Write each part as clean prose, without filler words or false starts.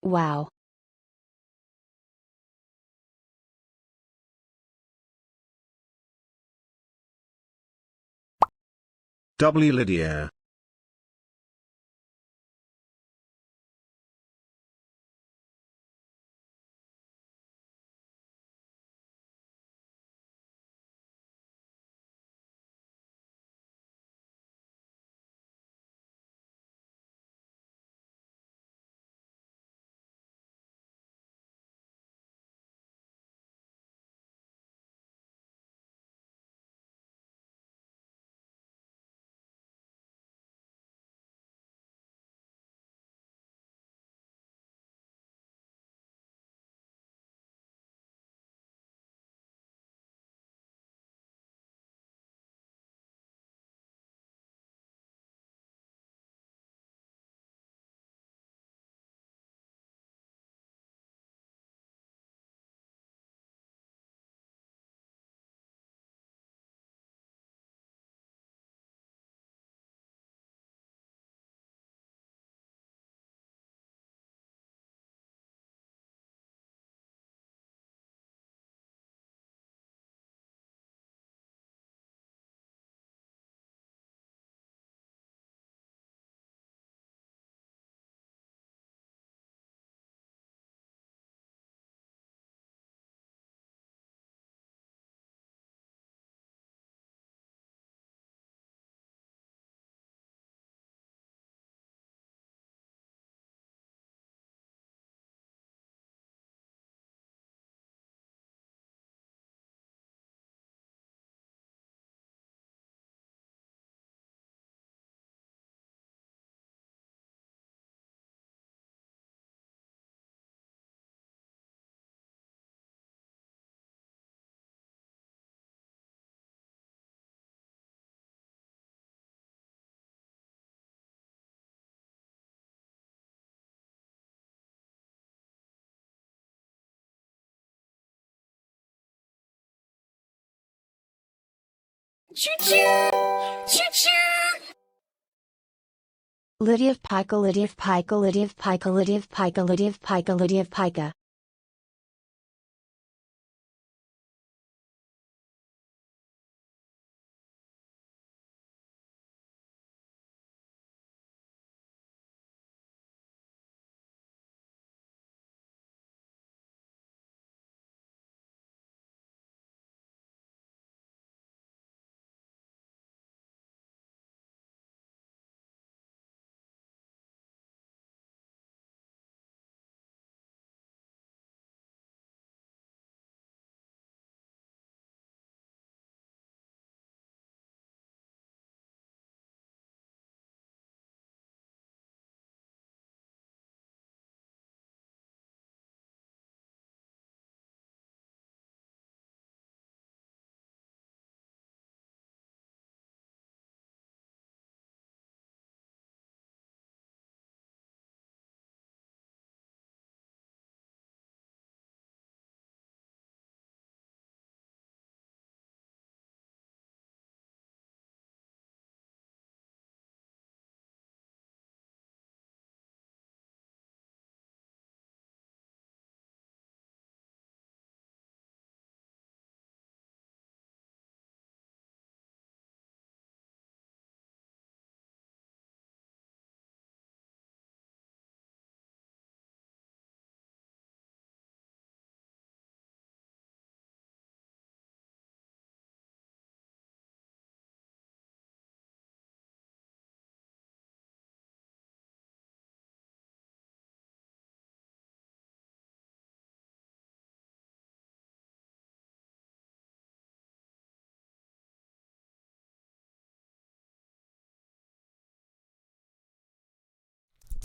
Wow. W. Lydia. Choo-choo! Choo-choo! Lydia of Pica, Lydia of Pica, Lydia of Pica, Lydia of Pica, Lydia of Pica, Lydia of Pica.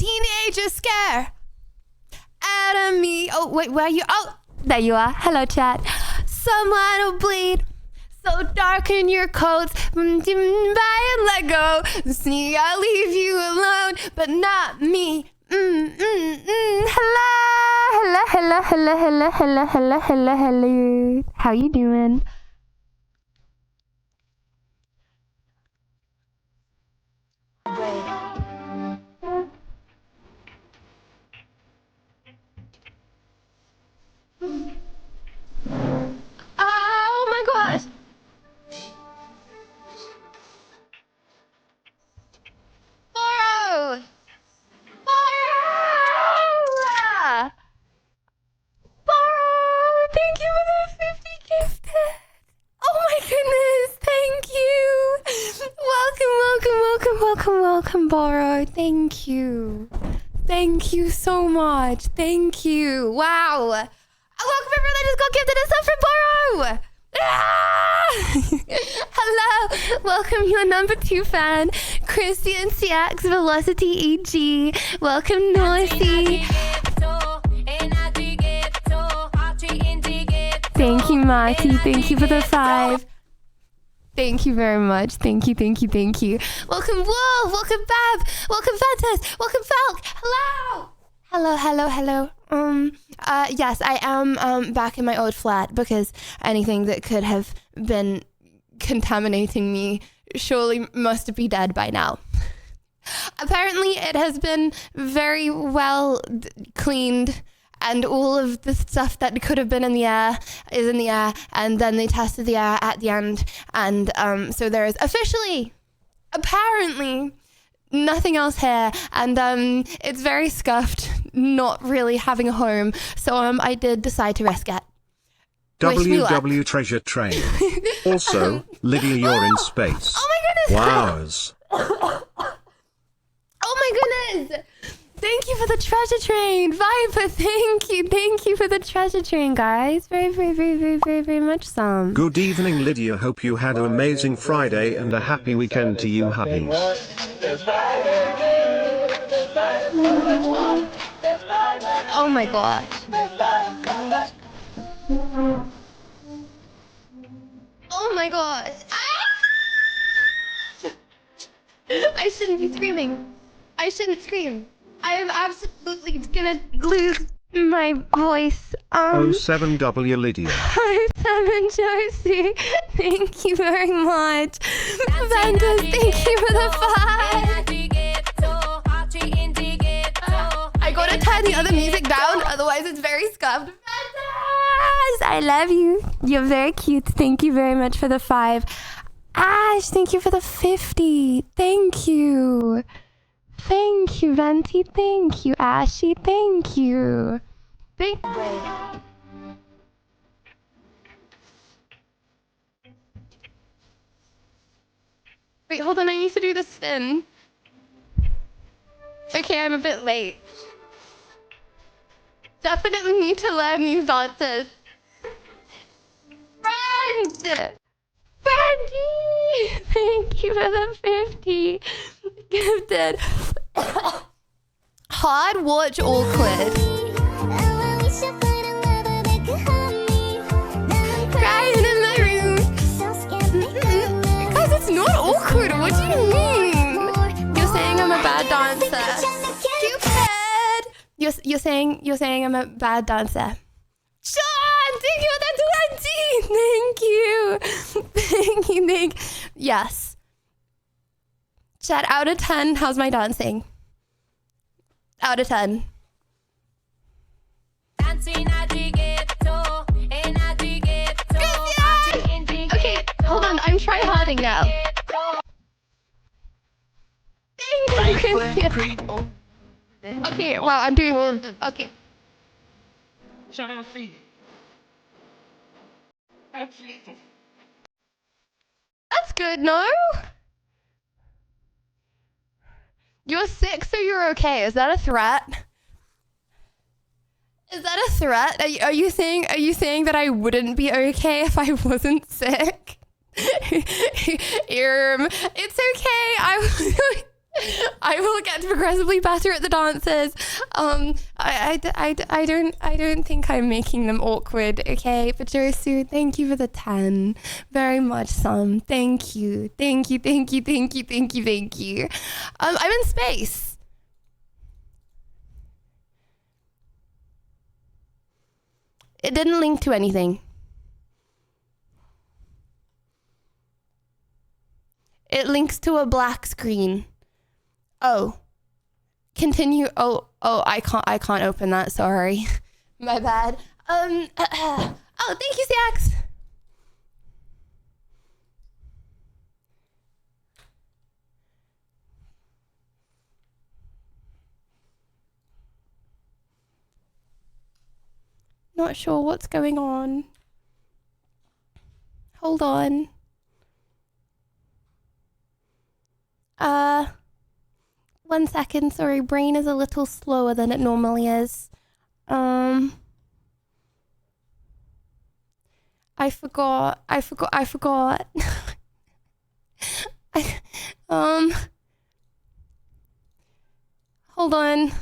teenager scare out of me. Oh, wait, where are you? Oh, there you are. Hello, chat. Someone will bleed. So darken your coats, buy and let go. See, I'll leave you alone, but not me. Hello. How you doing? Oh my gosh. Borrow! Borrow! Thank you for the 50 gifted! Oh my goodness, thank you! Welcome, Borrow. Thank you. Thank you so much. Thank you. Wow. Welcome everyone that just got gifted a sub from Borrow! Hello, welcome your number 2 fan, Christian CX Velocity EG. Welcome Noisy. Thank you, Marty. Thank you for the 5. Thank you very much. Thank you. Welcome Wolf. Welcome Bab. Welcome Fantas. Welcome Falk. Hello. Yes, I am back in my old flat because anything that could have been contaminating me surely must be dead by now. Apparently it has been very well cleaned and all of the stuff that could have been in the air is in the air, and then they tested the air at the end, and so there is officially, apparently, nothing else here, and it's very scuffed, not really having a home, so I did decide to risk it. WW Treasure Train. Also, Lydia, you're in space. Oh my goodness! Wowers. Oh my goodness! Thank you for the treasure train, Viper. Thank you for the treasure train, guys. Very much some. Good evening, Lydia. Hope you had an amazing Friday and a happy weekend to you, hubbies. Oh my gosh. Oh my gosh. I shouldn't be screaming. I shouldn't scream. I am absolutely gonna lose my voice. 07W Lydia. 07 Josie. Thank you very much. Ventus, thank you for the 5. I gotta turn the other music down, otherwise it's very scuffed. Ventus, I love you. You're very cute. Thank you very much for the 5. Ash, thank you for the 50. Thank you. Thank you, Venti. Thank you, Ashy. Thank you. Wait, hold on. I need to do the spin. Okay, I'm a bit late. Definitely need to learn these dances. Friend! Brandy! Thank you for the 50 gifted. Hard watch awkward. Crying in my room. Guys, it's not awkward. What do you mean? You're saying I'm a bad dancer. Stupid. You're saying I'm a bad dancer. Sean, thank you for the 20. Thank you. Yes. Chat, out of 10, how's my dancing? Out of 10. Okay, hold on. I'm tryharding now. Thank you, Christian. Okay, wow, I'm doing one. Okay. That's good, no? You're sick, so you're okay. Is that a threat? Is that a threat? Are you saying that I wouldn't be okay if I wasn't sick? It's okay. I will get progressively better at the dances. I don't think I'm making them awkward, okay? But Josu, thank you for the 10. Very much some. Thank you. Thank you. I'm in space. It didn't link to anything. It links to a black screen. Oh, continue. Oh, I can't open that. Sorry, my bad. Oh, thank you, Sax. Not sure what's going on. Hold on. 1 second, sorry, brain is a little slower than it normally is. I forgot. Hold on.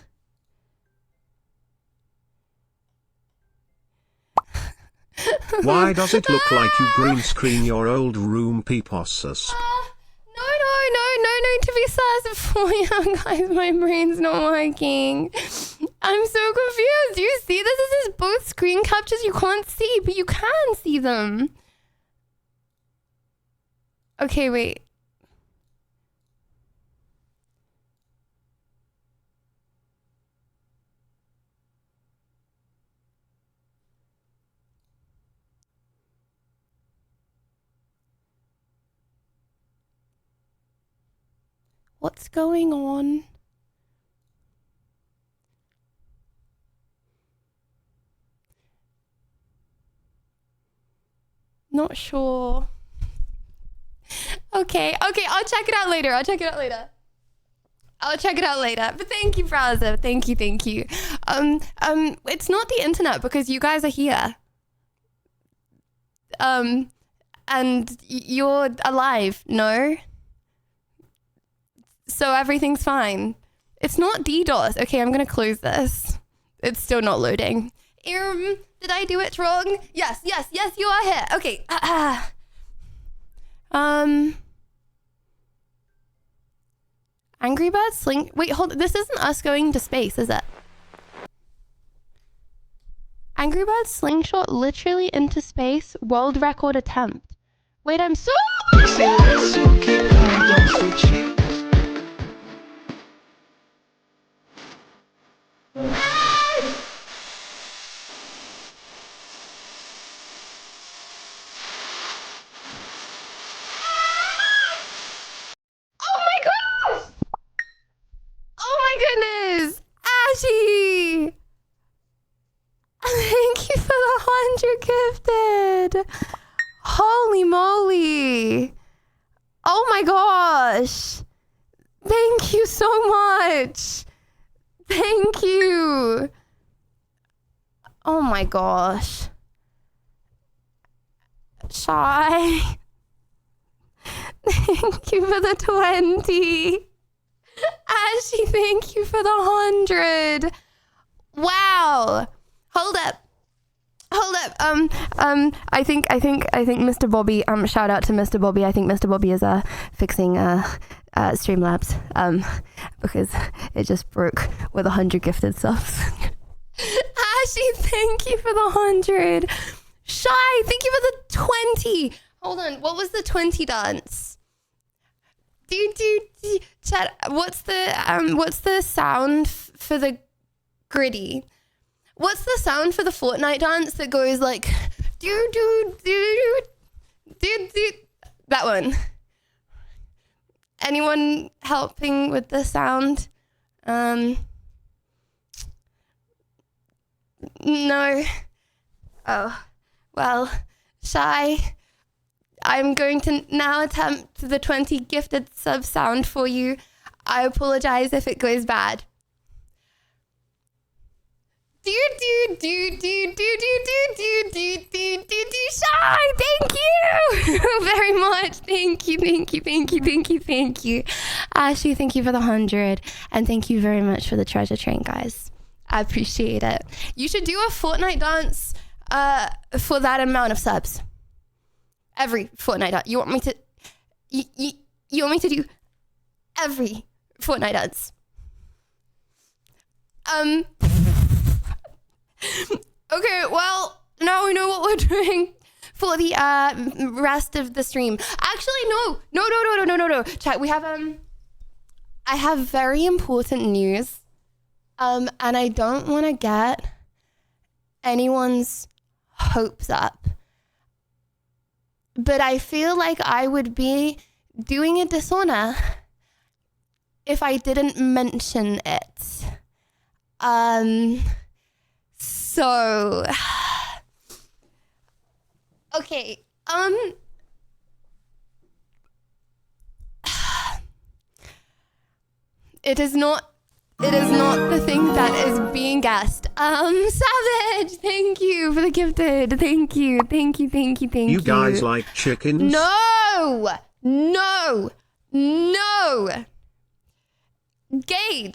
Why does it look like you green screen your old room, Peepossus? No need to be sassy for you guys. My brain's not working. I'm so confused. Do you see this? This is both screen captures you can't see, but you can see them. Okay, wait. What's going on? Not sure. Okay, I'll check it out later. But thank you, browser. Thank you. It's not the internet because you guys are here. And you're alive, no? So everything's fine. It's not DDoS. Okay, I'm gonna close this. It's still not loading. Did I do it wrong? Yes, you are here. Okay. Angry Birds Sling. Wait, hold. This isn't us going to space, is it? Angry Birds Slingshot literally into space. World record attempt. Wait, I'm so. Goodness, Ashy! Thank you for the 100 gifted. Holy moly! Oh my gosh! Thank you so much. Thank you. Oh my gosh. Shy. Thank you for the 20. Ashley, thank you for the 100. Wow. Hold up. I think Mr. Bobby, shout out to Mr. Bobby. I think Mr. Bobby is fixing Streamlabs because it just broke with 100 gifted subs. Ashley, thank you for the 100. Shy, thank you for the 20. Hold on, what was the 20 dance? Chat, what's the sound for the gritty? What's the sound for the Fortnite dance that goes like do that one? Anyone helping with the sound? No. Oh, well, Shy, I'm going to now attempt the 20 gifted sub sound for you. I apologize if it goes bad. Shy, thank you very much. Thank you. Ashley, thank you for the 100. And thank you very much for the treasure train, guys. I appreciate it. You should do a Fortnite dance for that amount of subs. Every Fortnite dance. You want me to... You want me to do every Fortnite dance? Okay, well, now we know what we're doing for the rest of the stream. Actually, no. Chat, we have I have very important news. And I don't want to get anyone's hopes up. But I feel like I would be doing a dishonor if I didn't mention it. So okay, it is not the thing that is being guessed. Savage, thank you for the gifted. Thank you. You guys like chickens? No. Gage.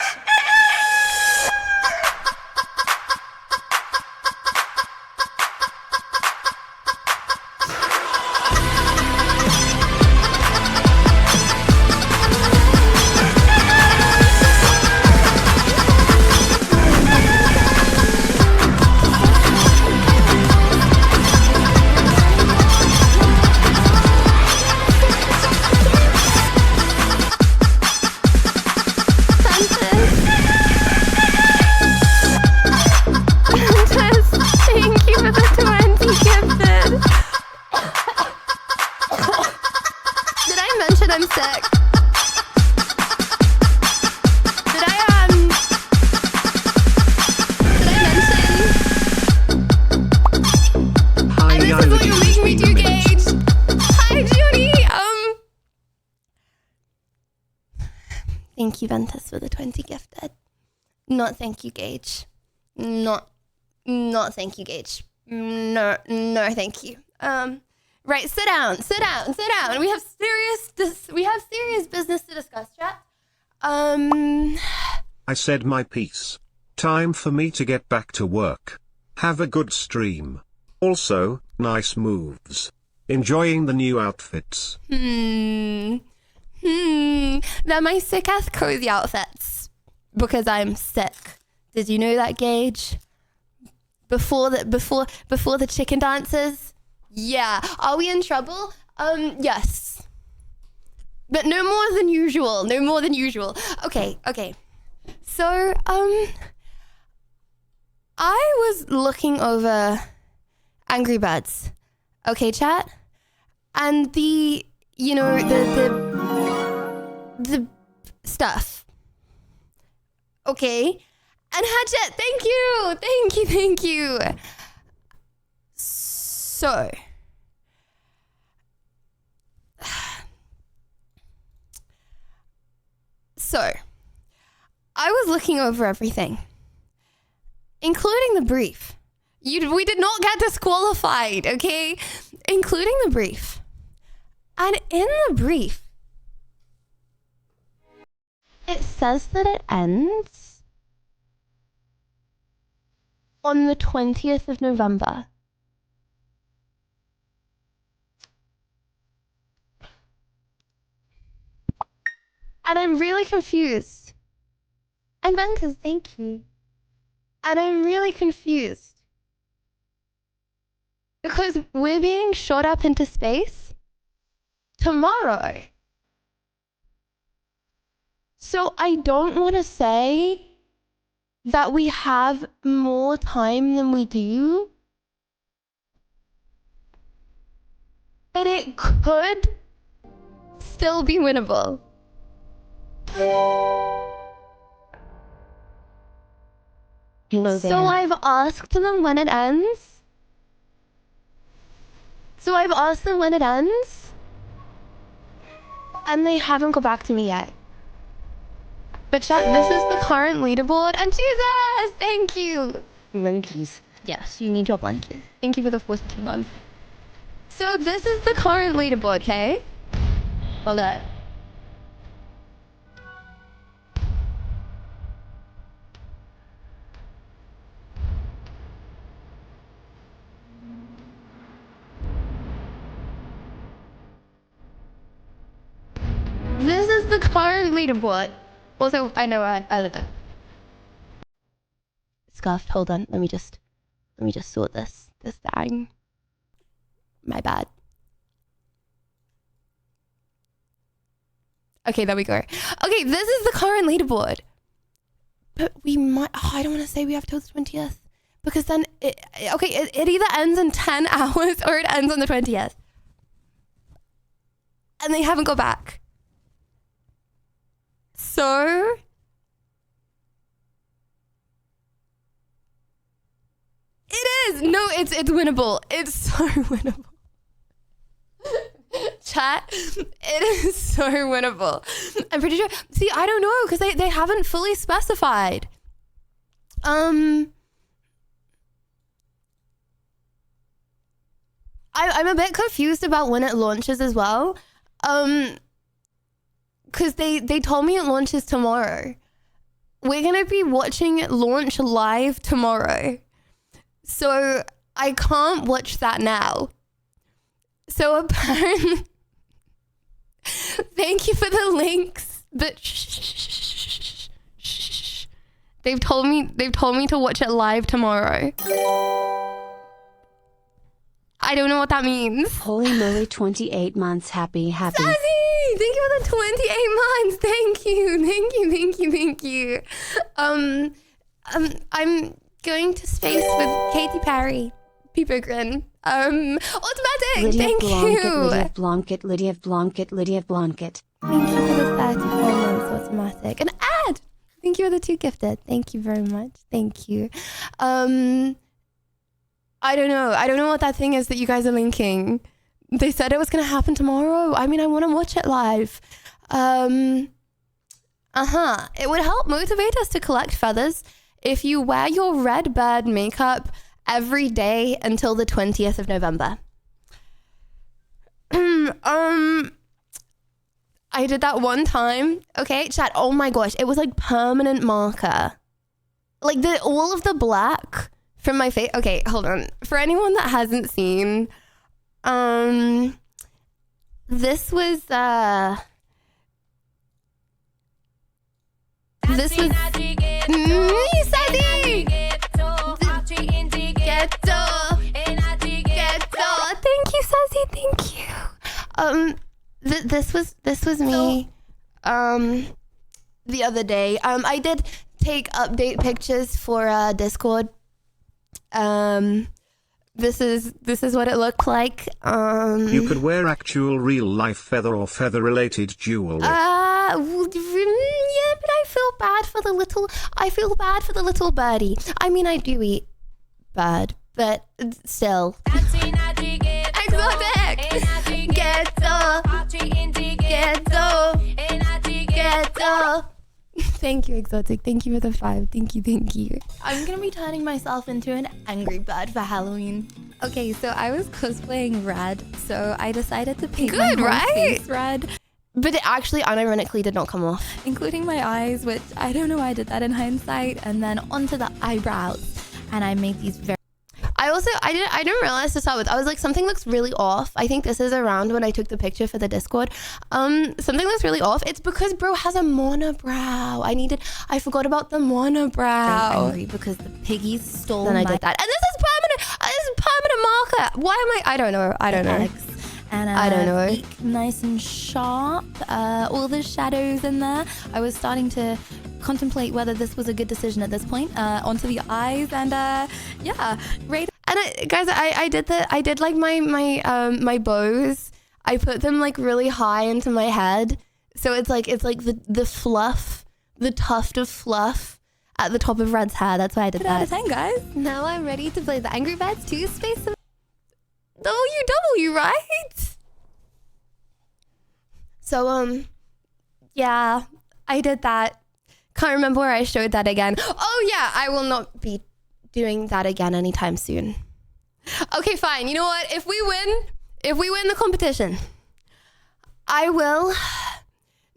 I'm sick. Did I mention? Hi, this is what you're making me do, Gage. Hi, Judy. Thank you, Ventus, for the 20 gifted. Not thank you, Gage. Not thank you, Gage. No, thank you. Right, sit down. We have serious business to discuss, chat. I said my piece. Time for me to get back to work. Have a good stream. Also, nice moves. Enjoying the new outfits. They're my sick-ass cozy outfits. Because I'm sick. Did you know that, Gage? Before the chicken dances? Yeah. Are we in trouble? Yes. But no more than usual. Okay. So, I was looking over Angry Birds. Okay, chat? And the stuff. Okay? And Hatchet, thank you. So, I was looking over everything, including the brief. We did not get disqualified, okay? Including the brief. And in the brief, it says that it ends on the 20th of November. And I'm really confused. And Venkas, thank you. And I'm really confused. Because we're being shot up into space tomorrow. So I don't want to say that we have more time than we do. But it could still be winnable. So I've asked them when it ends. And they haven't got back to me yet. But chat, this is the current leaderboard. And Jesus, thank you. Monkeys. Yes, you need your blanket. Thank you for the 14 months. So this is the current leaderboard, okay? Hold on. is the current leaderboard. Also, I know I look it. Scuffed. Hold on. Let me just sort this thing. My bad. Okay, there we go. Okay, this is the current leaderboard. But we might... Oh, I don't want to say we have till the 20th. Because then... It either ends in 10 hours or it ends on the 20th. And they haven't got back. So... It is! No, it's winnable. It's so winnable. Chat, it is so winnable. I'm pretty sure. See, I don't know because they haven't fully specified. I'm a bit confused about when it launches as well. Because they told me it launches tomorrow. We're gonna be watching it launch live tomorrow, so I can't watch that now. So apparently, thank you for the links, but they've told me to watch it live tomorrow. I don't know what that means. Holy moly, 28 months. Happy. Sassy, thank you for the 28 months. Thank you. I'm going to space with Katy Perry. People grin. Automatic. Lydia Thank Blonket, you. Lydia Blonket. Thank you for the 34 months automatic. An ad. Thank you for the 2 gifted. Thank you very much. Thank you. I don't know what that thing is that you guys are linking. They said it was gonna happen tomorrow. I mean, I want to watch it live. It would help motivate us to collect feathers if you wear your red bird makeup every day until the 20th of November. I did that one time. Okay, chat. Oh my gosh, it was like permanent marker. Like all of the black from my face. Okay, hold on. For anyone that hasn't seen, this was Sadie. Thank you, Sassy. Thank you. This was me. The other day. I did take update pictures for Discord. This is what it looked like. You could wear actual real life feather or feather related jewelry. Yeah, but I feel bad for the little birdie. I mean, I do eat bird, but still. Exotic. Ghetto. Thank you, Exotic. Thank you for the 5. Thank you. I'm gonna be turning myself into an angry bird for Halloween. Okay, so I was cosplaying red, so I decided to paint my whole face red. But it actually unironically did not come off. Including my eyes, which I don't know why I did that in hindsight. And then onto the eyebrows. And I made these very... I didn't realize to start with. I was like, something looks really off. I think this is around when I took the picture for the Discord. Something looks really off. It's because bro has a monobrow. I forgot about the monobrow. I'm angry because the piggies stole I did that. And this is permanent marker. Why am I don't know. And I don't know. Beak nice and sharp. All the shadows in there. I was starting to contemplate whether this was a good decision at this point. Onto the eyes and yeah, right. And I did like my bows. I put them like really high into my head, so it's like the fluff, the tuft of fluff at the top of Red's hair. That's why I did that. Out of 10, guys. Now I'm ready to play the Angry Birds 2 Space WW, right? So yeah, I did that. Can't remember where I showed that again. Oh yeah, I will not be doing that again anytime soon. Okay, fine. You know what? If we win the competition, I will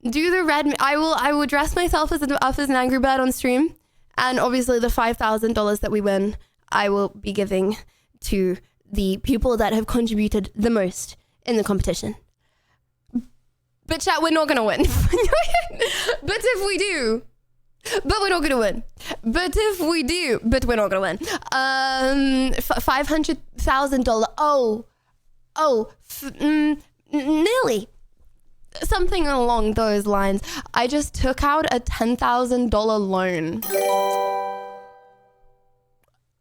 do the red. I will dress myself as an Angry Bird on stream, and obviously the $5,000 that we win, I will be giving to the people that have contributed the most in the competition. But chat, we're not gonna win. But if we do, but we're not gonna win. But if we do, but we're not gonna win. $500,000. Nearly. Something along those lines. I just took out a $10,000 loan.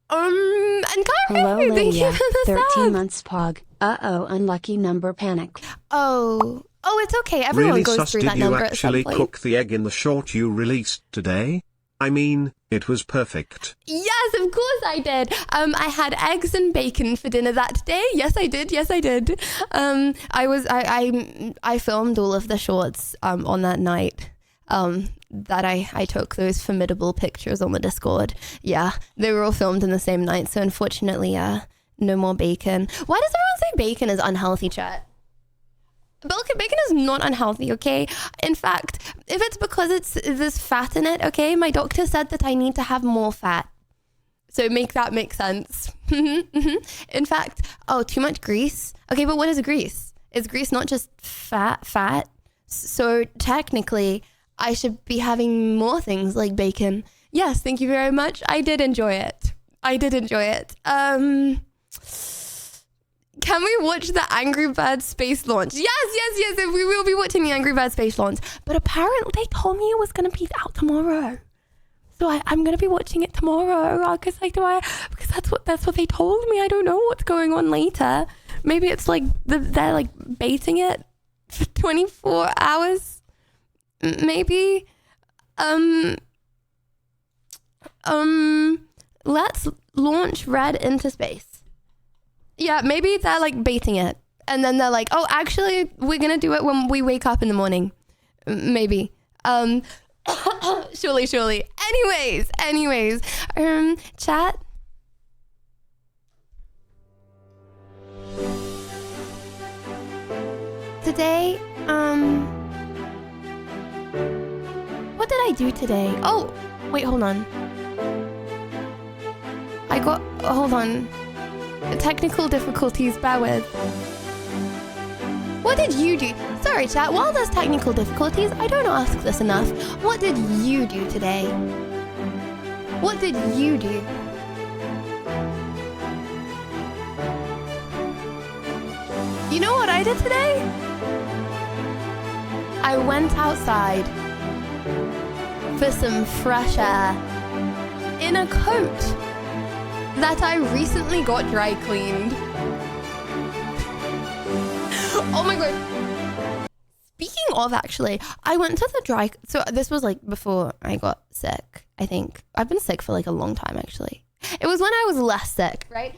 And Hello, Carmen, thank Lydia. you for the 13 sub. months pog. Unlucky number panic. Oh, it's okay. Everyone Really goes sus, through did that you number at some actually point. cook the egg in the short you released today? I mean, it was perfect. Yes, of course I did. I had eggs and bacon for dinner that day. Yes, I did. I filmed all of the shorts on that night. That I took those formidable pictures on the Discord. Yeah, they were all filmed in the same night. So unfortunately, no more bacon. Why does everyone say bacon is unhealthy, chat? Bacon is not unhealthy, okay? In fact, if it's because there's fat in it, okay? My doctor said that I need to have more fat. So make that make sense. In fact, too much grease. Okay, but what is grease? Is grease not just fat? So technically, I should be having more things like bacon. Yes, thank you very much. I did enjoy it. Can we watch the Angry Birds space launch? Yes. We will be watching the Angry Birds space launch. But apparently they told me it was going to be out tomorrow. So I'm going to be watching it tomorrow. Because that's what they told me. I don't know what's going on later. Maybe it's like they're like baiting it for 24 hours. Maybe. Let's launch Red into space. Yeah, maybe they're like baiting it. And then they're like, oh, actually, we're going to do it when we wake up in the morning. Maybe. Surely. Anyways. Chat. Today, what did I do today? Oh, wait, hold on. Hold on. Technical difficulties, bear with. What did you do? Sorry, chat, while there's technical difficulties, I don't ask this enough. What did you do today? What did you do? You know what I did today? I went outside for some fresh air in a coat that I recently got dry cleaned. Oh my god. Speaking of, actually, I went to the so this was like before I got sick, I think. I've been sick for like a long time, actually. It was when I was less sick, right?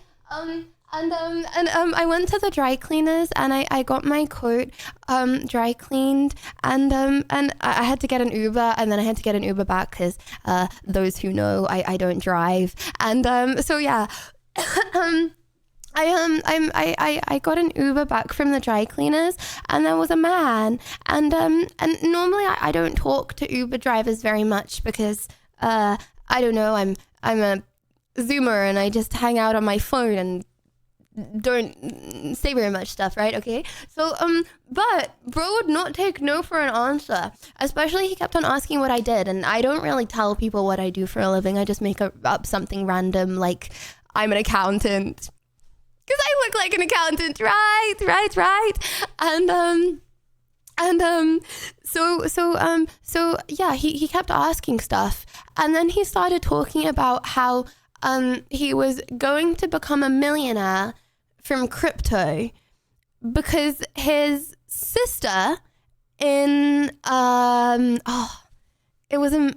I went to the dry cleaners and I got my coat dry cleaned and I had to get an Uber and then I had to get an Uber back because those who know I don't drive and so yeah. I got an Uber back from the dry cleaners and there was a man and normally I don't talk to Uber drivers very much because I don't know, I'm a Zoomer and I just hang out on my phone and don't say very much stuff, right? Okay, so but bro would not take no for an answer, especially he kept on asking what I did, and I don't really tell people what I do for a living. I just make up something random like I'm an accountant because I look like an accountant, right? So yeah, he kept asking stuff, and then he started talking about how he was going to become a millionaire from crypto because his sister in it was in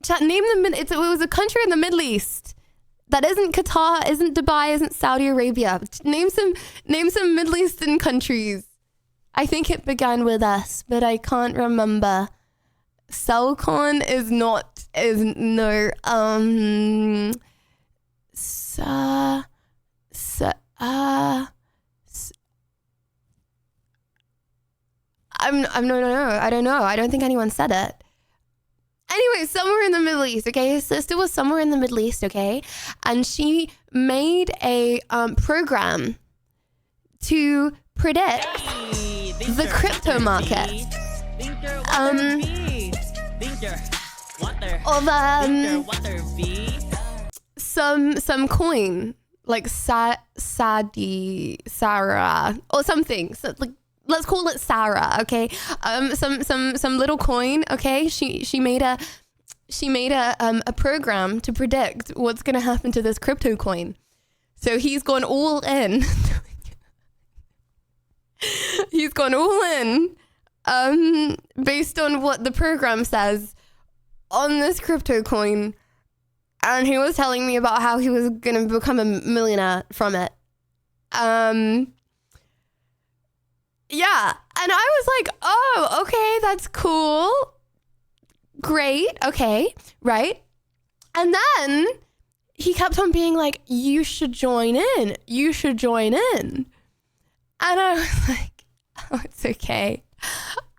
chat, name them. It was a country in the Middle East that isn't Qatar, isn't Dubai, isn't Saudi Arabia. Name some Middle Eastern countries. I think it began with S, but I can't remember. Salcon is no I don't know. I don't think anyone said it. Anyway, somewhere in the Middle East, okay? His sister was somewhere in the Middle East, okay? And she made a program to predict the crypto market of some coin like Sarah or something. So, like, let's call it Sarah, okay? Some little coin, okay? She made a program to predict what's gonna happen to this crypto coin. So he's gone all in. He's gone all in, based on what the program says on this crypto coin. And he was telling me about how he was going to become a millionaire from it. Yeah. And I was like, oh, okay, that's cool. Great. Okay. Right. And then he kept on being like, you should join in. You should join in. And I was like, oh, it's okay.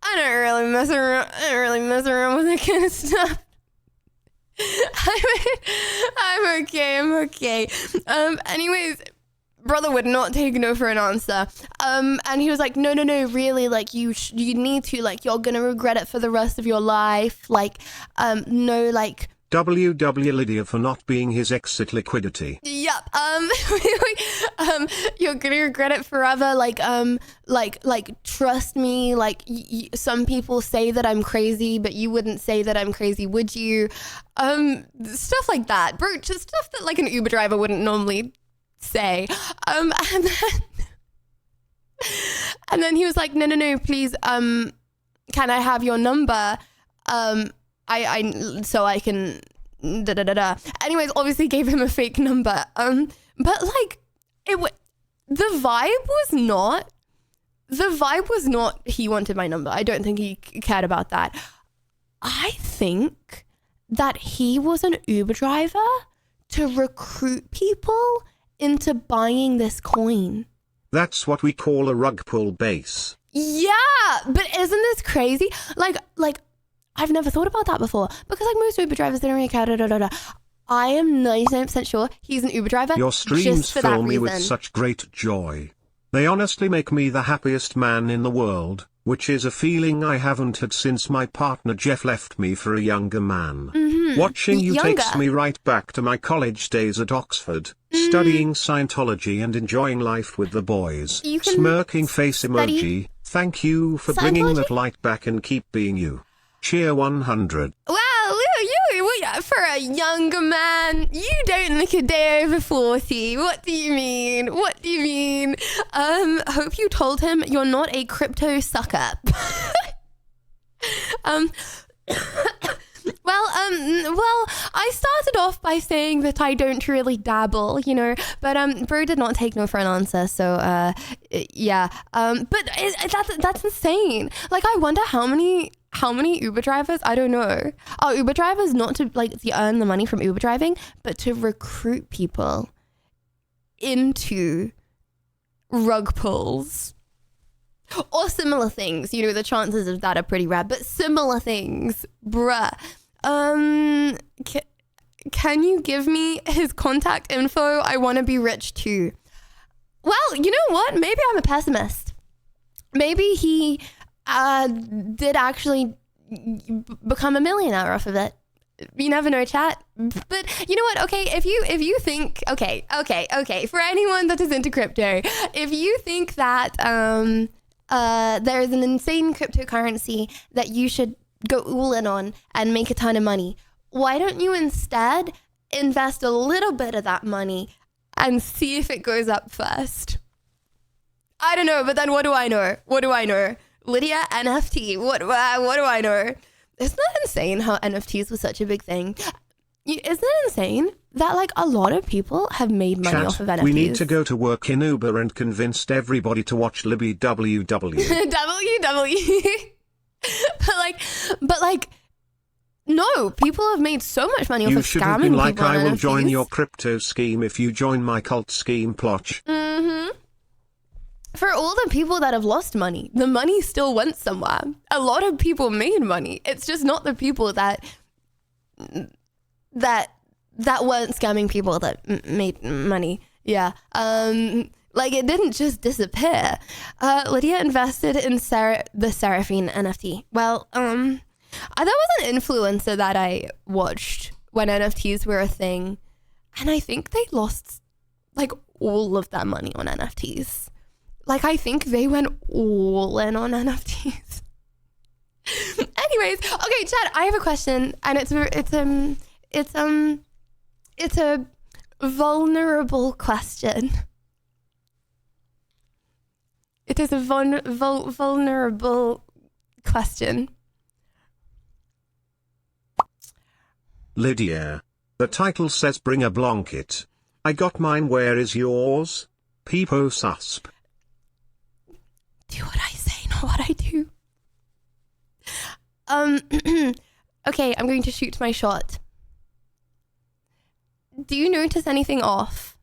I don't really mess around with that kind of stuff. I'm okay. Anyways, brother would not take no for an answer. And he was like, no, really, like, you need to, like, you're gonna regret it for the rest of your life. Like, no, like, WW Lydia for not being his exit liquidity. Yep. You're gonna regret it forever. Like, trust me. Like, some people say that I'm crazy, but you wouldn't say that I'm crazy, would you? Stuff like that, bro. Just stuff that like an Uber driver wouldn't normally say. And then he was like, no, please. Can I have your number? So I can Anyways, obviously gave him a fake number. But like the vibe was not he wanted my number. I don't think he cared about that. I think that he was an Uber driver to recruit people into buying this coin. That's what we call a rug pull base. Yeah, but isn't this crazy? Like I've never thought about that before, because like most Uber drivers, they don't really care. I am 99% sure he's an Uber driver. Your streams fill me with such great joy. They honestly make me the happiest man in the world, which is a feeling I haven't had since my partner Jeff left me for a younger man. Watching you takes me right back to my college days at Oxford, studying Scientology and enjoying life with the boys. Smirking face emoji. Thank you for bringing that light back and keep being you. Cheer 100. Wow, you for a younger man, you don't look a day over 40. What do you mean? Hope you told him you're not a crypto sucker. Well, I started off by saying that I don't really dabble, but bro did not take no for an answer, so yeah. But that's insane. Like, I wonder how many Uber drivers, I don't know, are Uber drivers not to earn the money from Uber driving, but to recruit people into rug pulls or similar things. The chances of that are pretty rare, but similar things, bruh. Can you give me his contact info? I want to be rich too. Well, you know what? Maybe I'm a pessimist. Maybe he did actually become a millionaire off of it. You never know, chat. But you know what? Okay, if you think, okay, for anyone that is into crypto, if you think that there is an insane cryptocurrency that you should go all in on and make a ton of money, why don't you instead invest a little bit of that money and see if it goes up first? I don't know, but then what do I know? Lydia NFT. What do I know? Isn't that insane how NFTs was such a big thing? Isn't it insane that a lot of people have made money off of NFTs? We need to go to work in Uber and convinced everybody to watch Libby WW. WW. But no, people have made so much money off of scamming people on NFTs. You shouldn't be like, I will join your crypto scheme if you join my cult scheme, plotch. For all the people that have lost money, the money still went somewhere. A lot of people made money. It's just not the people that weren't scamming people that made money. Yeah. Like, it didn't just disappear. Lydia invested in the Seraphine NFT. Well, there was an influencer that I watched when NFTs were a thing, and I think they lost like all of their money on NFTs. Like, I think they went all in on NFTs. Anyways, okay, Chad, I have a question, and it's a vulnerable question. It is a vulnerable question. Lydia. The title says bring a Blonket. I got mine, where is yours? Peepo susp. Do what I say, not what I do. Okay, I'm going to shoot my shot. Do you notice anything off?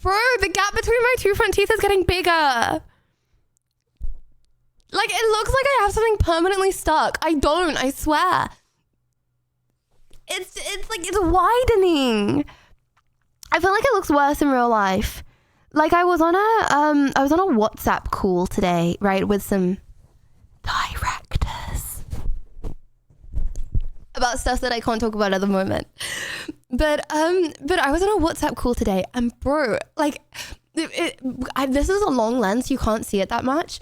Bro, the gap between my two front teeth is getting bigger. Like, it looks like I have something permanently stuck. I don't, I swear. It's like, it's widening. I feel like it looks worse in real life. Like, I was on a WhatsApp call today, right, with some directors about stuff that I can't talk about at the moment. But I was on a WhatsApp call today, and bro, like, this is a long lens, you can't see it that much.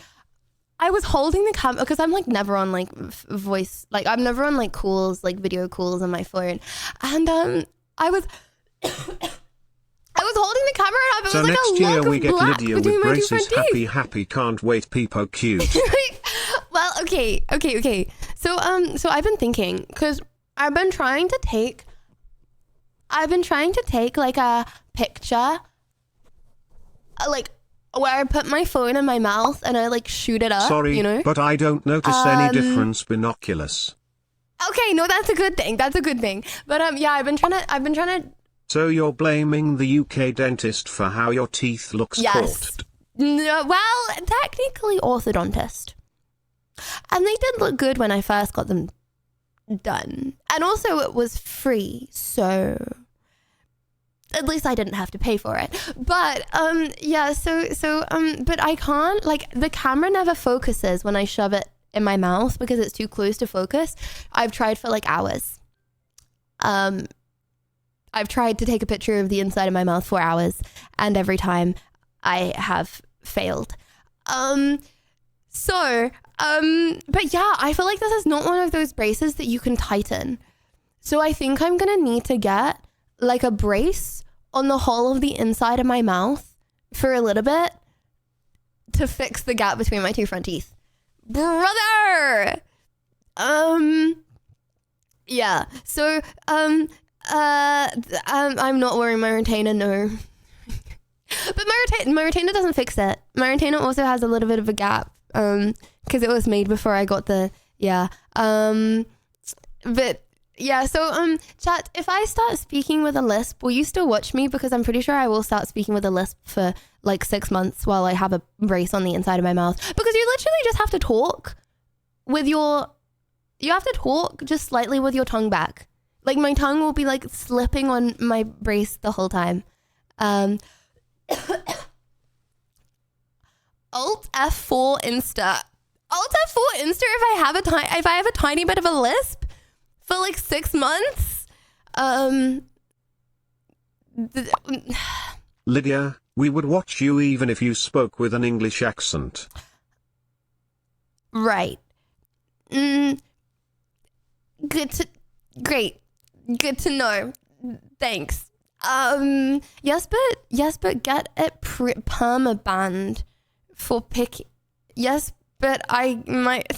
I was holding the camera because I'm like never on like voice, like I'm never on like calls, like video calls on my phone, and I was holding the camera up. It So was like next a year log we of get black Lydia between with my two front braces. teeth. Happy, can't wait, Peepo cute. Well, okay. So I've been thinking, because I've been trying to take like a picture, like where I put my phone in my mouth and I like shoot it up. Sorry, you know? but I don't notice any difference binoculars. Okay, no, that's a good thing. But yeah, I've been trying to. So you're blaming the UK dentist for how your teeth looks Yes. forked? No, well, technically orthodontist. And they did look good when I first got them done. And also it was free, so at least I didn't have to pay for it. But yeah, but I can't, like, the camera never focuses when I shove it in my mouth because it's too close to focus. I've tried for like hours. I've tried to take a picture of the inside of my mouth for hours, and every time I have failed. But yeah, I feel like this is not one of those braces that you can tighten. So I think I'm gonna need to get like a brace on the whole of the inside of my mouth for a little bit to fix the gap between my two front teeth. Brother! Yeah, so, I'm not wearing my retainer, no. But my retainer doesn't fix it. My retainer also has a little bit of a gap, because it was made before I got the, yeah. But yeah, so, chat, if I start speaking with a lisp, will you still watch me? Because I'm pretty sure I will start speaking with a lisp for like 6 months while I have a brace on the inside of my mouth. Because you literally just have to talk with you have to talk just slightly with your tongue back. Like, my tongue will be like slipping on my brace the whole time. Alt F4 Insta. Alt F4 Insta if I have a tiny bit of a lisp for like 6 months. Lydia, we would watch you even if you spoke with an English accent. Right. Great. Good to know. Thanks. Yes, but get it permabanned for pick. Yes, but I might.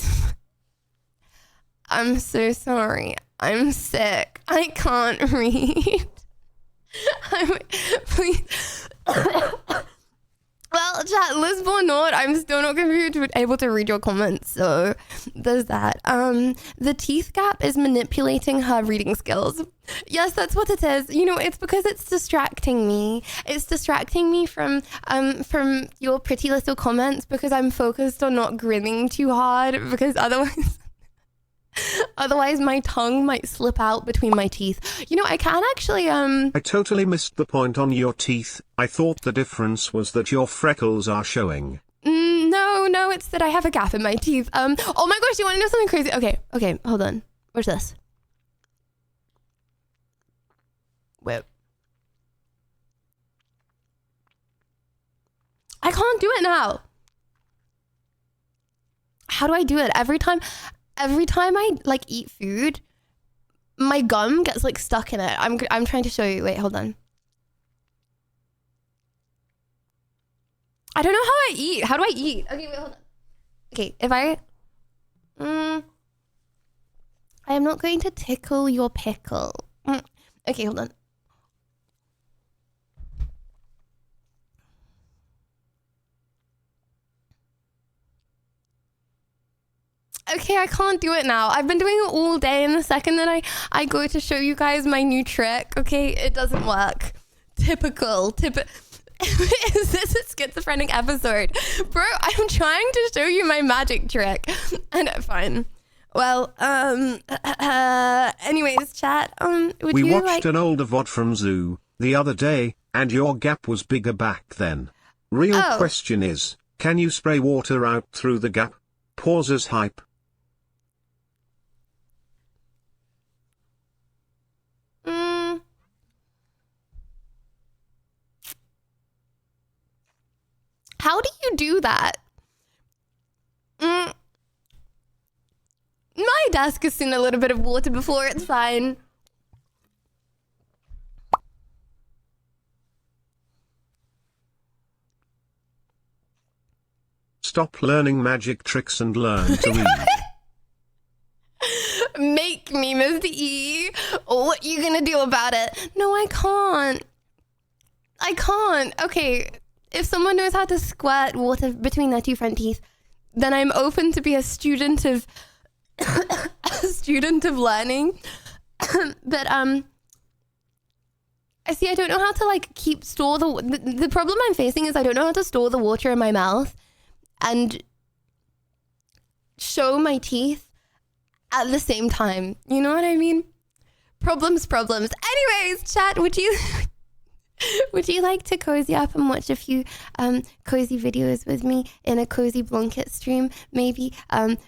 I'm so sorry. I'm sick. I can't read. Please. Well, chat, Lisp or not, I'm still not going to be able to read your comments, so there's that. The teeth gap is manipulating her reading skills. Yes, that's what it is. You know, it's because it's distracting me. It's distracting me from your pretty little comments because I'm focused on not grinning too hard because otherwise... Otherwise, my tongue might slip out between my teeth. You know, I can actually, I totally missed the point on your teeth. I thought the difference was that your freckles are showing. No, it's that I have a gap in my teeth. Oh my gosh, you want to know something crazy? Okay, hold on. Where's this? Wait. I can't do it now. How do I do it? Every time I like eat food, my gum gets like stuck in it. I'm trying to show you. Wait, hold on. I don't know how I eat. How do I eat? Okay, wait, hold on. Okay, if I am not going to tickle your pickle. Okay, hold on. Okay, I can't do it now. I've been doing it all day, and the second that I go to show you guys my new trick, okay, it doesn't work. Typical. Is this a schizophrenic episode? Bro, I'm trying to show you my magic trick. And fine. Well, anyways, chat, would We you watched an older VOD from Zoo the other day, and your gap was bigger back then. Real question is, can you spray water out through the gap? Pauses hype. How do you do that? My desk has seen a little bit of water before, it's fine. Stop learning magic tricks and learn to read. Make me, Mr. E. What you gonna do about it? No, I can't. Okay, if someone knows how to squirt water between their two front teeth, then I'm open to be a student of learning. But I see. I don't know how to like store the problem I'm facing is I don't know how to store the water in my mouth and show my teeth at the same time. You know what I mean? Problems. Anyways, chat, would you like to cozy up and watch a few cozy videos with me in a cozy Blonket stream? Maybe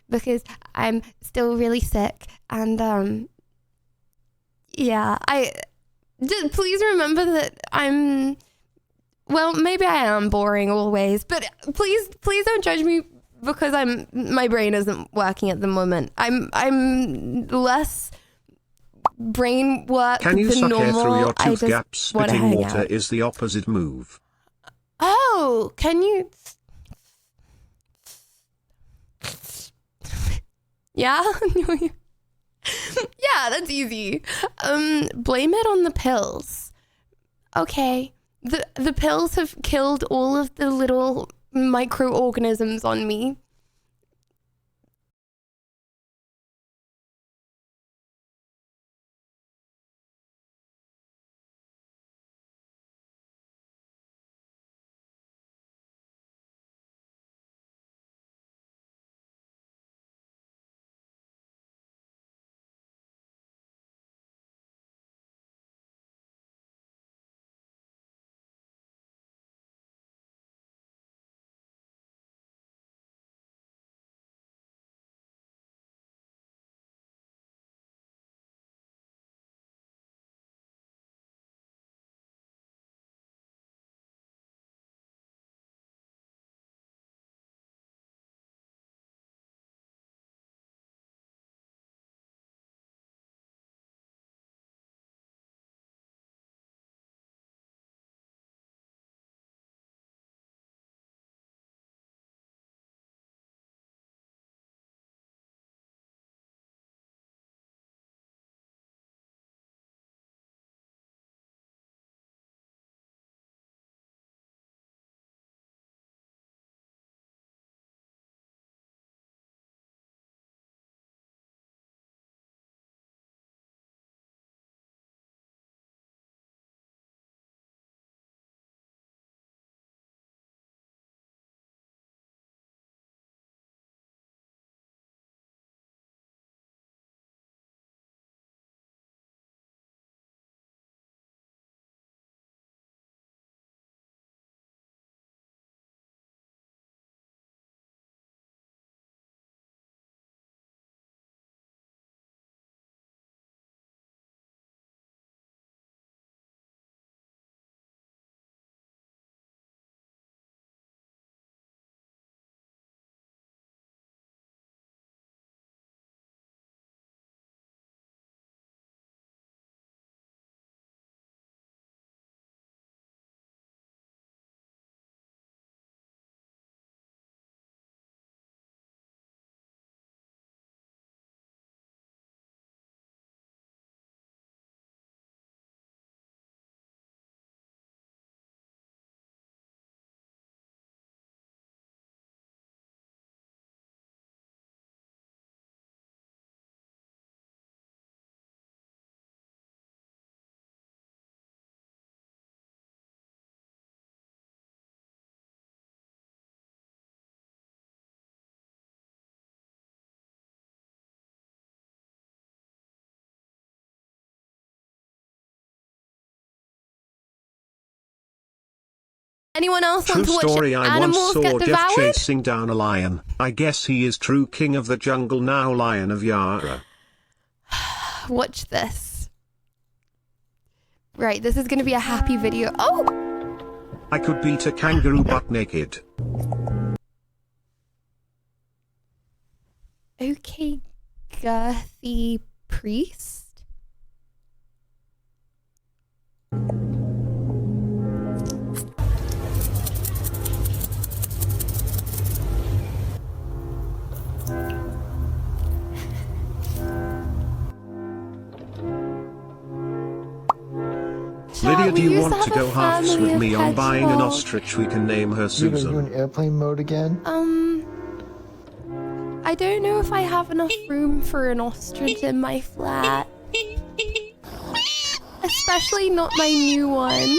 because I'm still really sick and yeah, please remember that maybe I am boring always, but please don't judge me because my brain isn't working at the moment. I'm less brain work Can you than suck normal. air through your tooth I gap? just wanna Spitting hang water out. is the opposite move. Oh, can you? Yeah? Yeah, that's easy. Blame it on the pills. Okay. The pills have killed all of the little microorganisms on me. Anyone else True want to watch story, I once animals saw get Jeff devoured? chasing down a lion. I guess he is true king of the jungle now, Lion of Yara. Watch this. Right, this is going to be a happy video. Oh! I could beat a kangaroo butt naked. Okay, girthy priest. Lydia, do We you used want have to a go halves family with of me on buying an hedgehogs. ostrich? We can name her You gonna do Susan. an airplane mode again? I don't know if I have enough room for an ostrich in my flat. Especially not my new one.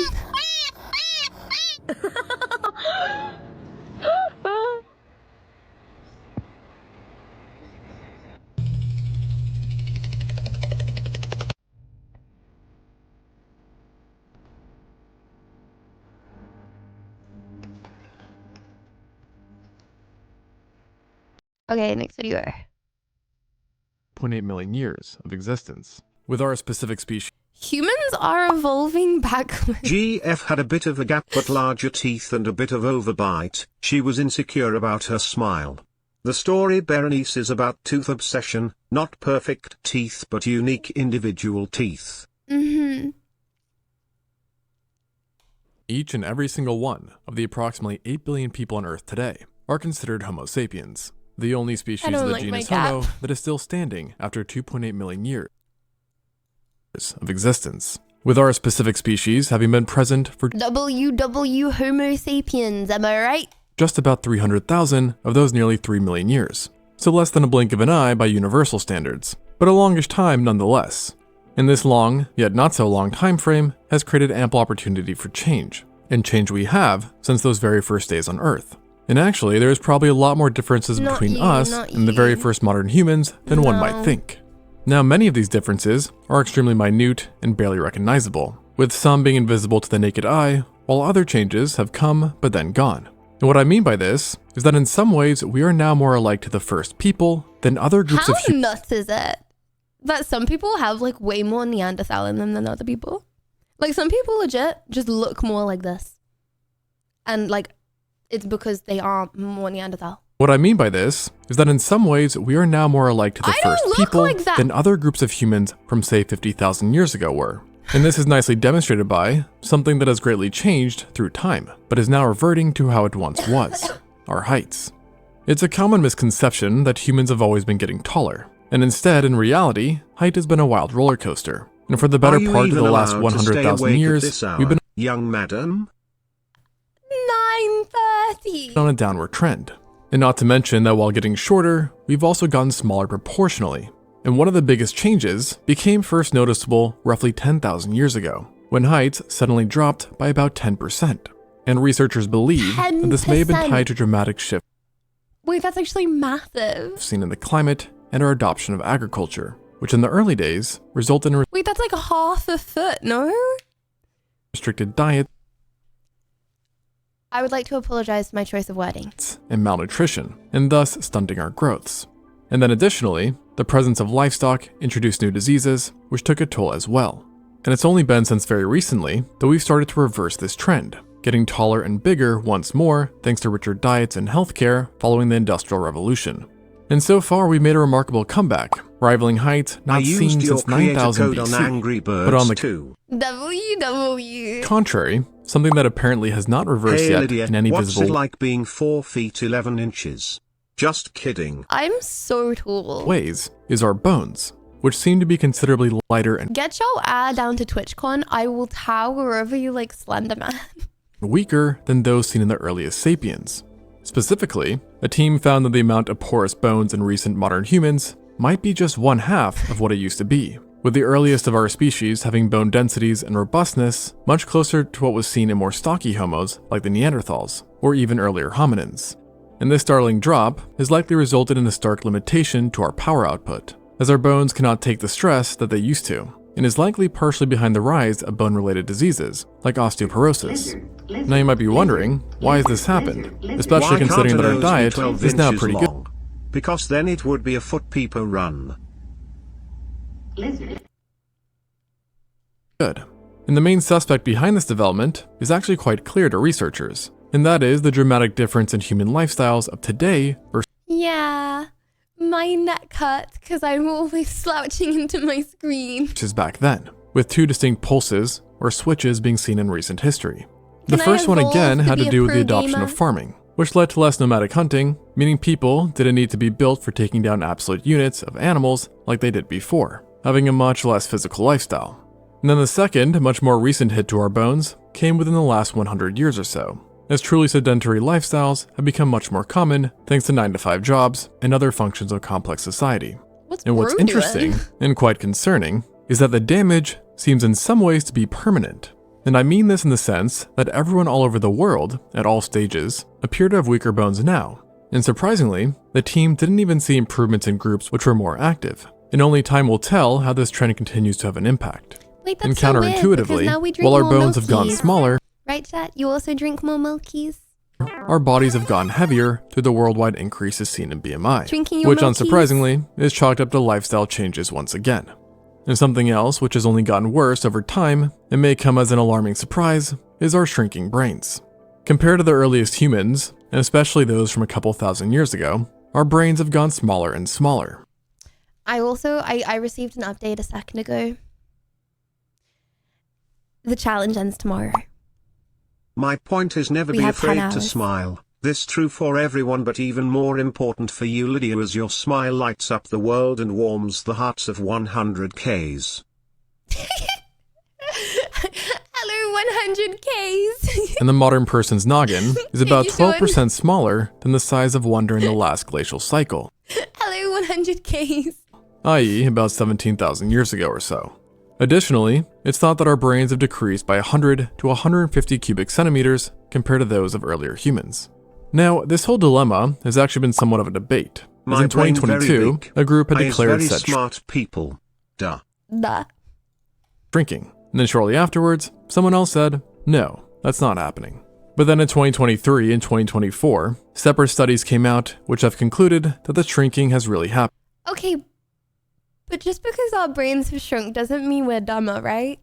Okay, next video. 0.8 million years of existence. With our specific species, Humans are evolving backwards. GF had a bit of a gap but larger teeth and a bit of overbite. She was insecure about her smile. The story Berenice is about tooth obsession, not perfect teeth but unique individual teeth. each and every single one of the approximately 8 billion people on Earth today are considered Homo sapiens, the only species of the genus Homo that is still standing after 2.8 million years of existence, with our specific species having been present for WW Homo sapiens, am I right? just about 300,000 of those nearly 3 million years, so less than a blink of an eye by universal standards, but a longish time nonetheless. And this long, yet not so long time frame has created ample opportunity for change, and change we have since those very first days on Earth. And actually, there's probably a lot more differences between us and the very first modern humans than one might think. Now, many of these differences are extremely minute and barely recognizable, with some being invisible to the naked eye, while other changes have come but then gone. And what I mean by this is that in some ways we are now more alike to the first people than other groups of humans. How nuts is it that some people have like way more Neanderthal in them than other people? Like some people legit just look more like this. And like it's because they are more Neanderthal. What I mean by this is that in some ways we are now more alike to the first people than other groups of humans from say 50,000 years ago were. And this is nicely demonstrated by something that has greatly changed through time, but is now reverting to how it once was, our heights. It's a common misconception that humans have always been getting taller, and instead, in reality, height has been a wild roller coaster. And for the better part of the last 100,000 years, we've been young madam 9:30 on a downward trend. And not to mention that while getting shorter, we've also gotten smaller proportionally. And one of the biggest changes became first noticeable roughly 10,000 years ago, when heights suddenly dropped by about 10%. And researchers believe that this may have been tied to dramatic shifts Wait, that's actually massive. seen in the climate and our adoption of agriculture, which in the early days resulted in Wait, that's like half a foot, no? restricted diets I would like to apologize for my choice of wording. and malnutrition, and thus stunting our growths. And then additionally, the presence of livestock introduced new diseases, which took a toll as well. And it's only been since very recently that we've started to reverse this trend, getting taller and bigger once more thanks to richer diets and healthcare following the Industrial Revolution. And so far we've made a remarkable comeback, rivaling heights not seen since 9000 BC, but on the WW. contrary, something that apparently has not reversed Hey yet Lydia, in any what's visible it like being 4 feet 11 inches? Just kidding. I'm so tall. ways is our bones, which seem to be considerably lighter and Get your air down to TwitchCon. I will tower over you like Slenderman. weaker than those seen in the earliest sapiens. Specifically, a team found that the amount of porous bones in recent modern humans might be just 1/2 of what it used to be, with the earliest of our species having bone densities and robustness much closer to what was seen in more stocky homos like the Neanderthals, or even earlier hominins. And this startling drop has likely resulted in a stark limitation to our power output, as our bones cannot take the stress that they used to, and is likely partially behind the rise of bone-related diseases, like osteoporosis. Now you might be wondering, why has this happened? Especially Why considering can't that a our nose be diet 12 is now inches pretty good. long? Because then it would be a foot peeper run. Good. And the main suspect behind this development is actually quite clear to researchers, and that is the dramatic difference in human lifestyles of today versus Yeah, my neck hurts because I'm always slouching into my screen. back then, with two distinct pulses or switches being seen in recent history. The Can I first one evolve again to had be to a do with the pro adoption gamer? of farming, which led to less nomadic hunting, meaning people didn't need to be built for taking down absolute units of animals like they did before, having a much less physical lifestyle. And then the second, much more recent hit to our bones came within the last 100 years or so, as truly sedentary lifestyles have become much more common thanks to 9-to-5 jobs and other functions of complex society. What's And what's Brew interesting doing? and quite concerning is that the damage seems in some ways to be permanent. And I mean this in the sense that everyone all over the world, at all stages, appear to have weaker bones now. And surprisingly, the team didn't even see improvements in groups which were more active. And only time will tell how this trend continues to have an impact. Wait, And that's so weird, because now we counterintuitively, drink while our more bones have gone Milkies. smaller, Right, chat? You also drink more Milkies? our bodies have gone heavier through the worldwide increases seen in BMI, Drinking your which Milkies? unsurprisingly is chalked up to lifestyle changes once again. And something else which has only gotten worse over time and may come as an alarming surprise is our shrinking brains. Compared to the earliest humans, and especially those from a couple thousand years ago, our brains have gone smaller and smaller. I received an update a second ago. The challenge ends tomorrow. My point is never We be have 10 afraid to hours. smile. This true for everyone, but even more important for you, Lydia, as your smile lights up the world and warms the hearts of 100Ks. Hello, 100Ks. And the modern person's noggin is about You doing? 12% smaller than the size of one during the last glacial cycle, Hello, 100Ks. i.e. about 17,000 years ago or so. Additionally, it's thought that our brains have decreased by 100 to 150 cubic centimeters compared to those of earlier humans. Now, this whole dilemma has actually been somewhat of a debate, as My in brain very 2022, big. a group had I is declared very such smart people. Duh. Duh. shrinking, and then shortly afterwards, someone else said, no, that's not happening. But then in 2023 and 2024, separate studies came out which have concluded that the shrinking has really happened. Okay, but just because our brains have shrunk doesn't mean we're dumber, right?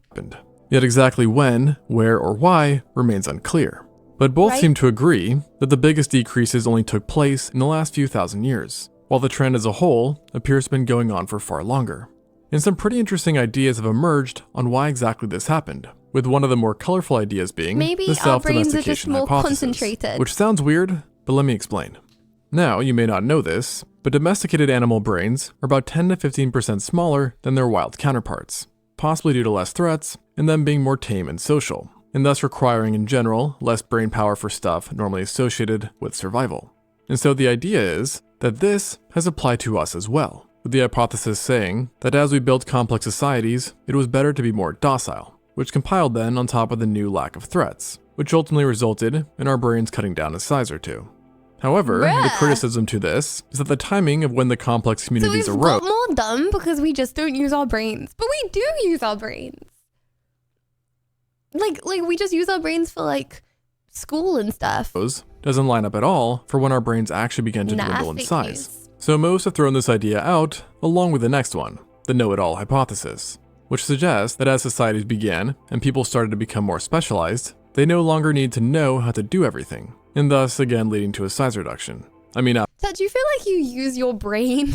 Yet exactly when, where, or why remains unclear. But both Right. seem to agree that the biggest decreases only took place in the last few thousand years, while the trend as a whole appears to have been going on for far longer. And some pretty interesting ideas have emerged on why exactly this happened, with one of the more colorful ideas being Maybe the our brains are just self-domestication more hypothesis, concentrated. which sounds weird, but let me explain. Now, you may not know this, but domesticated animal brains are about 10 to 15% smaller than their wild counterparts, possibly due to less threats and them being more tame and social, and thus requiring in general less brain power for stuff normally associated with survival. And so the idea is that this has applied to us as well, with the hypothesis saying that as we built complex societies, it was better to be more docile, which compiled then on top of the new lack of threats, which ultimately resulted in our brains cutting down a size or two. However, the Bruh. criticism to this is that the timing of when the complex So communities we've arose got more dumb because we just don't use our brains. But we do use our brains. Like we just use our brains for like school and stuff. doesn't line up at all for when our brains actually began to Nah, dwindle in fake size. news. So most have thrown this idea out, along with the next one, the know-it-all hypothesis, which suggests that as societies began and people started to become more specialized, they no longer need to know how to do everything, and thus again leading to a size reduction. I mean, So do you feel like you use your brain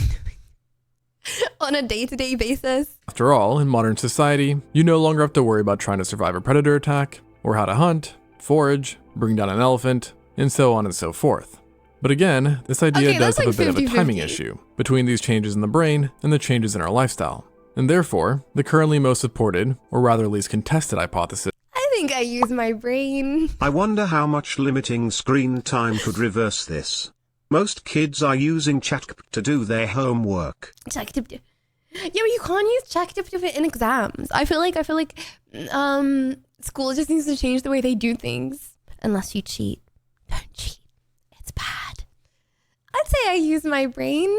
on a day-to-day basis? after all, in modern society, you no longer have to worry about trying to survive a predator attack, or how to hunt, forage, bring down an elephant, and so on and so forth. But again, this idea Okay, does that's have a like bit of a timing 50-50. issue between these changes in the brain and the changes in our lifestyle. And therefore, the currently most supported, or rather least contested hypothesis I think I use my brain. I wonder how much limiting screen time could reverse this. Most kids are using ChatGPT to do their homework. Yeah, but you can't use ChatGPT in exams. I feel like school just needs to change the way they do things. Unless you cheat. Don't cheat. It's bad. I'd say I use my brain.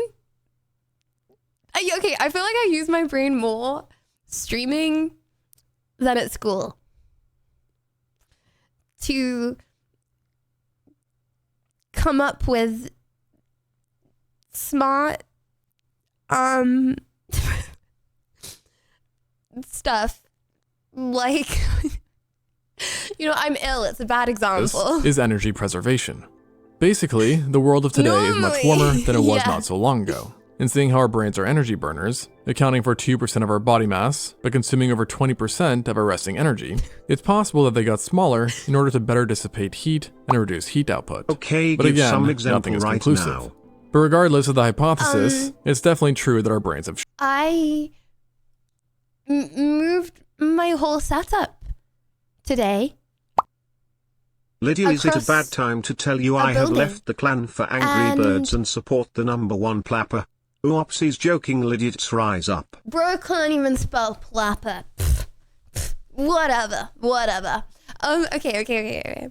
I feel like I use my brain more streaming than at school. To come up with smart stuff like I'm ill, it's a bad example. This is energy preservation. Basically, the world of today is much warmer than it was not so long ago. And seeing how our brains are energy burners, accounting for 2% of our body mass, but consuming over 20% of our resting energy, it's possible that they got smaller in order to better dissipate heat and reduce heat output. Okay, but give again, some example nothing is right conclusive. now. But regardless of the hypothesis, it's definitely true that our brains have I moved my whole setup today. Lydia, is it a across bad time to tell you I have building. left the clan for Angry Birds and support the #1 plapper? Oopsies, joking, Lydia, rise up. Bro can't even spell plapper. Whatever. Okay.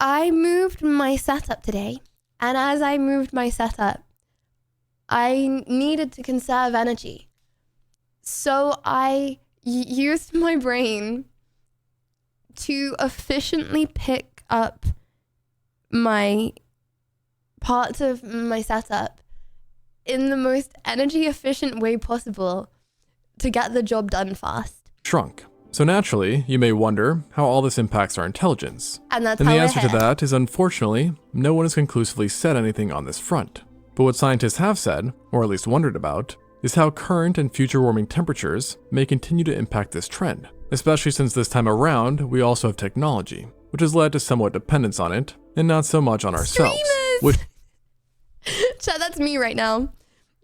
I moved my setup today, and as I moved my setup, I needed to conserve energy. So I used my brain to efficiently pick up my parts of my setup in the most energy efficient way possible to get the job done fast. shrunk. So naturally, you may wonder how all this impacts our intelligence. And that's And how the we're answer to here. that is, unfortunately, no one has conclusively said anything on this front. But what scientists have said, or at least wondered about, is how current and future warming temperatures may continue to impact this trend, especially since this time around we also have technology, which has led to somewhat dependence on it, and not so much on ourselves. Streamers! Which Chat, that's me right now.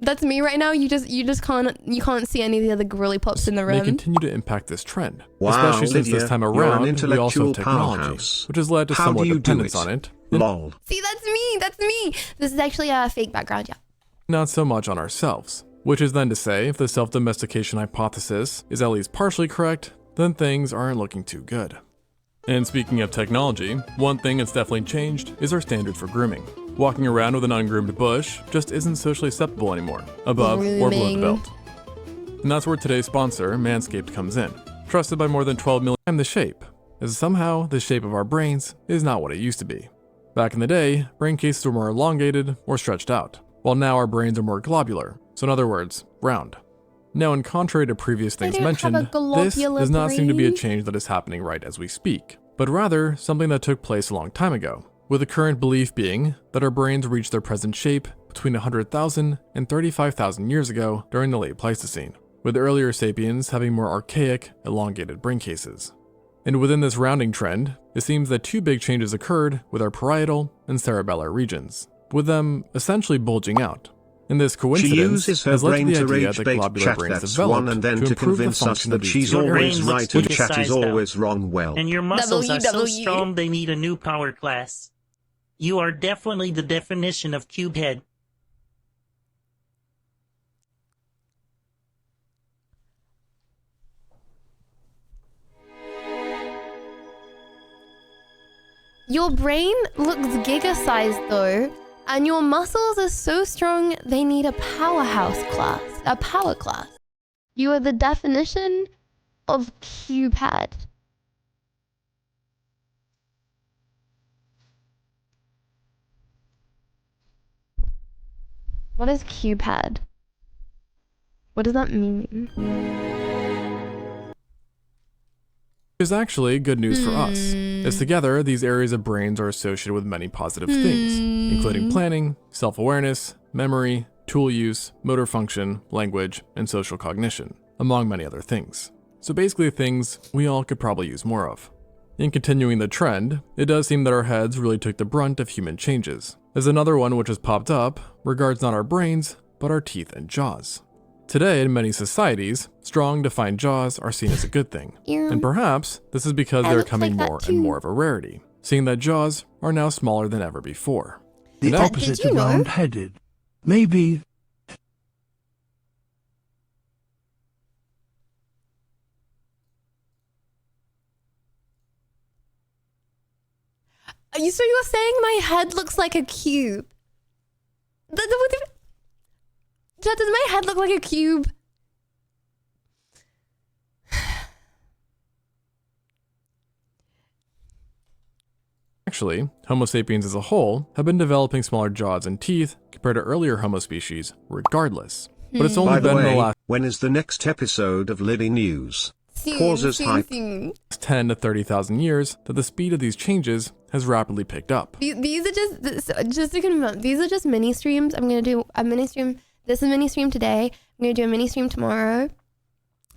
That's me right now. You just can't see any of the other girly pops in the may room. continue to impact this trend, Wow, especially since Lydia, this time you're an around we also intellectual have technology, powerhouse. which has led to How somewhat do you do dependence it? on it, Lol. See, that's me. This is actually a fake background, yeah. not so much on ourselves. Which is then to say, if the self-domestication hypothesis is at least partially correct, then things aren't looking too good. And speaking of technology, one thing that's definitely changed is our standard for grooming. Walking around with an ungroomed bush just isn't socially acceptable anymore, above or below the Grooming. belt. And that's where today's sponsor, Manscaped, comes in. Trusted by more than 12 million times the shape, as somehow the shape of our brains is not what it used to be. Back in the day, brain cases were more elongated or stretched out, while now our brains are more globular, so in other words, round. Now, in contrary to previous things don't have mentioned, a this globular does not seem to be a brain. change that is happening right as we speak, but rather something that took place a long time ago, with the current belief being that our brains reached their present shape between 100,000 and 35,000 years ago during the late Pleistocene, with earlier sapiens having more archaic, elongated brain cases. And within this rounding trend, it seems that two big changes occurred with our parietal and cerebellar regions, with them essentially bulging out. And this She coincidence uses her has led to brain the to idea rage that bait globular chat, brains that's developed one, and then to to improve the convince us function that of these she's two Your brain always areas. looks right to and be chat is sized out. always wrong. Well, And your muscles are so WW. strong they need a new power class. You are definitely the definition of cube head. Your brain looks giga-sized though, and your muscles are so strong they need a powerhouse class, a power class. You are the definition of cube head. What is cube head? What does that mean? Is actually good news for us, as together these areas of brains are associated with many positive things, including planning, self-awareness, memory, tool use, motor function, language, and social cognition, among many other things. So basically things we all could probably use more of. In continuing the trend, it does seem that our heads really took the brunt of human changes, as another one which has popped up regards not our brains, but our teeth and jaws. Today, in many societies, strong, defined jaws are seen as a good thing. And perhaps this is because I they're look becoming like that more too. and more of a rarity, seeing that jaws are now smaller than ever before. The Now- opposite Did you of know? round-headed. Maybe So you're saying my head looks like a cube? Does my head look like a cube? Actually, Homo sapiens as a whole have been developing smaller jaws and teeth compared to earlier Homo species, regardless. But it's only By the been in the way, last when is the next episode of Liddy News? Pauses hype. 10 to 30,000 years that the speed of these changes has rapidly picked up. These are just to confirm, these are just mini streams. I'm going to do a mini stream. This is a mini stream today. I'm going to do a mini stream tomorrow.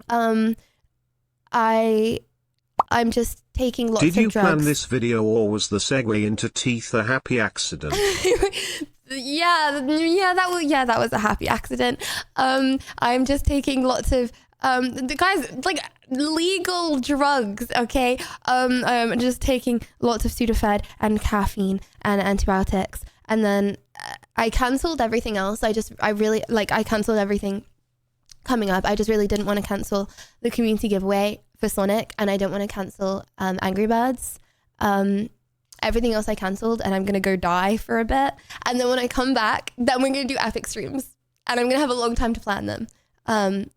I'm just taking lots of drugs. Did you plan this video, or was the segue into teeth a happy accident? that was a happy accident. I'm just taking lots of the guys, like, legal drugs, okay? I'm just taking lots of Sudafed and caffeine and antibiotics, and then I cancelled everything else. I cancelled everything coming up. I just really didn't want to cancel the community giveaway for Sonic, and I don't want to cancel Angry Birds. Everything else I cancelled, and I'm gonna go die for a bit, and then when I come back, then we're gonna do epic streams, and I'm gonna have a long time to plan them. I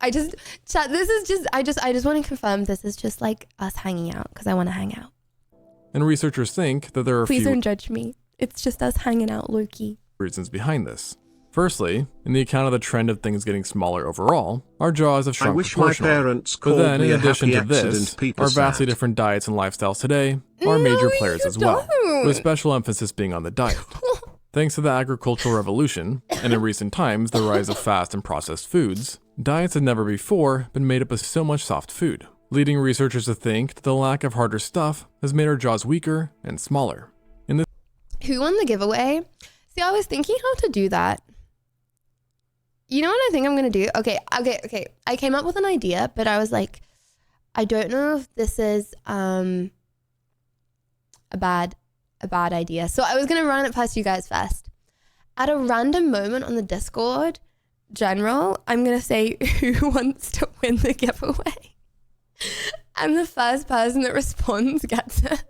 just want to confirm this is just like us hanging out because I want to hang out. And researchers think that there are Please don't judge me. It's just us hanging out, low-key. Reasons behind this. Firstly, in the account of the trend of things getting smaller overall, our jaws have shrunk proportionally. My parents but then, in addition to this, people our vastly sad. different diets and lifestyles today are major players as well, with special emphasis being on the diet. Thanks to the agricultural revolution, and in recent times the rise of fast and processed foods, diets had never before been made up of so much soft food, leading researchers to think that the lack of harder stuff has made our jaws weaker and smaller. Who won the giveaway? See, I was thinking how to do that. You know what I think I'm going to do? Okay. I came up with an idea, but I was like, I don't know if this is a bad idea. So I was going to run it past you guys first. At a random moment on the Discord general, I'm going to say who wants to win the giveaway. And the first person that responds gets it.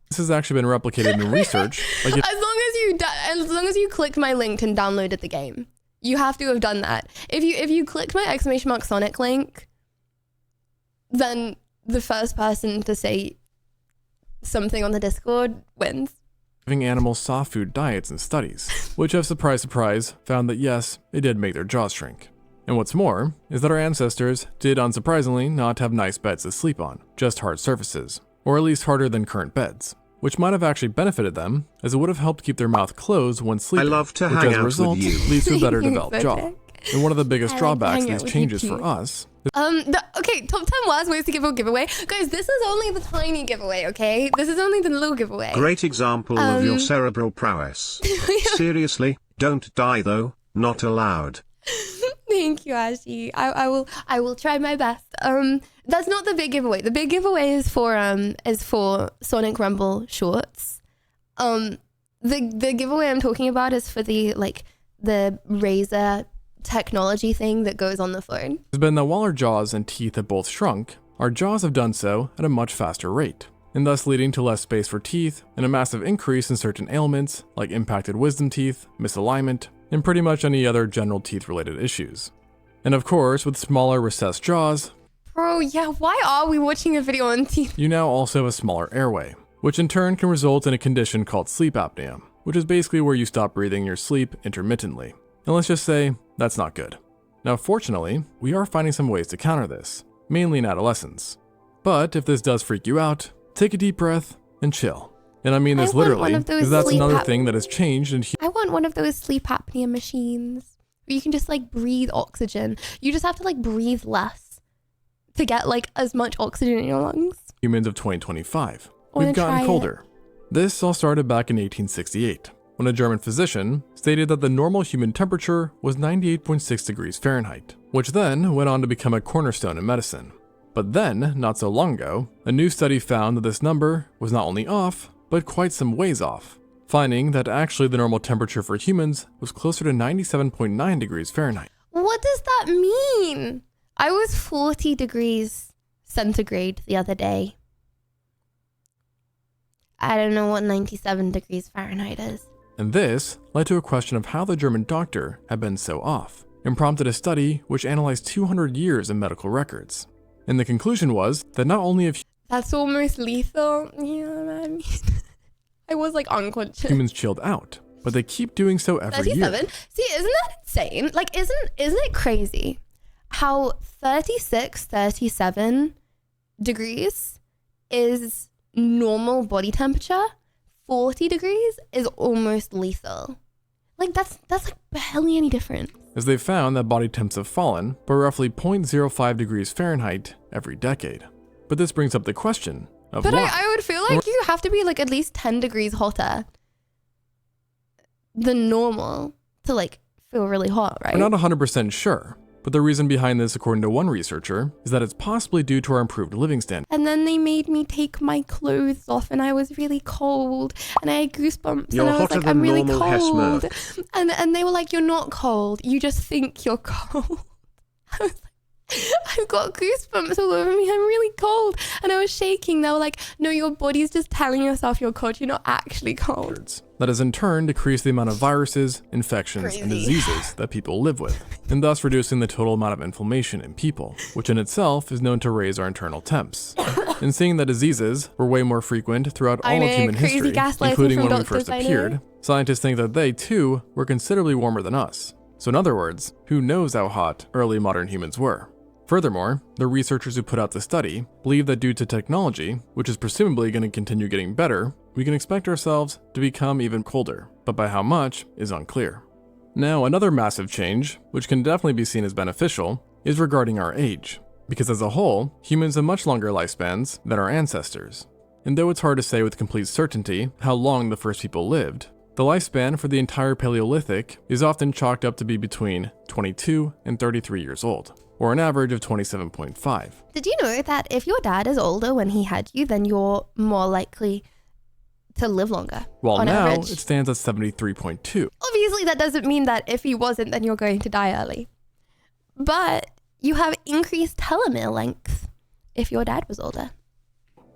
This has actually been replicated in research. Like as long as you clicked my link and downloaded the game. You have to have done that. If you clicked my !Sonic link, then the first person to say something on the Discord wins. Giving animals soft food diets and studies, which have, surprise, found that yes, it did make their jaws shrink. And what's more, is that our ancestors did unsurprisingly not have nice beds to sleep on, just hard surfaces, or at least harder than current beds, which might have actually benefited them, as it would have helped keep their mouth closed when sleeping, I love to which hang as a out result with you. leads to a better developed jaw. And one of the biggest drawbacks of these changes you for us is top 10 worst ways to give a giveaway. Guys, this is only the tiny giveaway, okay? This is only the little giveaway. Great example of your cerebral prowess. Seriously, don't die though, not allowed. Thank you, Ashy. I will try my best. That's not the big giveaway. The big giveaway is for Sonic Rumble shorts. The giveaway I'm talking about is for the Razer technology thing that goes on the phone. Has been that while our jaws and teeth have both shrunk, our jaws have done so at a much faster rate, and thus leading to less space for teeth and a massive increase in certain ailments like impacted wisdom teeth, misalignment, and pretty much any other general teeth-related issues. And of course, with smaller recessed jaws, bro, yeah, why are we watching a video on teeth? You now also have a smaller airway, which in turn can result in a condition called sleep apnea, which is basically where you stop breathing in your sleep intermittently. And let's just say, that's not good. Now fortunately, we are finding some ways to counter this, mainly in adolescence. But if this does freak you out, take a deep breath and chill. And I mean this literally, because that's another thing that has changed in I want one of those sleep apnea machines where you can just breathe oxygen. You just have to breathe less to get as much oxygen in your lungs. Humans of 2025. We've gotten colder. This all started back in 1868, when a German physician stated that the normal human temperature was 98.6 degrees Fahrenheit, which then went on to become a cornerstone in medicine. But then, not so long ago, a new study found that this number was not only off, but quite some ways off, finding that actually the normal temperature for humans was closer to 97.9 degrees Fahrenheit. What does that mean? I was 40 degrees centigrade the other day. I don't know what 97 degrees Fahrenheit is. And this led to a question of how the German doctor had been so off, and prompted a study which analyzed 200 years of medical records. And the conclusion was that not only have That's almost lethal. You know what I mean? I was like unconscious. Humans chilled out, but they keep doing so every 37? year. See, isn't that insane? Like, isn't it crazy how 36, 37 degrees is normal body temperature? 40 degrees is almost lethal. Like, that's like barely any different. As they've found that body temps have fallen by roughly 0.05 degrees Fahrenheit every decade. But this brings up the question of But why. I would feel like you have to be like at least 10 degrees hotter than normal to like feel really hot, right? We're not 100% sure, but the reason behind this, according to one researcher, is that it's possibly due to our improved living standards. And then they made me take my clothes off and I was really cold and I had goosebumps You're and I was hotter like, than I'm really normal, cold. Hesmer. And they were like, you're not cold. You just think you're cold. I was like, I've got goosebumps all over me. I'm really cold. And I was shaking. They were like, no, your body's just telling yourself you're cold. You're not actually cold. That has in turn decreased the amount of viruses, infections, and diseases that people live with, and thus reducing the total amount of inflammation in people, which in itself is known to raise our internal temps. And seeing that diseases were way more frequent throughout all of human history, including when we first appeared, scientists think that they, too, were considerably warmer than us. So in other words, who knows how hot early modern humans were? Furthermore, the researchers who put out the study believe that due to technology, which is presumably going to continue getting better, we can expect ourselves to become even colder, but by how much is unclear. Now, another massive change, which can definitely be seen as beneficial, is regarding our age, because as a whole, humans have much longer lifespans than our ancestors. And though it's hard to say with complete certainty how long the first people lived, the lifespan for the entire Paleolithic is often chalked up to be between 22 and 33 years old, or an average of 27.5. Did you know that if your dad is older when he had you, then you're more likely to live longer? While on now, average? it stands at 73.2. Obviously, that doesn't mean that if he wasn't, then you're going to die early. But you have increased telomere length if your dad was older.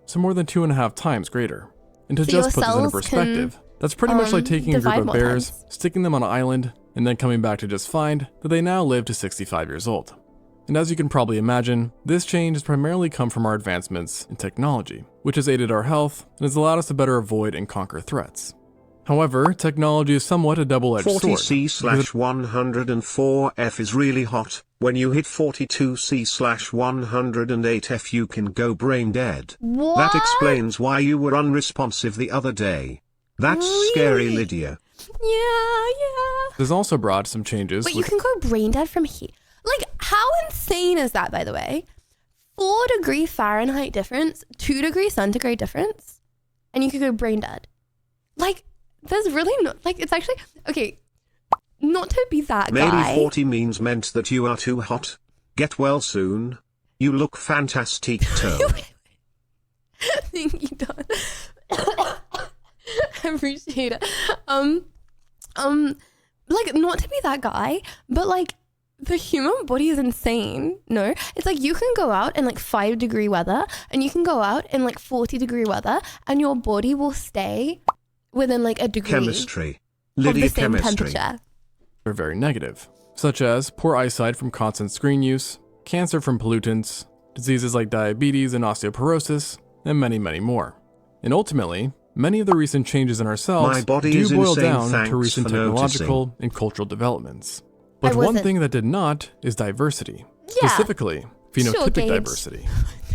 So more than 2.5 times greater. And to So just your put this into cells perspective, that's pretty much like taking a group divide of more bears, times. sticking them on an island, and then coming back to just find that they now live to 65 years old. And as you can probably imagine, this change has primarily come from our advancements in technology, which has aided our health and has allowed us to better avoid and conquer threats. However, technology is somewhat a double-edged sword. 40C/104F is really hot. When you hit 42C/108F you can go brain dead. What? That explains why you were unresponsive the other day. That's scary, Really? Lydia. Yeah. This also brought some changes. But you can go brain dead from here. Like, how insane is that, by the way? 4-degree Fahrenheit difference, 2-degree centigrade difference, and you could go brain dead. Like, there's really not, like, it's actually, okay, not to be that Maybe guy. 40 meant that you are too hot. Get well soon. You look fantastic too. Thank you, Don. I appreciate it. Like, not to be that guy, but like, the human body is insane. No, it's like you can go out in like 5-degree weather and you can go out in like 40-degree weather and your body will stay within like a degree Chemistry. of Lydia the same chemistry. temperature. are very negative, such as poor eyesight from constant screen use, cancer from pollutants, diseases like diabetes and osteoporosis, and many, many more. And ultimately, many of the recent changes in ourselves My body do is boil insane, down thanks to recent for technological and cultural developments. I But one wasn't. thing that did not is diversity, Yeah. specifically phenotypic Sure, Gage. diversity.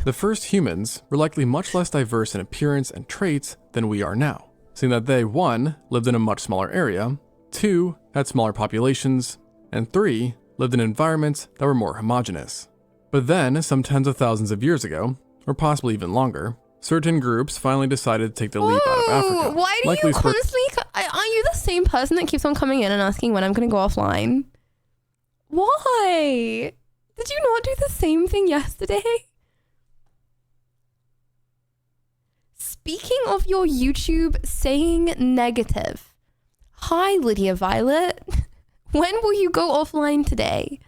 The first humans were likely much less diverse in appearance and traits than we are now, seeing that they, 1, lived in a much smaller area, 2, had smaller populations, and 3, lived in environments that were more homogeneous. But then, some tens of thousands of years ago, or possibly even longer, certain groups finally decided to take the leap out of Africa. Why do likely you spur- constantly? Are you the same person that keeps on coming in and asking when I'm going to go offline? Why? Did you not do the same thing yesterday? Speaking of your YouTube saying negative, hi Lydia Violet. When will you go offline today?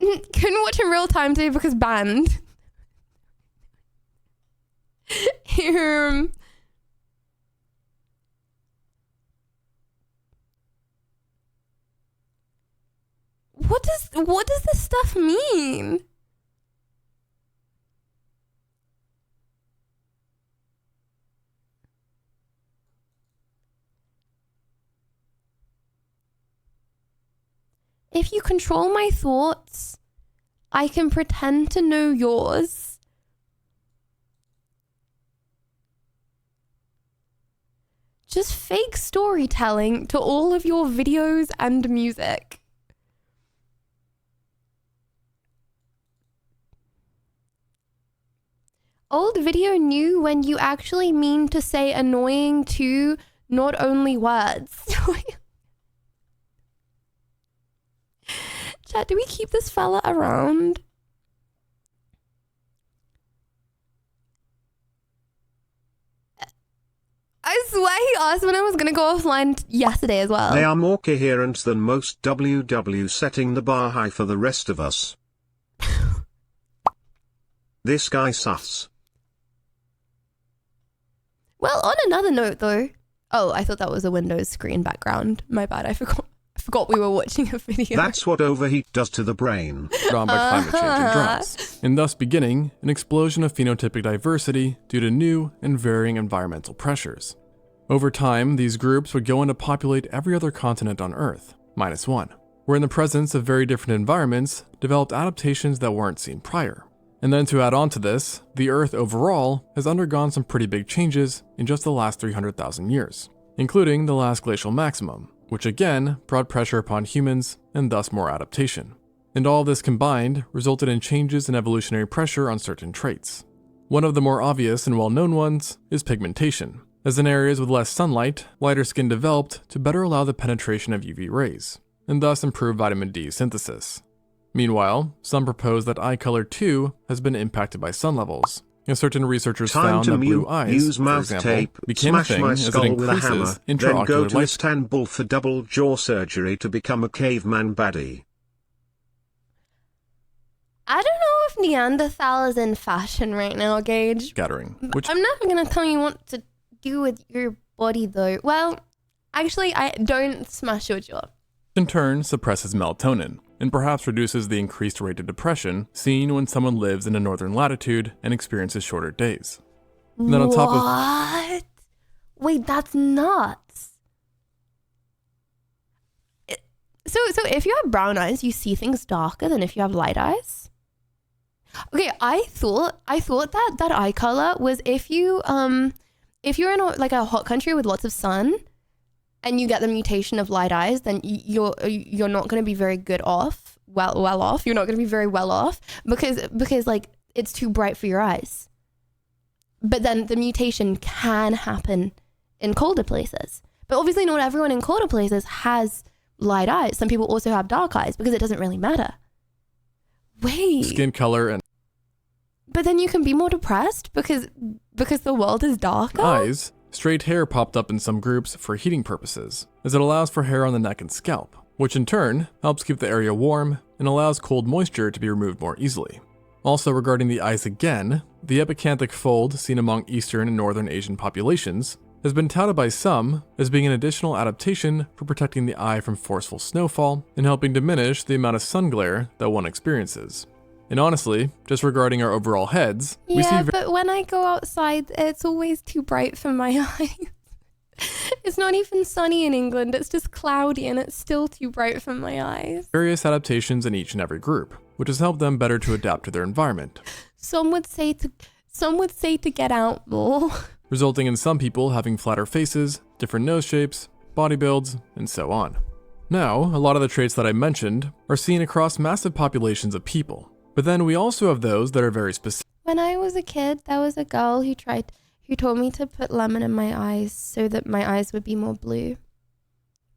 Couldn't watch in real time today because banned. What does this stuff mean? If you control my thoughts, I can pretend to know yours. Just fake storytelling to all of your videos and music. Old video new when you actually mean to say annoying to not only words. Chat, do we keep this fella around? I swear he asked when I was gonna go offline yesterday as well. They are more coherent than most WW, setting the bar high for the rest of us. This guy sus. Well, on another note though. Oh, I thought that was a Windows screen background. My bad, I forgot we were watching a video. That's what overheat does to the brain. Drawn by climate change and droughts, and thus beginning an explosion of phenotypic diversity due to new and varying environmental pressures. Over time, these groups would go on to populate every other continent on Earth, minus one, where in the presence of very different environments, developed adaptations that weren't seen prior. And then to add on to this, the Earth overall has undergone some pretty big changes in just the last 300,000 years, including the last glacial maximum, which again brought pressure upon humans and thus more adaptation. And all this combined resulted in changes in evolutionary pressure on certain traits. One of the more obvious and well-known ones is pigmentation, as in areas with less sunlight, lighter skin developed to better allow the penetration of UV rays, and thus improve vitamin D synthesis. Meanwhile, some propose that eye color too has been impacted by sun levels, as certain researchers found that blue eyes, use for mouth example, tape, became a smash thing my as it skull with a increases hammer, then go intraocular to light. Istanbul for double jaw surgery to become a caveman baddie. I don't know if Neanderthal is in fashion right now, Gage. Scattering, which I'm not gonna tell you what to do with your body though. Well, actually, I don't smash your jaw. in turn suppresses melatonin, and perhaps reduces the increased rate of depression seen when someone lives in a northern latitude and experiences shorter days. And then on top of What? Wait, that's nuts. So if you have brown eyes, you see things darker than if you have light eyes? Okay, I thought that eye color was if you're in a hot country with lots of sun and you get the mutation of light eyes, then you're not going to be very good off. Well off. You're not going to be very well off because like it's too bright for your eyes. But then the mutation can happen in colder places. But obviously not everyone in colder places has light eyes. Some people also have dark eyes because it doesn't really matter. Wait. skin color and But then you can be more depressed because the world is darker? eyes, straight hair popped up in some groups for heating purposes, as it allows for hair on the neck and scalp, which in turn helps keep the area warm and allows cold moisture to be removed more easily. Also regarding the eyes again, the epicanthic fold seen among Eastern and Northern Asian populations has been touted by some as being an additional adaptation for protecting the eye from forceful snowfall and helping diminish the amount of sun glare that one experiences. And honestly, just regarding our overall heads, we see but when I go outside, it's always too bright for my eyes. It's not even sunny in England, it's just cloudy and it's still too bright for my eyes. various adaptations in each and every group, which has helped them better to adapt to their environment, Some would say to get out more. resulting in some people having flatter faces, different nose shapes, body builds, and so on. Now, a lot of the traits that I mentioned are seen across massive populations of people, but then we also have those that are very When I was a kid, there was a girl who told me to put lemon in my eyes so that my eyes would be more blue.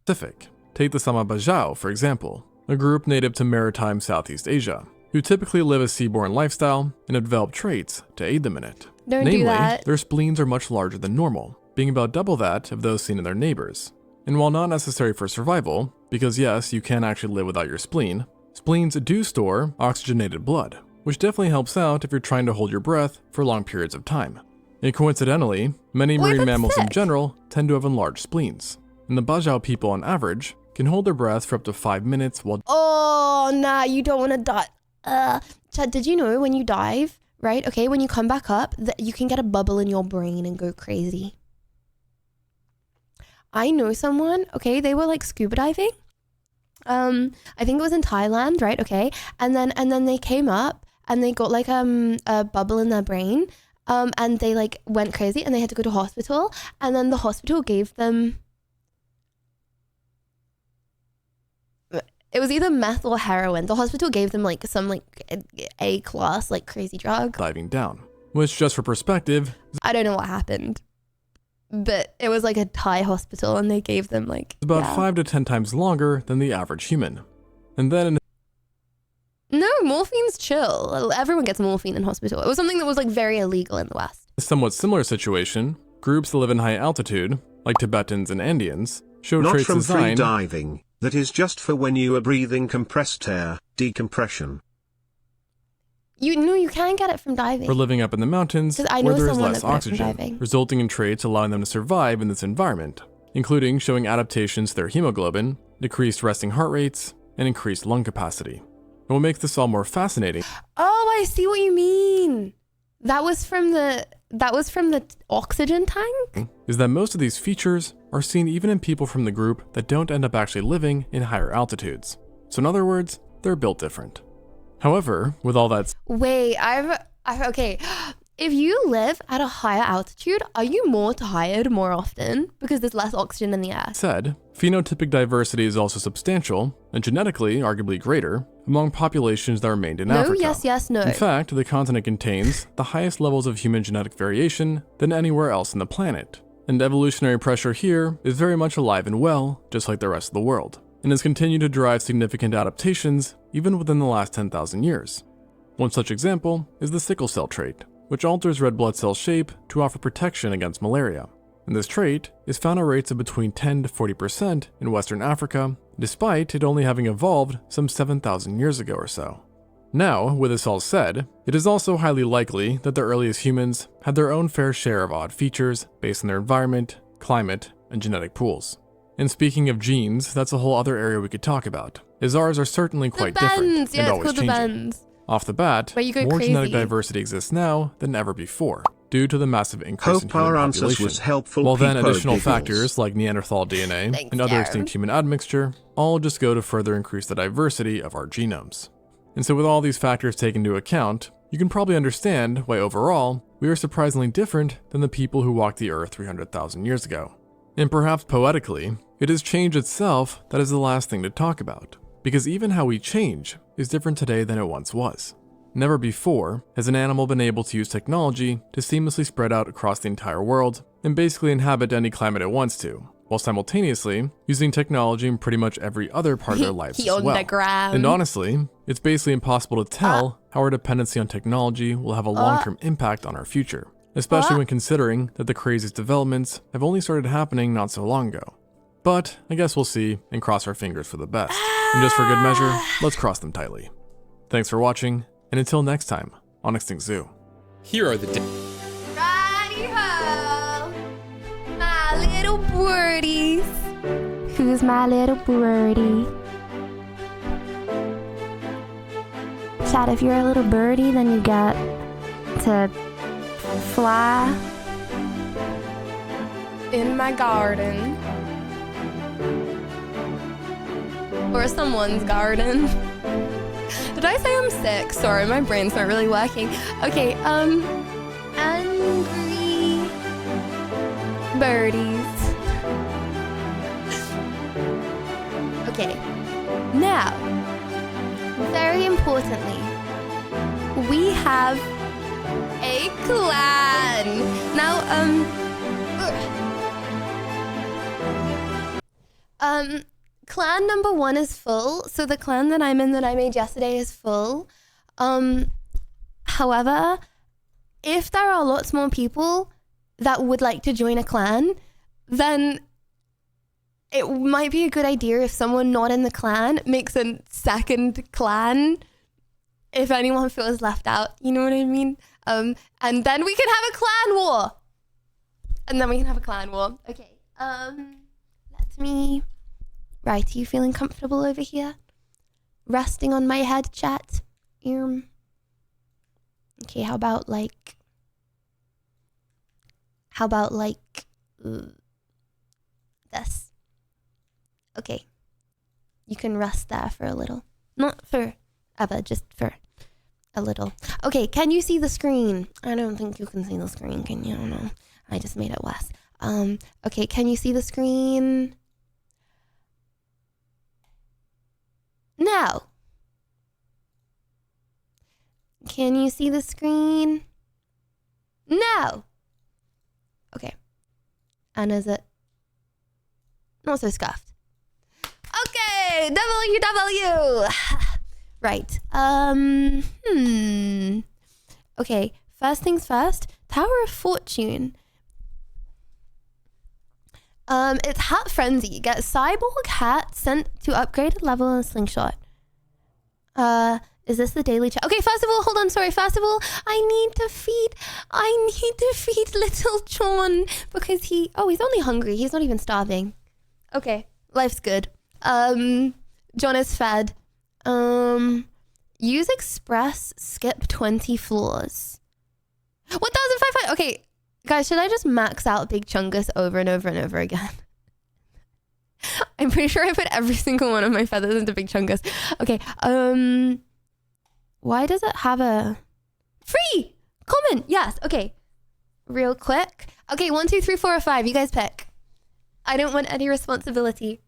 specific. Take the Sama Bajau, for example, a group native to maritime Southeast Asia, who typically live a seaborne lifestyle and have developed traits to aid them in it. Don't Namely, do that. their spleens are much larger than normal, being about double that of those seen in their neighbors. And while not necessary for survival, because yes, you can actually live without your spleen, spleens do store oxygenated blood, which definitely helps out if you're trying to hold your breath for long periods of time. And coincidentally, many marine that's mammals in sick. general tend to have enlarged spleens, and the Bajau people on average can hold their breath for up to 5 minutes while Oh oh nah, you don't want to die. Chad, did you know when you dive, right? Okay, when you come back up, that you can get a bubble in your brain and go crazy. I know someone, okay, they were like scuba diving. I think it was in Thailand, right? Okay. And then they came up and they got like a bubble in their brain. And they like went crazy and they had to go to hospital, and then the hospital gave them, it was either meth or heroin. The hospital gave them like some like A class like crazy drug. Diving down, which just for perspective, I don't know what happened, but it was like a Thai hospital and they gave them like is about 5 to 10 times longer than the average human. And then no, morphine's chill. Everyone gets morphine in hospital. It was something that was like very illegal in the West. a somewhat similar situation, groups that live in high altitude, like Tibetans and Andeans, show Not traits from free designed diving, that is just for when you are breathing compressed air, decompression. You can get it from diving. for living up in the mountains 'Cause I where know there is someone less that got it from oxygen, diving. resulting in traits allowing them to survive in this environment, including showing adaptations to their hemoglobin, decreased resting heart rates, and increased lung capacity. And what makes this all more fascinating Oh, I see what you mean. That was from the oxygen tank? is that most of these features are seen even in people from the group that don't end up actually living in higher altitudes. So in other words, they're built different. However, with all that Wait, okay. If you live at a higher altitude, are you more tired more often because there's less oxygen in the air? said, phenotypic diversity is also substantial, and genetically arguably greater, among populations that remained in No, Africa. yes, no. In fact, the continent contains the highest levels of human genetic variation than anywhere else on the planet. And evolutionary pressure here is very much alive and well, just like the rest of the world, and has continued to drive significant adaptations even within the last 10,000 years. One such example is the sickle cell trait, which alters red blood cell shape to offer protection against malaria. And this trait is found at rates of between 10 to 40% in Western Africa, despite it only having evolved some 7,000 years ago or so. Now, with this all said, it is also highly likely that the earliest humans had their own fair share of odd features based on their environment, climate, and genetic pools. And speaking of genes, that's a whole other area we could talk about, as ours are certainly quite different Yeah, and it's always called the changing. bends. Off the bat, Where you go more genetic crazy. diversity exists now than ever before, due to the massive increase in Hope our human answers population. was helpful. While then people additional giggles. factors like Neanderthal DNA Thanks, and other Darren. extinct human admixture all just go to further increase the diversity of our genomes. And so with all these factors taken into account, you can probably understand why overall, we are surprisingly different than the people who walked the earth 300,000 years ago. And perhaps poetically, it is change itself that is the last thing to talk about, because even how we change is different today than it once was. Never before has an animal been able to use technology to seamlessly spread out across the entire world and basically inhabit any climate it wants to, while simultaneously using technology in pretty much every other part of their lives He as on well. the gram. And honestly, it's basically impossible to tell how our dependency on technology will have a long-term impact on our future, especially when considering that the craziest developments have only started happening not so long ago. But I guess we'll see and cross our fingers for the best. And just for good measure, let's cross them tightly. Thanks for watching, and until next time on Extinct Zoo. Here are the Righty-ho, my little birdies. Who's my little birdie? Chad, if you're a little birdie, then you get to fly in my garden. Or someone's garden. Did I say I'm sick? Sorry, my brain's not really working. Okay, angry birdies. Okay, now, very importantly, we have a clan. Now, clan number 1 is full, so the clan that I'm in that I made yesterday is full. However, if there are lots more people that would like to join a clan, then it might be a good idea if someone not in the clan makes a second clan if anyone feels left out, you know what I mean? And then we can have a clan war. Okay, let me... Right, are you feeling comfortable over here? resting on my head, chat? Okay, how about like this? Okay. You can rest there for a little. Not for ever, just for a little. Okay, can you see the screen? I don't think you can see the screen, can you? No, I just made it worse. Okay, can you see the screen? No. Can you see the screen? No. Okay. And is it not so scuffed? Okay, WW. Right. Okay, first things first. Tower of Fortune. It's Hat Frenzy. Get Cyborg Hat sent to upgraded level in Slingshot. Is this the daily chat? Okay, first of all, hold on, sorry. First of all, I need to feed little John because he's only hungry. He's not even starving. Okay, life's good. John is fed. Use Express, skip 20 floors. 1,500. Okay, guys, should I just max out Big Chungus over and over and over again? I'm pretty sure I put every single one of my feathers into Big Chungus. Okay, why does it have a free common? Yes, okay. Real quick. Okay, 1, 2, 3, 4, or 5. You guys pick. I don't want any responsibility.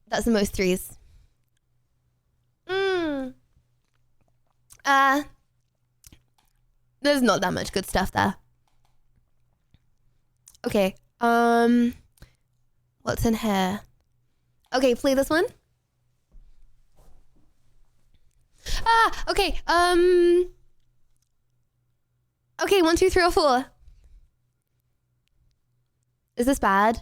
That's the most 3s. There's not that much good stuff there. Okay. What's in here? Okay, play this one. Okay. Okay, 1, 2, 3, or 4. Is this bad?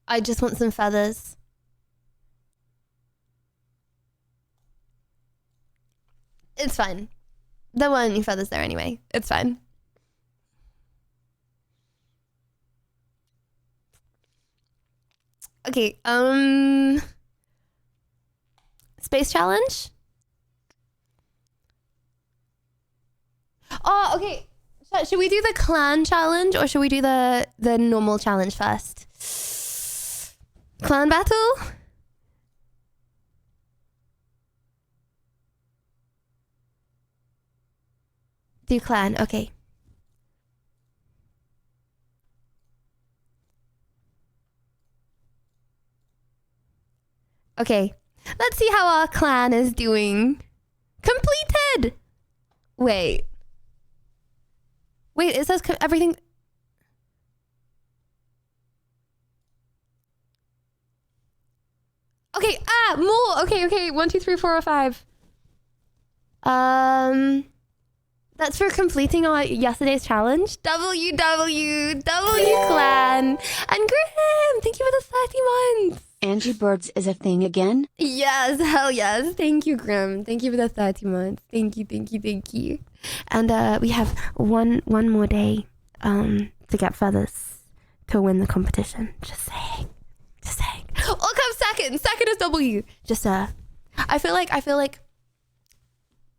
I just want some feathers. It's fine. There weren't any feathers there anyway. It's fine. Okay, space challenge? Oh, okay. Should we do the clan challenge or should we do the normal challenge first? Clan battle? Do clan, okay. Okay, let's see how our clan is doing. Completed! Wait, it says everything... Okay, more. Okay. 1, 2, 3, 4, or 5. That's for completing our yesterday's challenge. WW clan. And Grim, thank you for the 30 months. Angie Birds is a thing again? Yes, hell yes. Thank you, Grim. Thank you for the 30 months. Thank you. And we have one more day to get feathers to win the competition. Just saying. I'll come second. Second is W. Just I feel like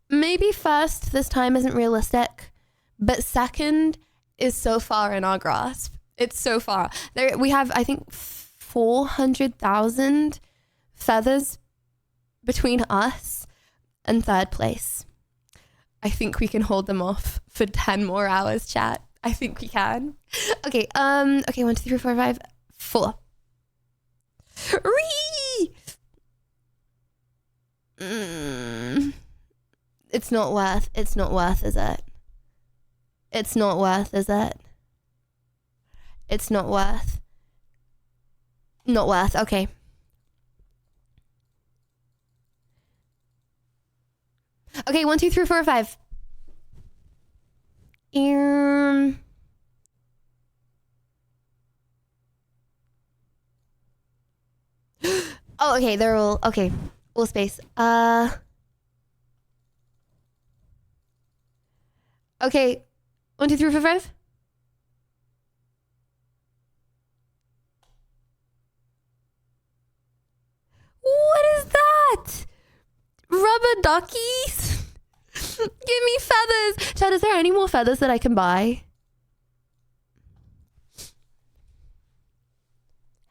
maybe first this time isn't realistic, but second is so far in our grasp. It's so far. We have, I think, 400,000 feathers between us and third place. I think we can hold them off for 10 more hours, chat. I think we can. Okay, 1, 2, 3, 4, 5, 4. It's not worth, is it? It's not worth, is it? It's not worth. Not worth, okay. Okay, 1, 2, 3, 4, 5. Um. Oh, okay. They're all okay. All space. Okay. 1, 2, 3, 4, 5. What is that? Rubber duckies? Give me feathers. Chad, is there any more feathers that I can buy?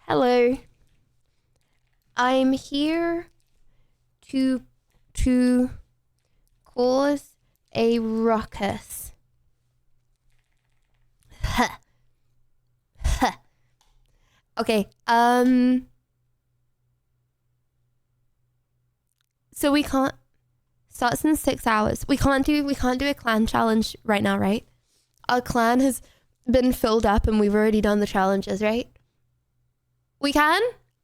Hello. I'm here to cause a ruckus. Okay. So we can't. Starts in 6 hours. We can't do a clan challenge right now, right? Our clan has been filled up and we've already done the challenges, right? We can?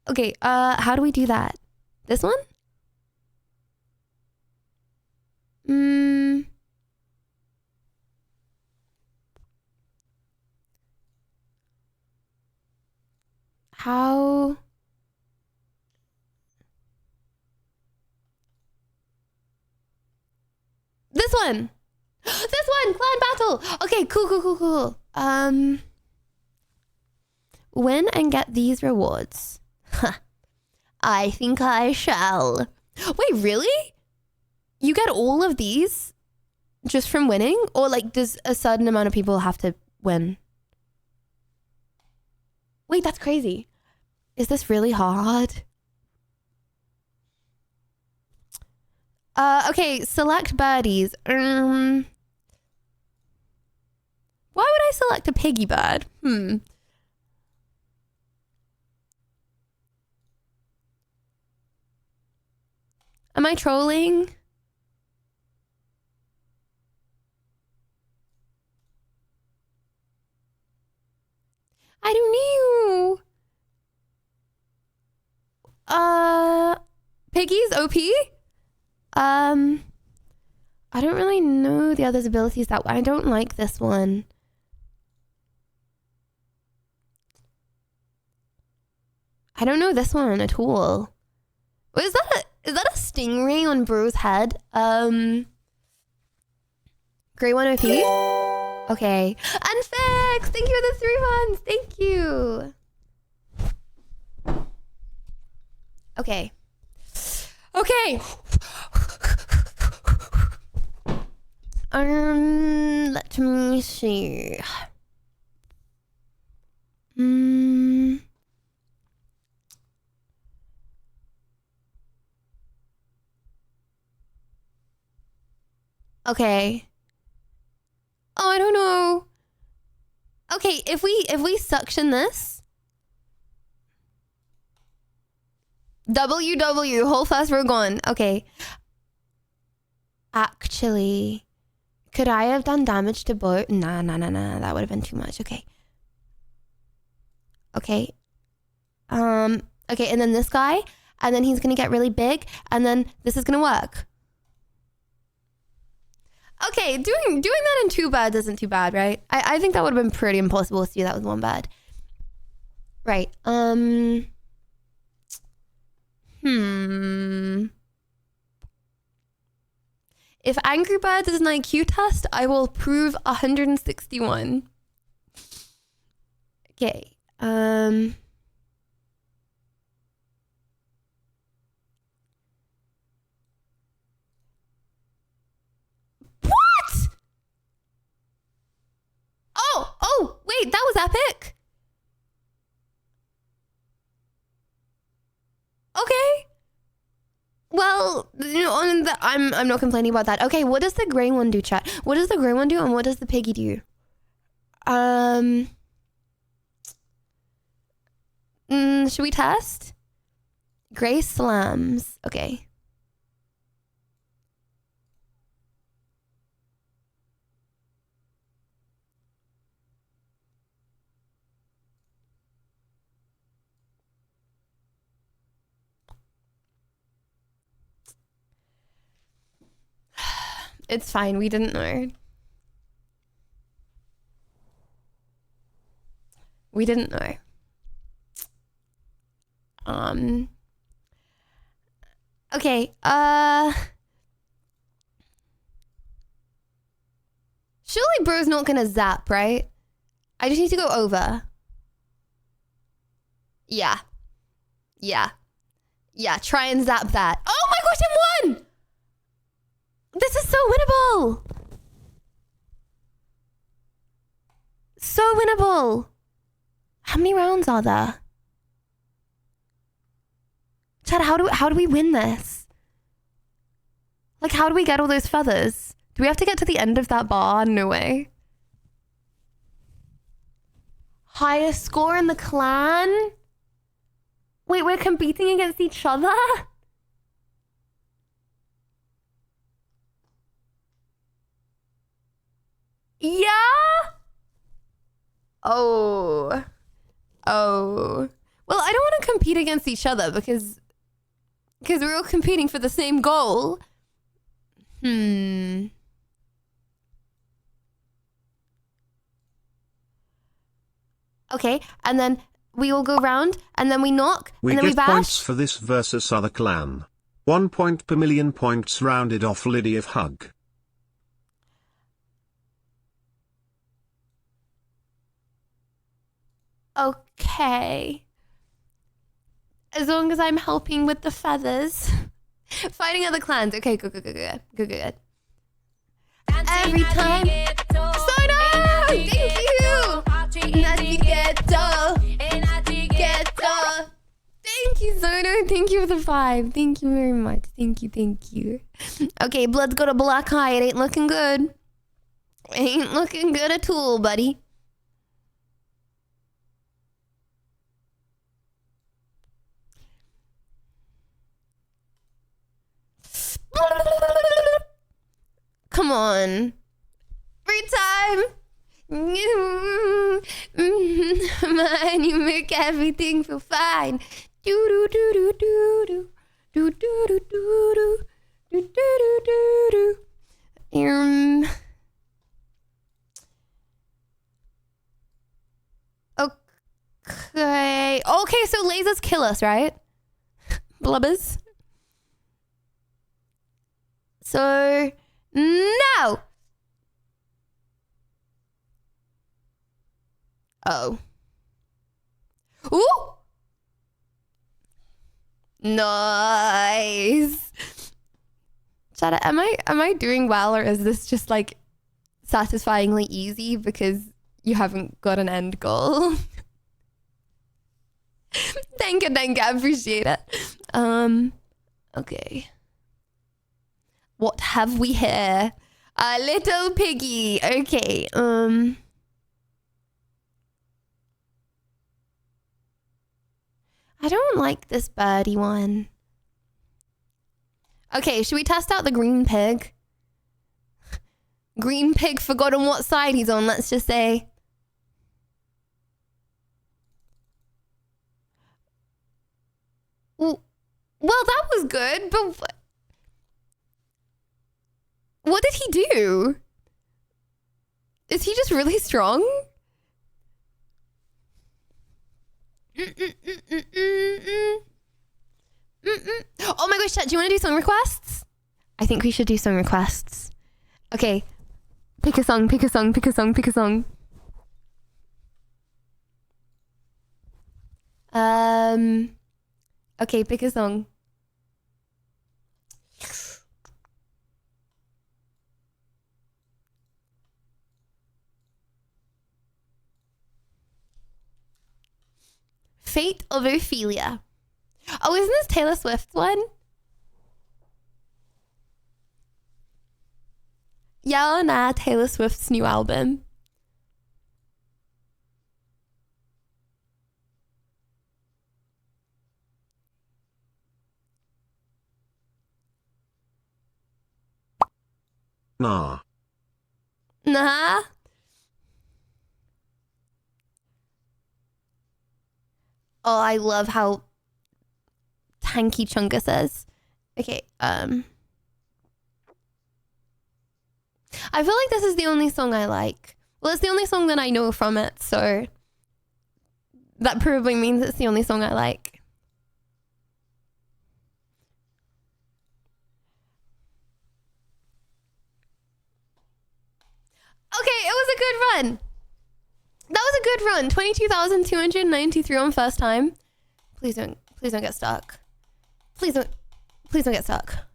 Okay, how do we do that? This one? How? This one! This one! Clan battle! Okay, cool. Win and get these rewards. I think I shall. Wait, really? You get all of these just from winning? Or like does a certain amount of people have to win? Wait, that's crazy. Is this really hard? Okay, select birdies. Why would I select a piggy bird? Am I trolling? I don't know. Piggy's OP? I don't really know the other's abilities that I don't like this one. I don't know this one at all. Wait, is that a stingray on Bro's head? Grey one OP? Okay. Unfix! Thank you for the 3 months! Thank you! Okay. Okay! Let me see. Okay. Oh, I don't know. Okay, if we suction this. WW, whole fast row gone. Okay. Actually, could I have done damage to both? Nah. That would have been too much. Okay. Okay. Okay, and then this guy, and then he's gonna get really big, and then this is gonna work. Okay, doing that in 2 birds isn't too bad, right? I think that would have been pretty impossible to do that with 1 bird. Right. If Angry Birds is an IQ test, I will prove 161. Okay. What? Oh, wait, that was epic. Okay. Well, you know, I'm not complaining about that. Okay, what does the gray one do, chat? What does the gray one do and what does the piggy do? Should we test? Gray slams. Okay. It's fine. We didn't know. We didn't know. Okay, surely bro's not gonna zap, right? I just need to go over. Yeah. Yeah. Yeah, try and zap that. Oh my gosh, I won! This is so winnable! So winnable! How many rounds are there? Chad, how do we win this? Like, how do we get all those feathers? Do we have to get to the end of that bar? No way. Highest score in the clan? Wait, we're competing against each other? Yeah? Oh. Oh. Well, I don't want to compete against each other because we're all competing for the same goal. Okay, and then we all go round, and then we knock, We and then we get bash. points for this versus other clan. 1 point per million points rounded off Lady of Hug. Okay. As long as I'm helping with the feathers. Fighting other clans. Okay, good. Every time. Sono! Thank you! Navigator! Thank you, Sono. Thank you for the 5. Thank you very much. Thank you. Okay, blood's got a black eye. It ain't looking good. Ain't looking good at all, buddy. Come on. Every time. Man, you make everything feel fine. Do do do do do do do do do do do do do. Okay. Okay, so lasers kill us, right? Blubbers. So, no! Oh. Ooh! Nice! Shada, am I doing well, or is this just like satisfyingly easy because you haven't got an end goal? Thank you, I appreciate it. Okay. What have we here? A little piggy. Okay, I don't like this birdie one. Okay, should we test out the green pig? Green pig forgot on what side he's on, let's just say. Well, that was good, but what did he do? Is he just really strong? Oh my gosh, chat, do you want to do song requests? I think we should do song requests. Okay. Pick a song. Okay, pick a song. Fate of Ophelia. Oh, isn't this Taylor Swift's one? Yeah or nah, Taylor Swift's new album. Nah. Nah. Oh, I love how tanky Chunga says. Okay, I feel like this is the only song I like. Well, it's the only song that I know from it, so That probably means it's the only song I like. Okay, it was a good run. That was a good run. 22,293 on first time. Please don't get stuck. Please don't get stuck.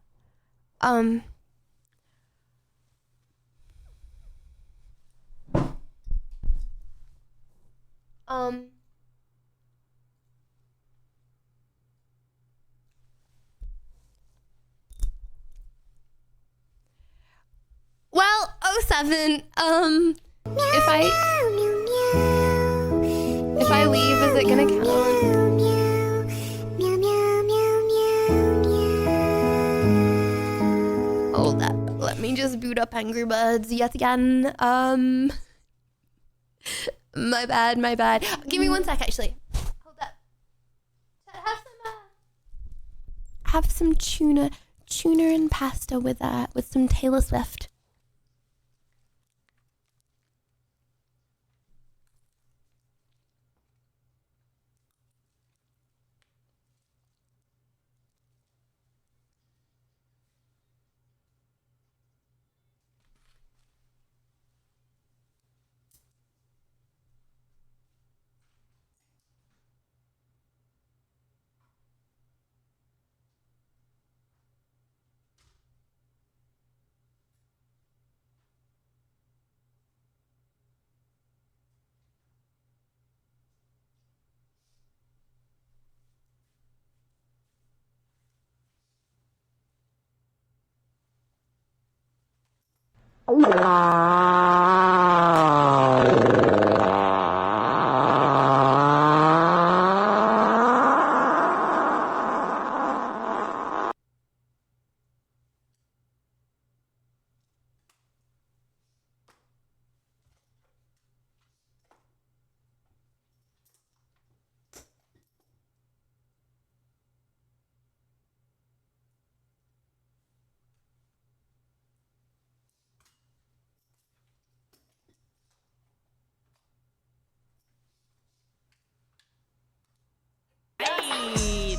Well, 07, if I leave, is it gonna count? Hold up, let me just boot up Angry Birds yet again. My bad. Give me 1 sec, actually. Hold up. Have some tuna and pasta with some Taylor Swift.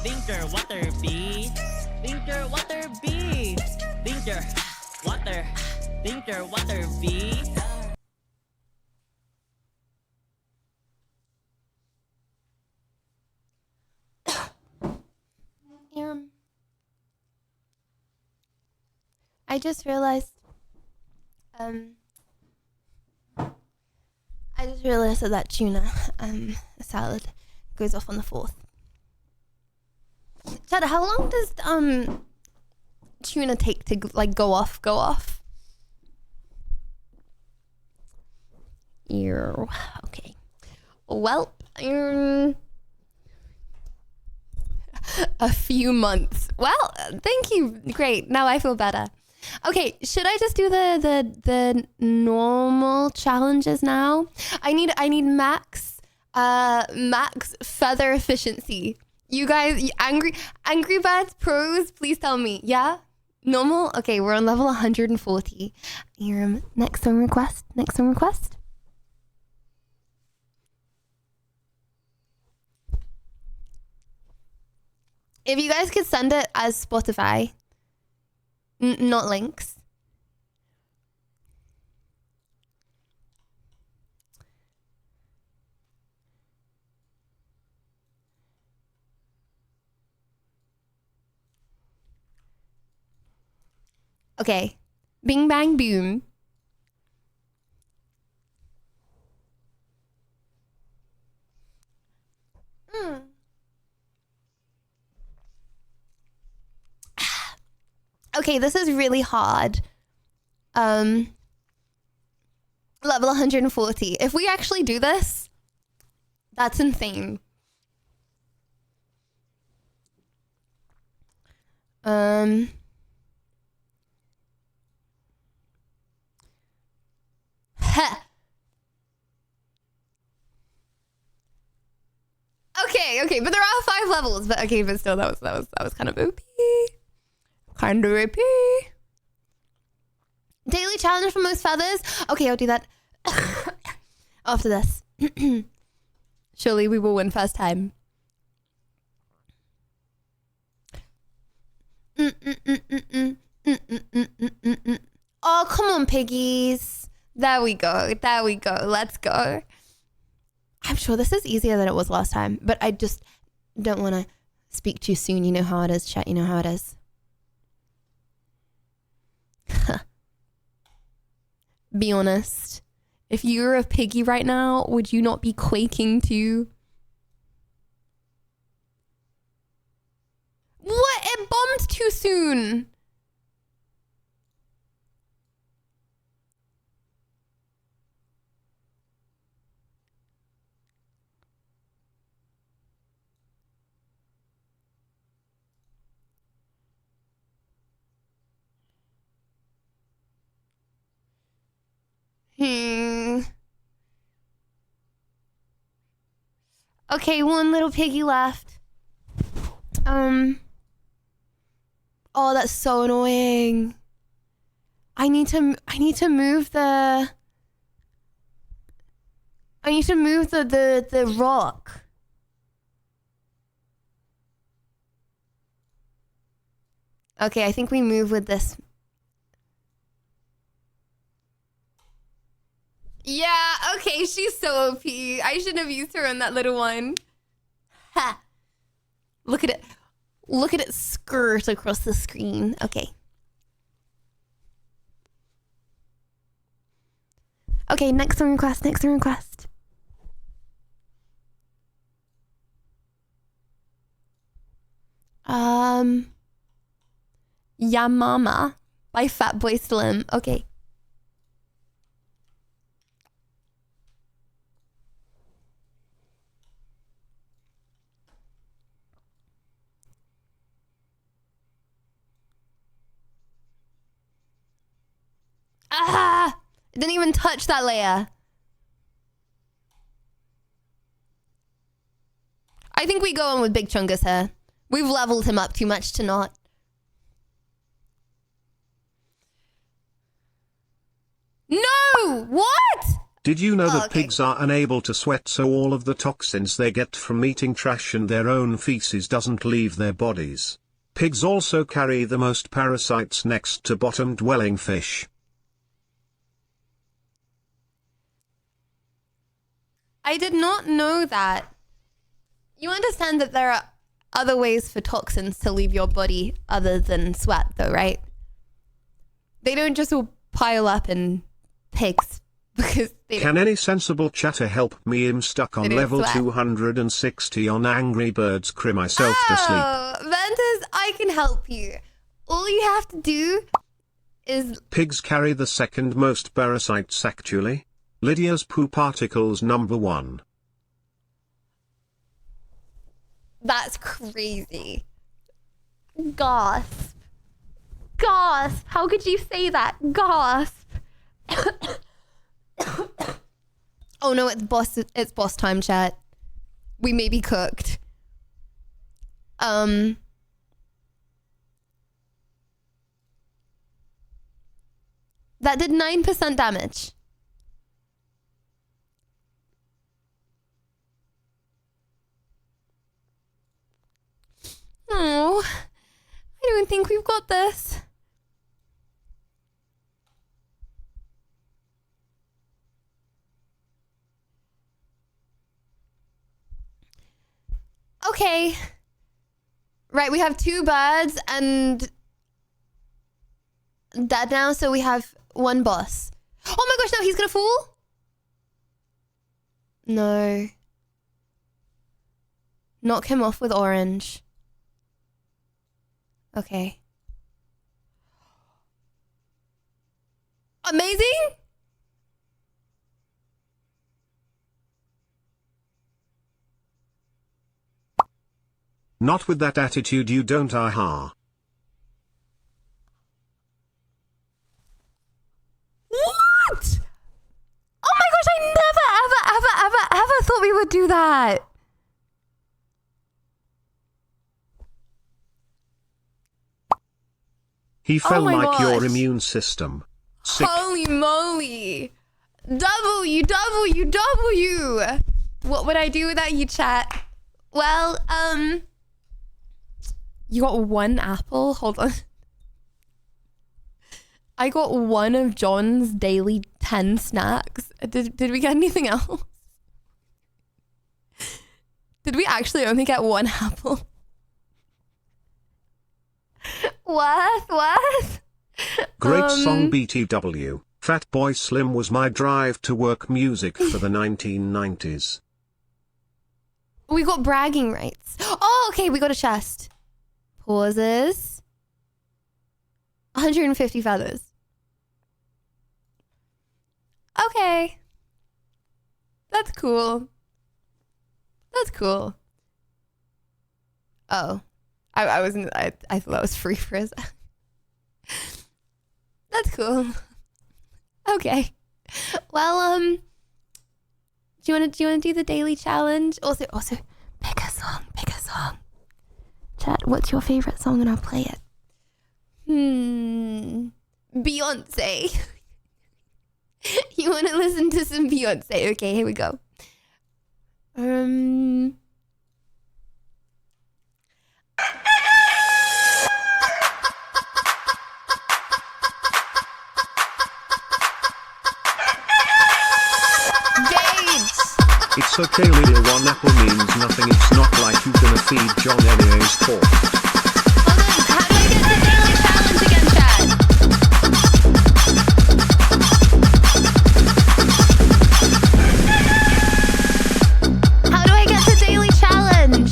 Thinker, water bee. Thinker, water bee. Thinker, water. Thinker, water bee. I just realized that tuna salad goes off on the 4th. Chad, how long does tuna take to like go off? Okay. Well, a few months. Well, thank you. Great. Now I feel better. Okay, should I just do the normal challenges now? I need max feather efficiency. You guys, Angry Birds pros, please tell me. Yeah? Normal? Okay, we're on level 140. Next song request. If you guys could send it as Spotify, not links. Okay. Bing bang boom. Okay, this is really hard. Level 140. If we actually do this, that's insane. Okay, but there are 5 levels. But okay, but still, that was kind of OP. Kind of OP. Daily challenge for most feathers. Okay, I'll do that after this. Surely we will win first time. Oh, come on, piggies. There we go. There we go. Let's go. I'm sure this is easier than it was last time, but I just don't want to speak too soon. You know how it is, chat. You know how it is. Be honest. If you were a piggy right now, would you not be quaking too? What? It bombed too soon. Okay, one little piggy left. Oh, that's so annoying. I need to move the the rock. Okay, I think we move with this. Yeah, okay, she's so OP. I shouldn't have used her on that little one. Ha! Look at it. Look at it skirt across the screen. Okay. Okay, next song request, next song request. Ya Mama by Fatboy Slim. Okay. Ah! It didn't even touch that layer. I think we go on with Big Chungus here. We've leveled him up too much to not. No! What? Did you know that okay. pigs are unable to sweat, so all of the toxins they get from eating trash and their own feces doesn't leave their bodies? Pigs also carry the most parasites next to bottom-dwelling fish. I did not know that. You understand that there are other ways for toxins to leave your body other than sweat, though, right? They don't just all pile up in pigs because they Can any sensible chatter help me? I'm stuck on level sweat. 260 on Angry Birds. Cry myself to sleep. Oh, Ventus, I can help you. All you have to do is... Pigs carry the second most parasites actually. Lydia's poo particles #1. That's crazy. Gasp. Gasp. How could you say that? Gasp. Oh no, it's boss time, chat. We may be cooked. That did 9% damage. Oh, I don't think we've got this. Okay. Right, we have 2 birds and dead now, so we have 1 boss. Oh my gosh, no, he's gonna fall? No. Knock him off with orange. Okay. Amazing? Not with that attitude, you don't. Aha. What? Oh my gosh, I never thought we would do that. He fell my like your gosh. immune system. Sick. Holy moly. What would I do without you, chat? Well, you got one apple? Hold on. I got one of John's daily 10 snacks. Did we get anything else? Did we actually only get one apple? What? Great song BTW. Fatboy Slim was my drive to work music for the 1990s. We got bragging rights. Oh, okay, we got a chest. Pauses. 150 feathers. Okay. That's cool. That's cool. Oh. I wasn't, I thought that was free for a sec. That's cool. Okay. Well, do you want to do the daily challenge? Also, pick a song. Chat, what's your favorite song and I'll play it. Beyonce. You want to listen to some Beyonce? Okay, here we go. It's okay, Lydia, one apple means nothing. It's not like you gonna feed John NA's pork. Hold on, how do I get the daily challenge again, Chad? How do I get the daily challenge?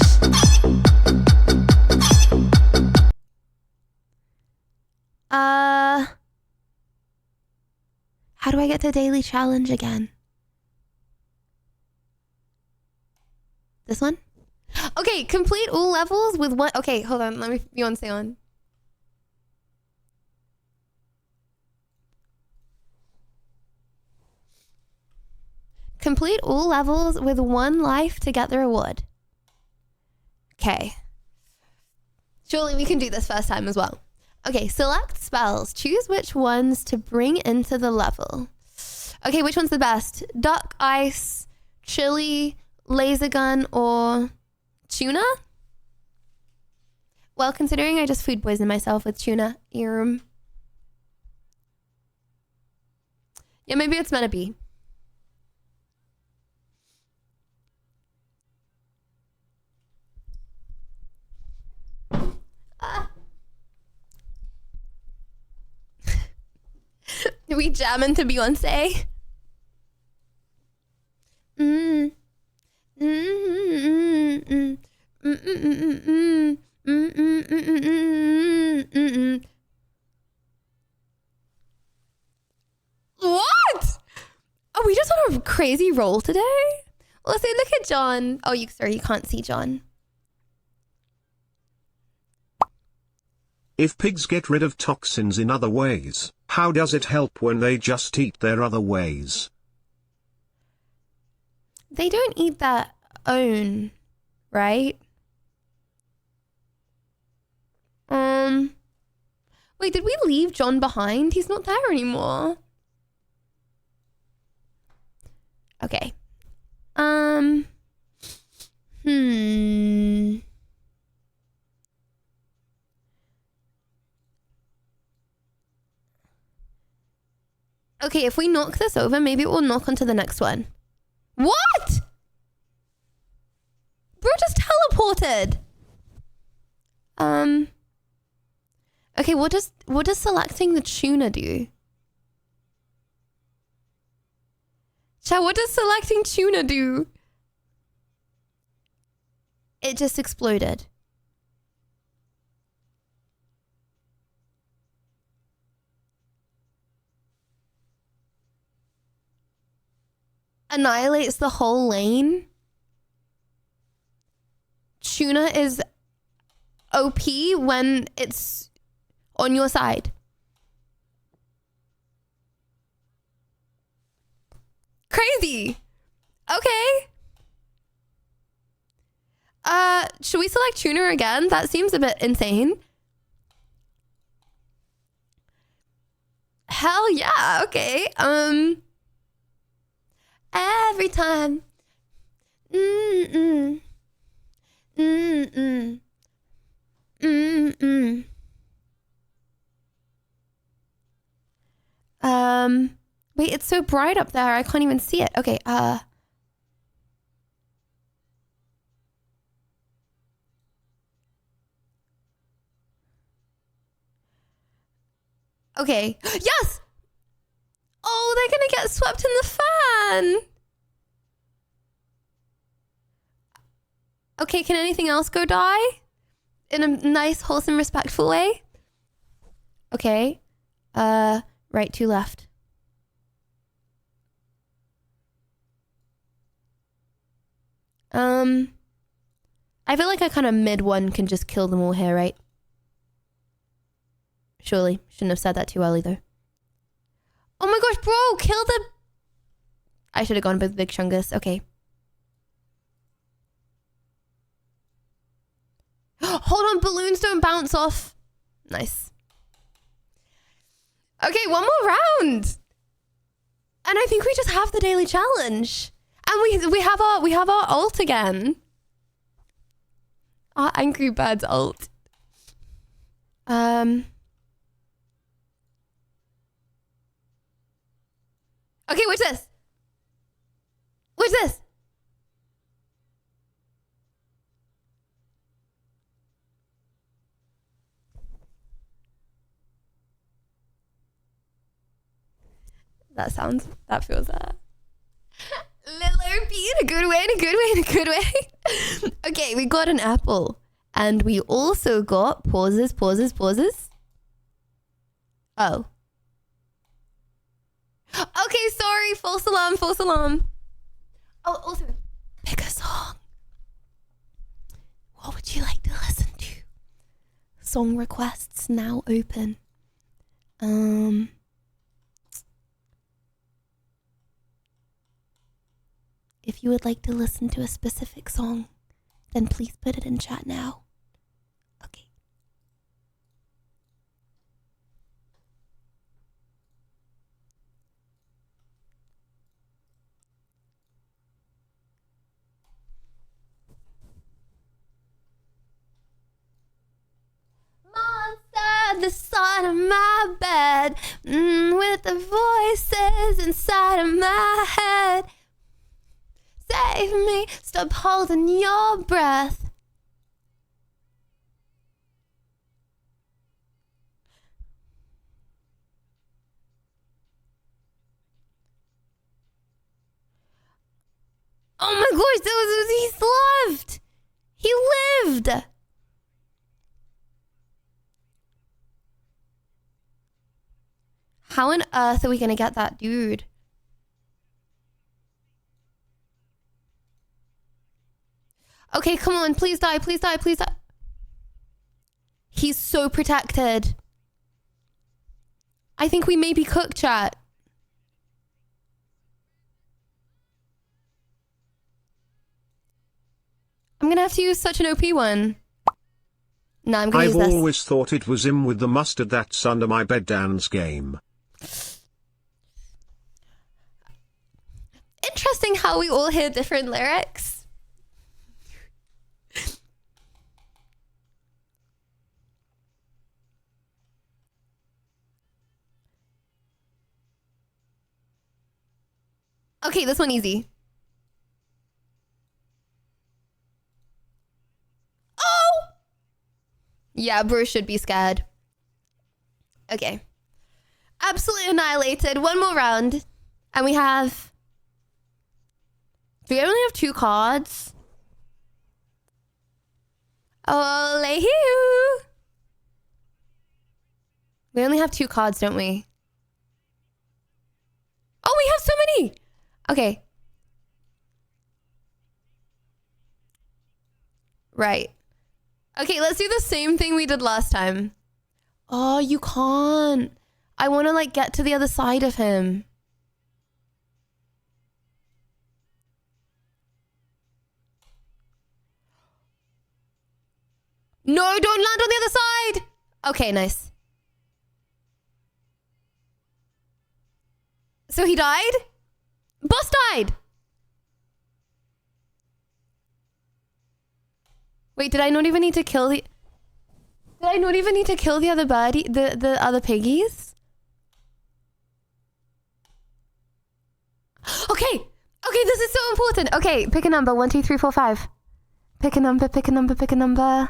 How do I get the daily challenge again? This one? Okay, complete all levels with one. Okay, hold on. Let me Beyonce on. Complete all levels with one life to get the reward. Okay. Surely we can do this first time as well. Okay, select spells. Choose which ones to bring into the level. Okay, which one's the best? Duck, ice, chili, laser gun, or tuna? Well, considering I just food poisoned myself with tuna. Yeah, maybe it's meant to be. We jam into Beyonce. What? Oh, we just on a crazy roll today? Let's look at John. Oh, sorry, you can't see John. If pigs get rid of toxins in other ways, how does it help when they just eat their other ways? They don't eat their own, right? Wait, did we leave John behind? He's not there anymore. Okay. Okay, if we knock this over, maybe it will knock onto the next one. What? Bro just teleported. Okay, what does selecting the tuna do? Chat, what does selecting tuna do? It just exploded. Annihilates the whole lane. Tuna is OP when it's on your side. Crazy. Okay. Should we select tuna again? That seems a bit insane. Hell yeah. Okay. Every time. Mm-mm. Mm-mm. Mm-mm. Wait, it's so bright up there. I can't even see it. Okay, okay. Yes! Oh, they're gonna get swept in the fan. Okay, can anything else go die? In a nice, wholesome, respectful way? Okay. Right, 2 left. I feel like I kind of mid one can just kill them all here, right? Surely. Shouldn't have said that too early, though. Oh my gosh, bro! Kill the... I should have gone with Big Chungus. Okay. Hold on, balloons don't bounce off. Nice. Okay, one more round. And I think we just have the daily challenge. And we have our ult again. Our Angry Birds ult. Okay, what's this? What's this? That feels Little B in a good way, in a good way, in a good way. Okay, we got an apple. And we also got pauses. Oh. Okay, sorry. False alarm. Oh, also, pick a song. What would you like to listen to? Song requests now open. If you would like to listen to a specific song, then please put it in chat now. Okay. Monster, the side of my bed, with the voices inside of my head. Save me, stop holding your breath. Oh my gosh, he's lived. He lived. How on earth are we gonna get that dude? Okay, come on, please die. He's so protected. I think we may be cooked, chat. I'm gonna have to use such an OP one. No, I'm gonna use this. I've always thought it was him with the mustard that's under my bed dance game. Interesting how we all hear different lyrics. Okay, this one easy. Oh! Yeah, Bruce should be scared. Okay. Absolutely annihilated. One more round. And we have... Do we only have 2 cards? Oh, Lehiu! We only have 2 cards, don't we? Oh, we have so many! Okay. Right. Okay, let's do the same thing we did last time. Oh, you can't. I want to, like, get to the other side of him. No, don't land on the other side! Okay, nice. So he died? Boss died! Wait, did I not even need to kill the... Did I not even need to kill the other birdie, the other piggies? Okay. Okay, this is so important. Okay, pick a number. 1, 2, 3, 4, 5. Pick a number, pick a number, pick a number.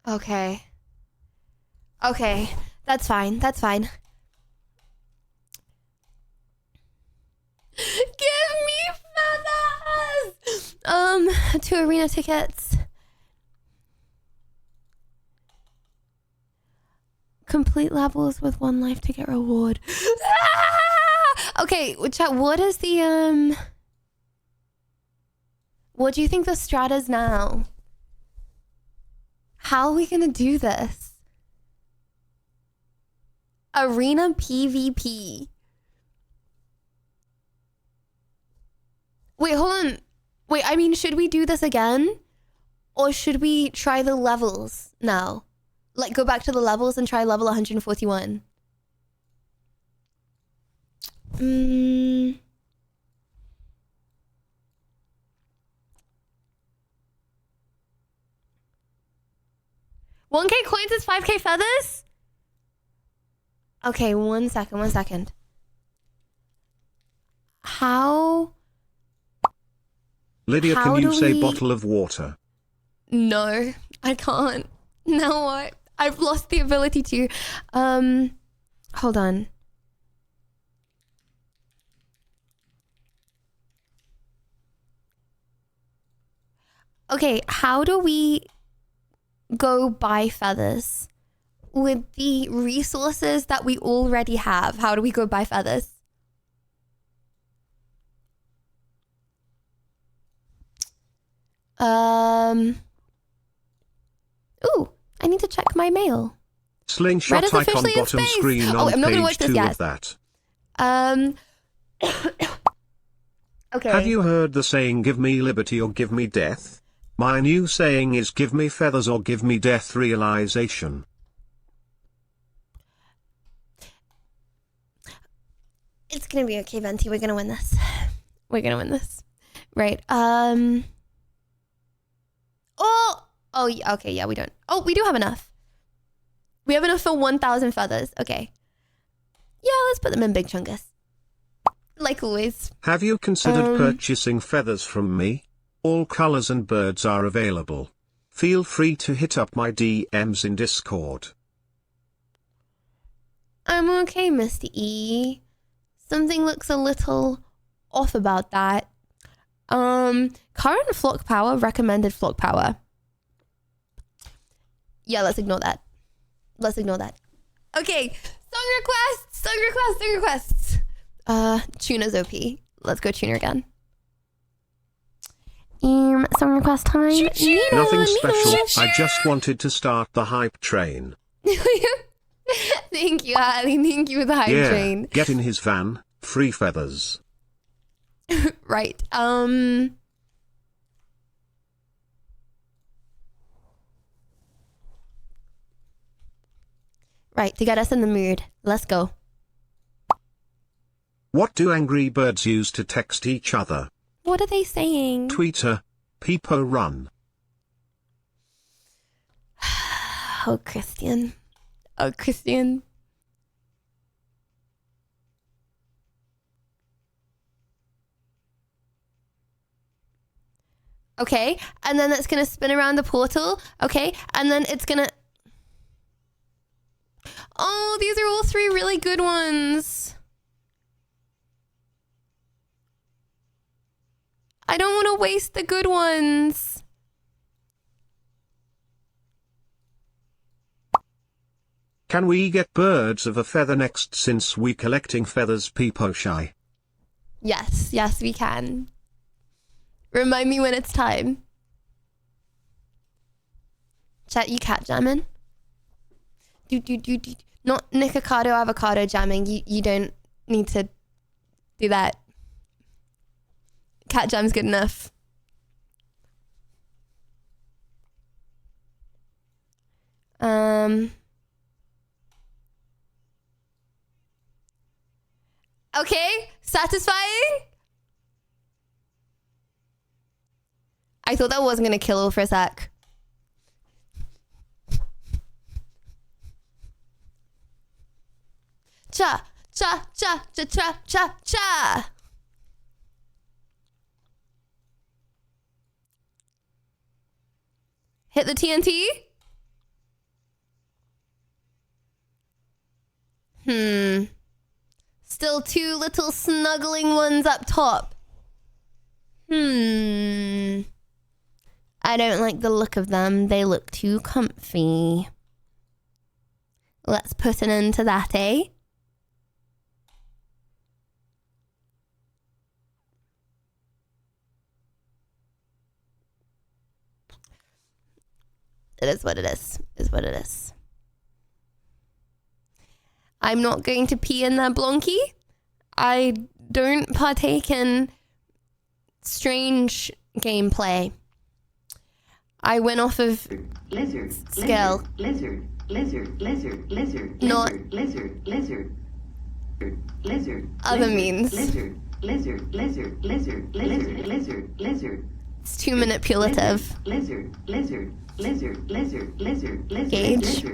Okay. Okay, that's fine. That's fine. Give me feathers! 2 arena tickets. Complete levels with 1 life to get reward. Ah! Okay, chat, what is the, what do you think the strat is now? How are we gonna do this? Arena PvP. Wait, hold on. Wait, I mean, should we do this again? Or should we try the levels now? Like, go back to the levels and try level 141. Mm. 1K coins is 5K feathers? Okay, 1 second, 1 second. How... Lydia, How can you do say we- bottle of water? No, I can't. No, I've lost the ability to. Hold on. Okay, how do we go buy feathers with the resources that we already have? How do we go buy feathers? Ooh, I need to check my mail. Slingshot Red is icon officially in bottom space. screen Oh, on I'm not gonna page watch this 2 yet. of that. Okay. Have you heard the saying, give me liberty or give me death? My new saying is, give me feathers or give me death realization. It's gonna be okay, Venti. We're gonna win this. We're gonna win this. Right. Oh, yeah, okay, yeah, we don't. Oh, we do have enough. We have enough for 1,000 feathers. Okay. Yeah, let's put them in big chungus. Like always. Have you considered purchasing feathers from me? All colors and birds are available. Feel free to hit up my DMs in Discord. I'm okay, Mr. E. Something looks a little off about that. Current flock power, recommended flock power. Yeah, let's ignore that. Let's ignore that. Okay, song requests, song requests, song requests. Tuna's OP. Let's go Tuna again. Song request time. Nothing special, I just wanted to start the hype train. Thank you, Ali. Thank you for the hype train. Get in his van, free feathers. Right. Right, to get us in the mood. Let's go. What do angry birds use to text each other? What are they saying? Tweeter, Peepo run. Oh, Christian. Oh, Christian. Okay, and then it's gonna spin around the portal. Okay, and then it's gonna... Oh, these are all 3 really good ones. I don't want to waste the good ones. Can we get birds of a feather next, since we collecting feathers Peepo shy? Yes, yes, we can. Remind me when it's time. Chat, you cat jamming? Not Nikocado avocado jamming. You don't need to do that. Cat jam's good enough. Okay, satisfying? I thought that wasn't gonna kill her for a sec. Cha, cha, cha, cha, cha, cha, cha. Hit the TNT? Still two little snuggling ones up top. I don't like the look of them. They look too comfy. Let's put an end to that, eh? It is what it is what it is. I'm not going to pee in that Blonky. I don't partake in strange gameplay. I went off of skill. Lizard. Not other means. It's too manipulative. Gage.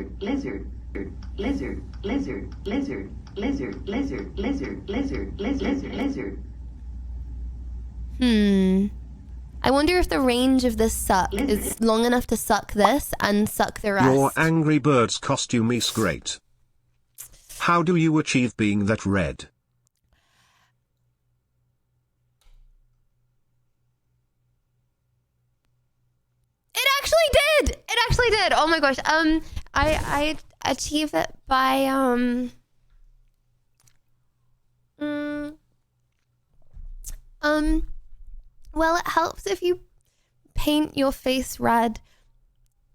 I wonder if the range of this suck is long enough to suck this and suck the rest. Your Angry Birds costume is great. How do you achieve being that red? It actually did. Oh my gosh. I achieve it by well, it helps if you paint your face red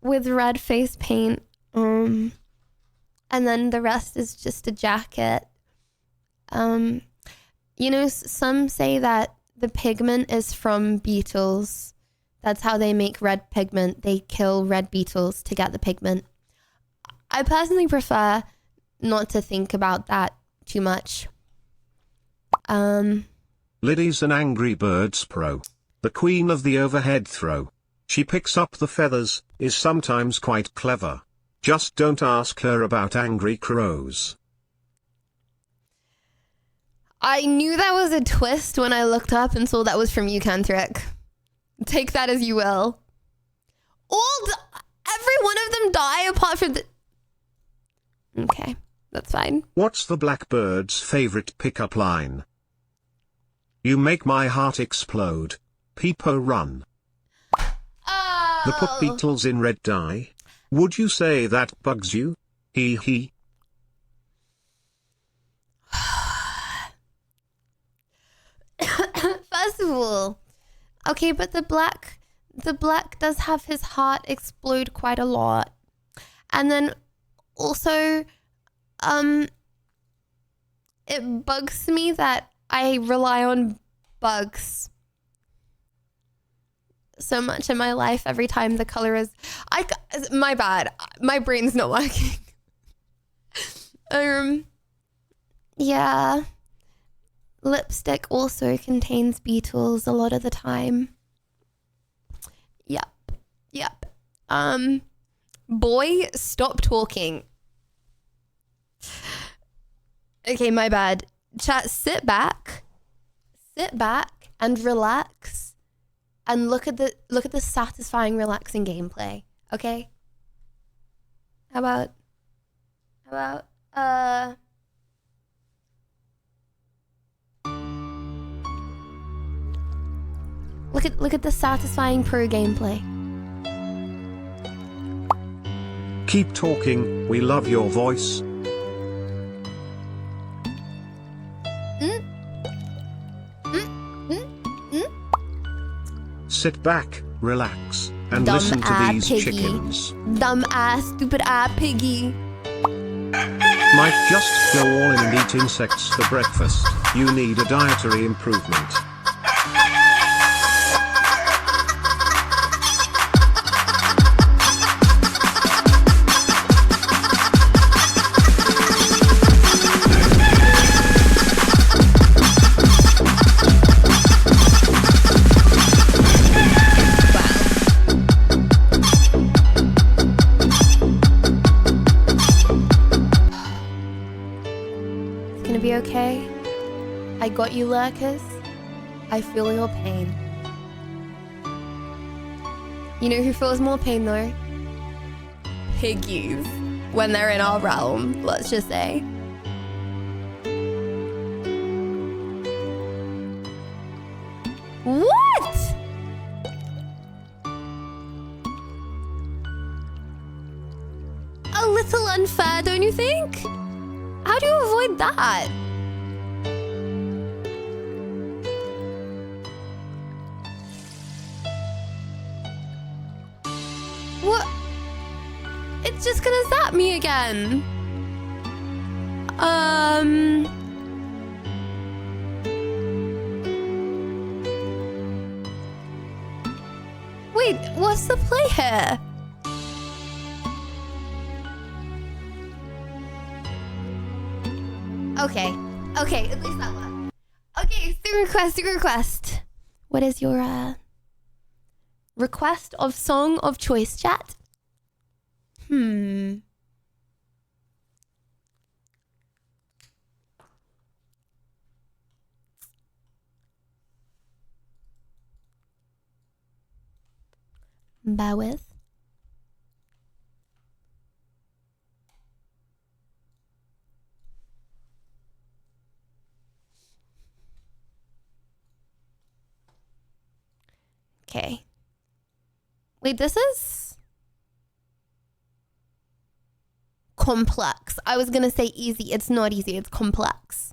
with red face paint. And then the rest is just a jacket. You know, some say that the pigment is from beetles. That's how they make red pigment. They kill red beetles to get the pigment. I personally prefer not to think about that too much. Liddy's an Angry Birds pro. The queen of the overhead throw. She picks up the feathers, is sometimes quite clever. Just don't ask her about angry crows. I knew that was a twist when I looked up and saw that was from you, Cantrick. Take that as you will. Every one of them die apart from the... Okay, that's fine. What's the blackbird's favorite pickup line? You make my heart explode. Peepo run. Oh. The put beetles in red dye. Would you say that bugs you? Hee hee. First of all, okay, but the black does have his heart explode quite a lot. And then also, it bugs me that I rely on bugs so much in my life every time the color is... my bad. My brain's not working. Yeah. Lipstick also contains beetles a lot of the time. Yep. Boy, stop talking. Okay, my bad. Chat, sit back and relax and look at the satisfying, relaxing gameplay. Okay? How about look at the satisfying pro gameplay. Keep talking, we love your voice. Sit back, relax, and listen to these piggy. chickens. Dumb ass, stupid eye piggy. Might just go all in and eat insects for breakfast. You need a dietary improvement. okay? I got you, lurkers. I feel your pain. You know who feels more pain though? Piggies. When they're in our realm, let's just say. What? A little unfair, don't you think? How do you avoid that? What? It's just gonna zap me again. Wait, what's the play here? Okay, at least that one. Okay, Stream request. What is your request of song of choice, chat? Bear with. Okay. Wait, this is complex. I was gonna say easy. It's not easy. It's complex.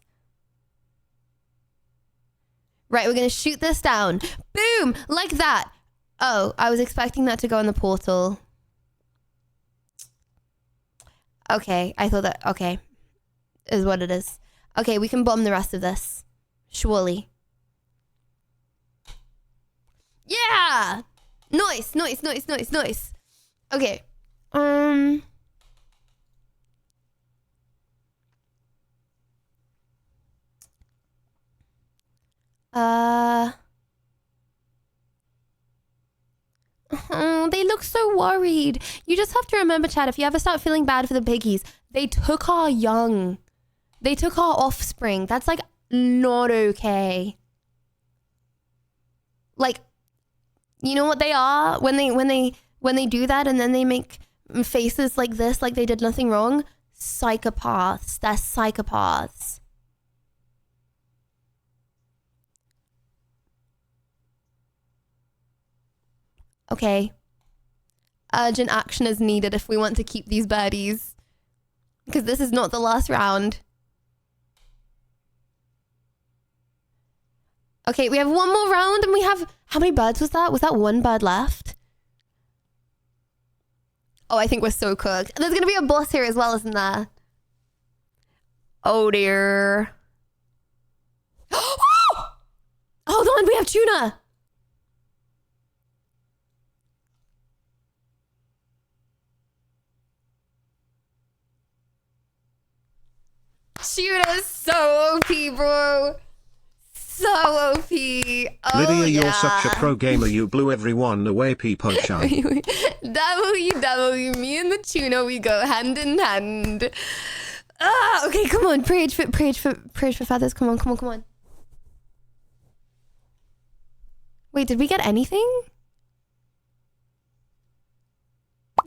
Right, we're gonna shoot this down. Boom! Like that. Oh, I was expecting that to go in the portal. Okay, I thought that... Okay. Is what it is. Okay, we can bomb the rest of this. Surely. Yeah! Nice. Okay. Oh, they look so worried. You just have to remember, Chad, if you ever start feeling bad for the piggies, they took our young. They took our offspring. That's like not okay. Like, you know what they are when they do that and then they make faces like this, like they did nothing wrong? Psychopaths. They're psychopaths. Okay. Urgent action is needed if we want to keep these birdies. Because this is not the last round. Okay, we have one more round and we have... How many birds was that? Was that one bird left? Oh, I think we're so cooked. There's going to be a boss here as well, isn't there? Oh, dear. Hold on, we have tuna. Tuna's so OP, bro. So OP. Oh, Lydia, yeah. you're such a pro gamer. You blew everyone away, P-Punch-Chan. Me and the tuna, we go hand in hand. Ah, okay, come on. Prage for feathers. Come on. Wait, did we get anything?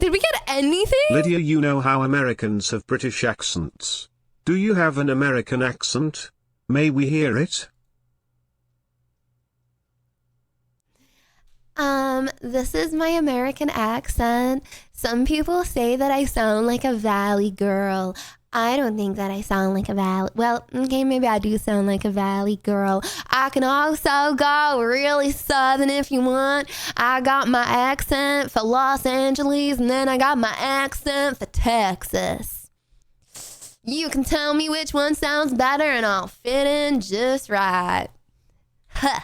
Did we get anything? Lydia, you know how Americans have British accents. Do you have an American accent? May we hear it? This is my American accent. Some people say that I sound like a valley girl. I don't think that I sound like a valley. Well, okay, maybe I do sound like a valley girl. I can also go really southern if you want. I got my accent for Los Angeles, and then I got my accent for Texas. You can tell me which one sounds better, and I'll fit in just right. Huh.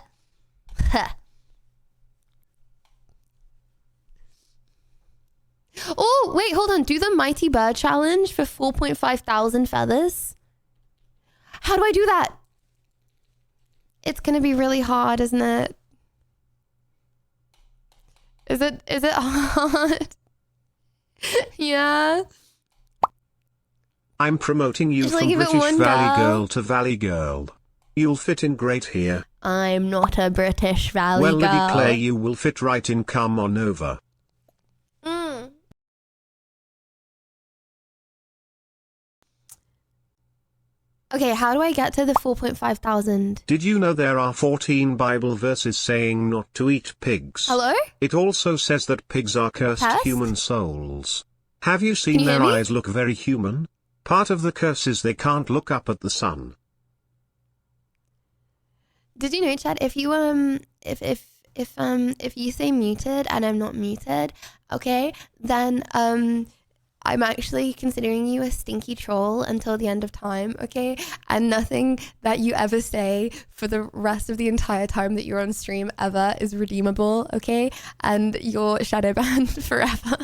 Oh, wait, hold on. Do the Mighty Bird Challenge for 4,500 feathers. How do I do that? It's going to be really hard, isn't it? Is it hard? Yeah. I'm promoting you Just, like, from give it British one Valley go. Girl to Valley Girl. You'll fit in great here. I'm not a British Valley Well, girl. Liddy Clay, you will fit right in. Come on over. Mm. Okay, how do I get to the 4.5 thousand? Did you know there are 14 Bible verses saying not to eat pigs? Hello? It also says that pigs are cursed Test? human souls. Have you seen you their hear me? eyes look very human? Part of the curse is they can't look up at the sun. Did you know, Chad, if you if you say muted and I'm not muted, okay, then I'm actually considering you a stinky troll until the end of time, okay? And nothing that you ever say for the rest of the entire time that you're on stream ever is redeemable, okay? And you're shadow banned forever.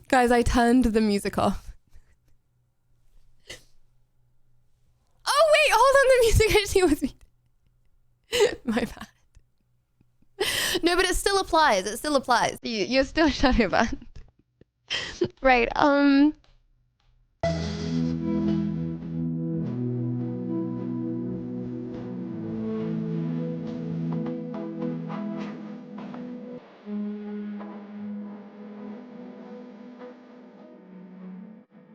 Guys, I turned the music off. Oh wait, hold on, the music actually was me. My bad. No, but it still applies. It still applies. You're still shadow banned. Right.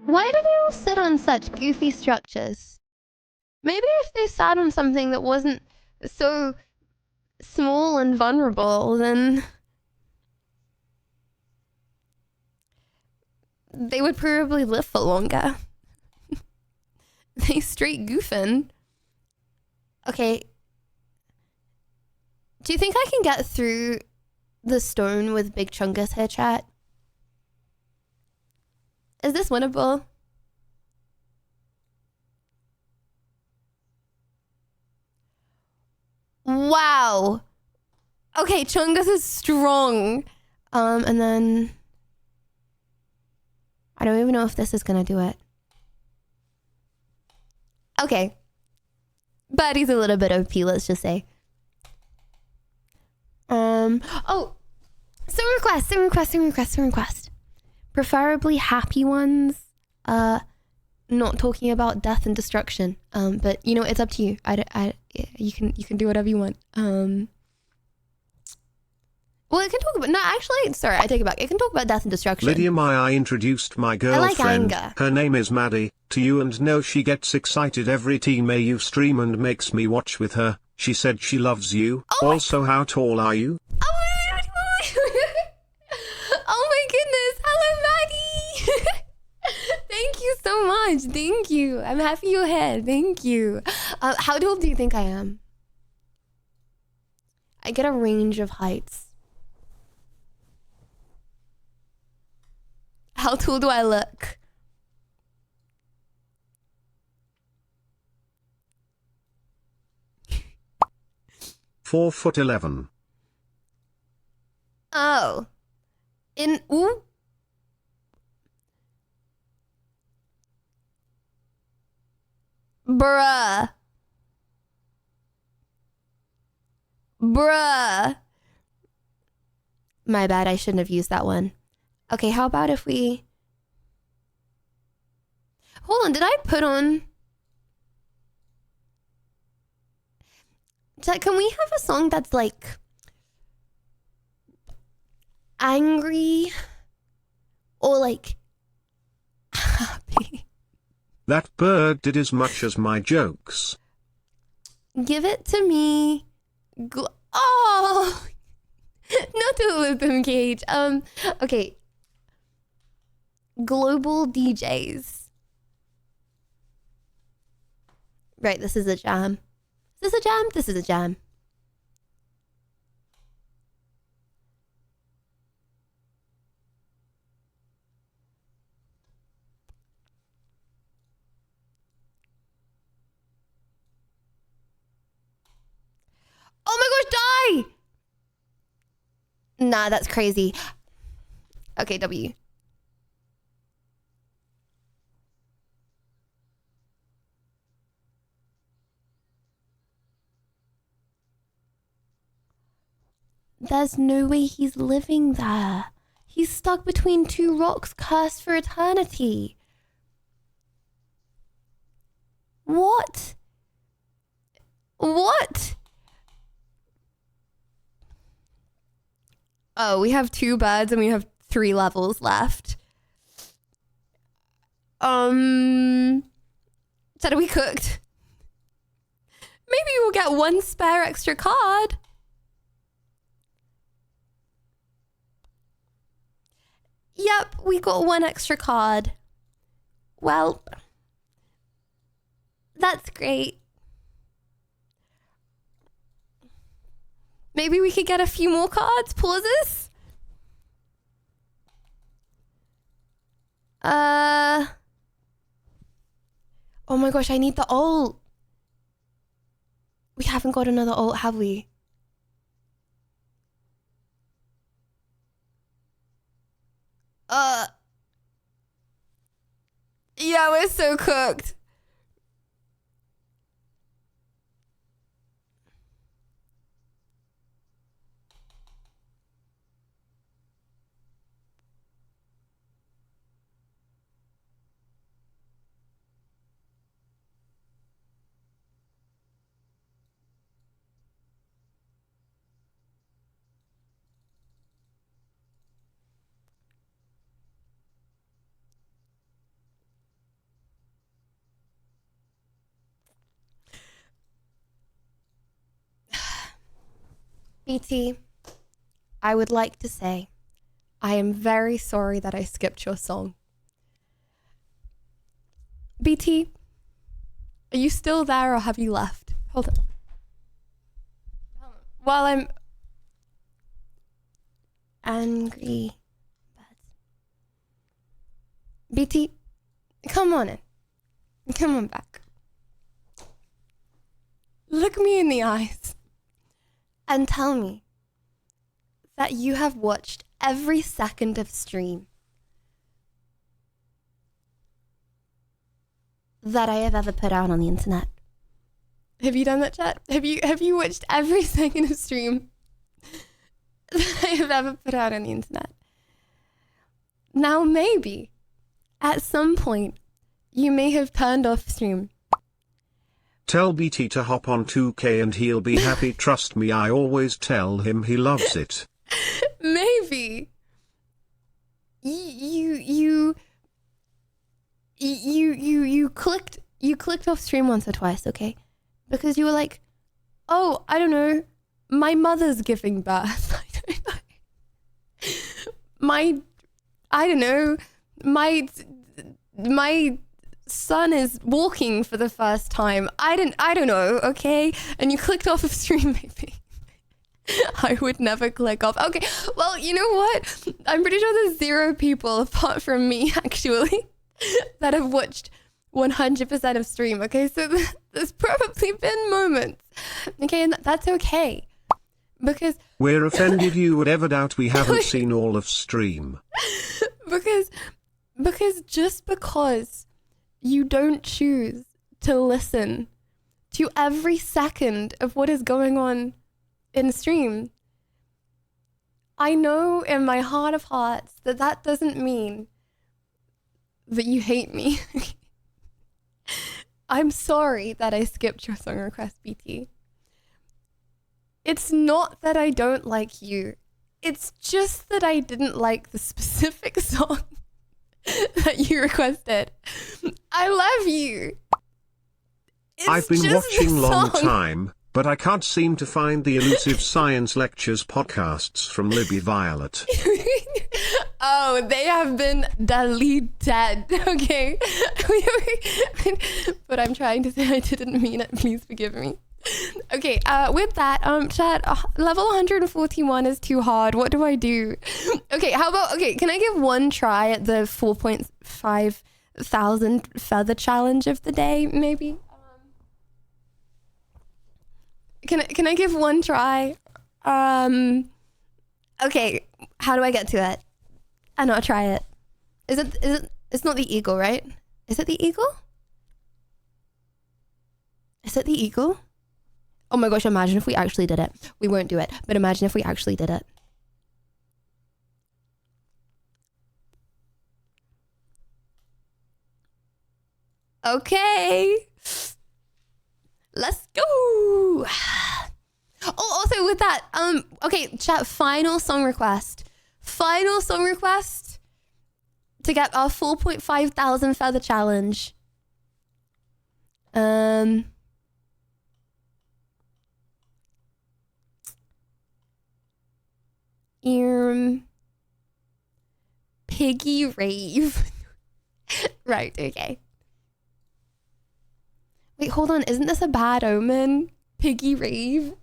Why do they all sit on such goofy structures? Maybe if they sat on something that wasn't so small and vulnerable, then they would probably live for longer. They straight goofing. Okay. Do you think I can get through the stone with Big Chungus here, chat? Is this winnable? Wow. Okay, Chungus is strong. And then I don't even know if this is gonna do it. Okay. But he's a little bit OP, let's just say. Oh, some request. Preferably happy ones. Not talking about death and destruction. But you know, it's up to you. You can do whatever you want. Well, it can talk about, no, actually, sorry, I take it back. It can talk about death and destruction. Lydia I introduced my girlfriend. anger. Her name is Maddie, to you, and no, she gets excited every time you stream and makes me watch with her. She said she loves you. Oh also, how tall are you? Oh my goodness. Hello, Maddie. Thank you so much. Thank you. I'm happy you're here. Thank you. How tall do you think I am? I get a range of heights. How tall do I look? Four 4'11". Oh. Ooh. Bruh. My bad, I shouldn't have used that one. Okay, how about if we... Hold on, did I put on... Can we have a song that's like... angry? Or like... happy? That bird did as much as my jokes. Give it to me. Oh! Not to lip him, Cage. Okay. Global DJs. Right, this is a jam. Is this a jam? This is a jam. Oh my gosh, die! Nah, that's crazy. Okay, W. There's no way he's living there. He's stuck between two rocks, cursed for eternity. What? What? Oh, we have 2 birds and we have 3 levels left. So are we cooked? Maybe we'll get 1 spare extra card. Yep, we got 1 extra card. Well, that's great. Maybe we could get a few more cards. Pauses. Oh my gosh, I need the ult. We haven't got another ult, have we? Yeah, we're so cooked. BT, I would like to say, I am very sorry that I skipped your song. BT, are you still there or have you left? Hold on. While I'm angry birds. BT, come on in. Come on back. Look me in the eyes and tell me that you have watched every second of stream that I have ever put out on the internet. Have you done that, chat? Have you watched every second of stream that I have ever put out on the internet? Now maybe at some point you may have turned off stream. Tell BT to hop on 2K and he'll be happy. Trust me, I always tell him he loves it. Maybe you clicked off stream once or twice, okay? Because you were like, oh, I don't know, my mother's giving birth. I don't know, my son is walking for the first time. I don't know, okay? And you clicked off of stream, maybe. I would never click off. Okay, well, you know what? I'm pretty sure there's 0 people apart from me, actually, that have watched 100% of stream, okay? So there's probably been moments, okay? And that's okay. Because... We're offended you would ever doubt we haven't seen all of stream. Because just because you don't choose to listen to every second of what is going on in stream, I know in my heart of hearts that that doesn't mean that you hate me. I'm sorry that I skipped your song request, BT. It's not that I don't like you. It's just that I didn't like the specific song that you requested. I love you. I've been watching long time, but I can't seem to find the elusive science lectures podcasts from Libby Violet. Oh, they have been deleted. Okay. But I'm trying to say I didn't mean it. Please forgive me. Okay, with that, chat, level 141 is too hard. What do I do? Okay, how about, can I give one try at the 4.5 thousand feather challenge of the day, maybe? Can I give one try? Okay, how do I get to it? I know, I'll try it. It's not the eagle, right? Is it the eagle? Is it the eagle? Oh my gosh, imagine if we actually did it. We won't do it, but imagine if we actually did it. Okay. Let's go. Oh, also with that, okay, chat, final song request. Final song request to get our 4,500 feather challenge. Piggy rave. Right, okay. Wait, hold on. Isn't this a bad omen? Piggy rave?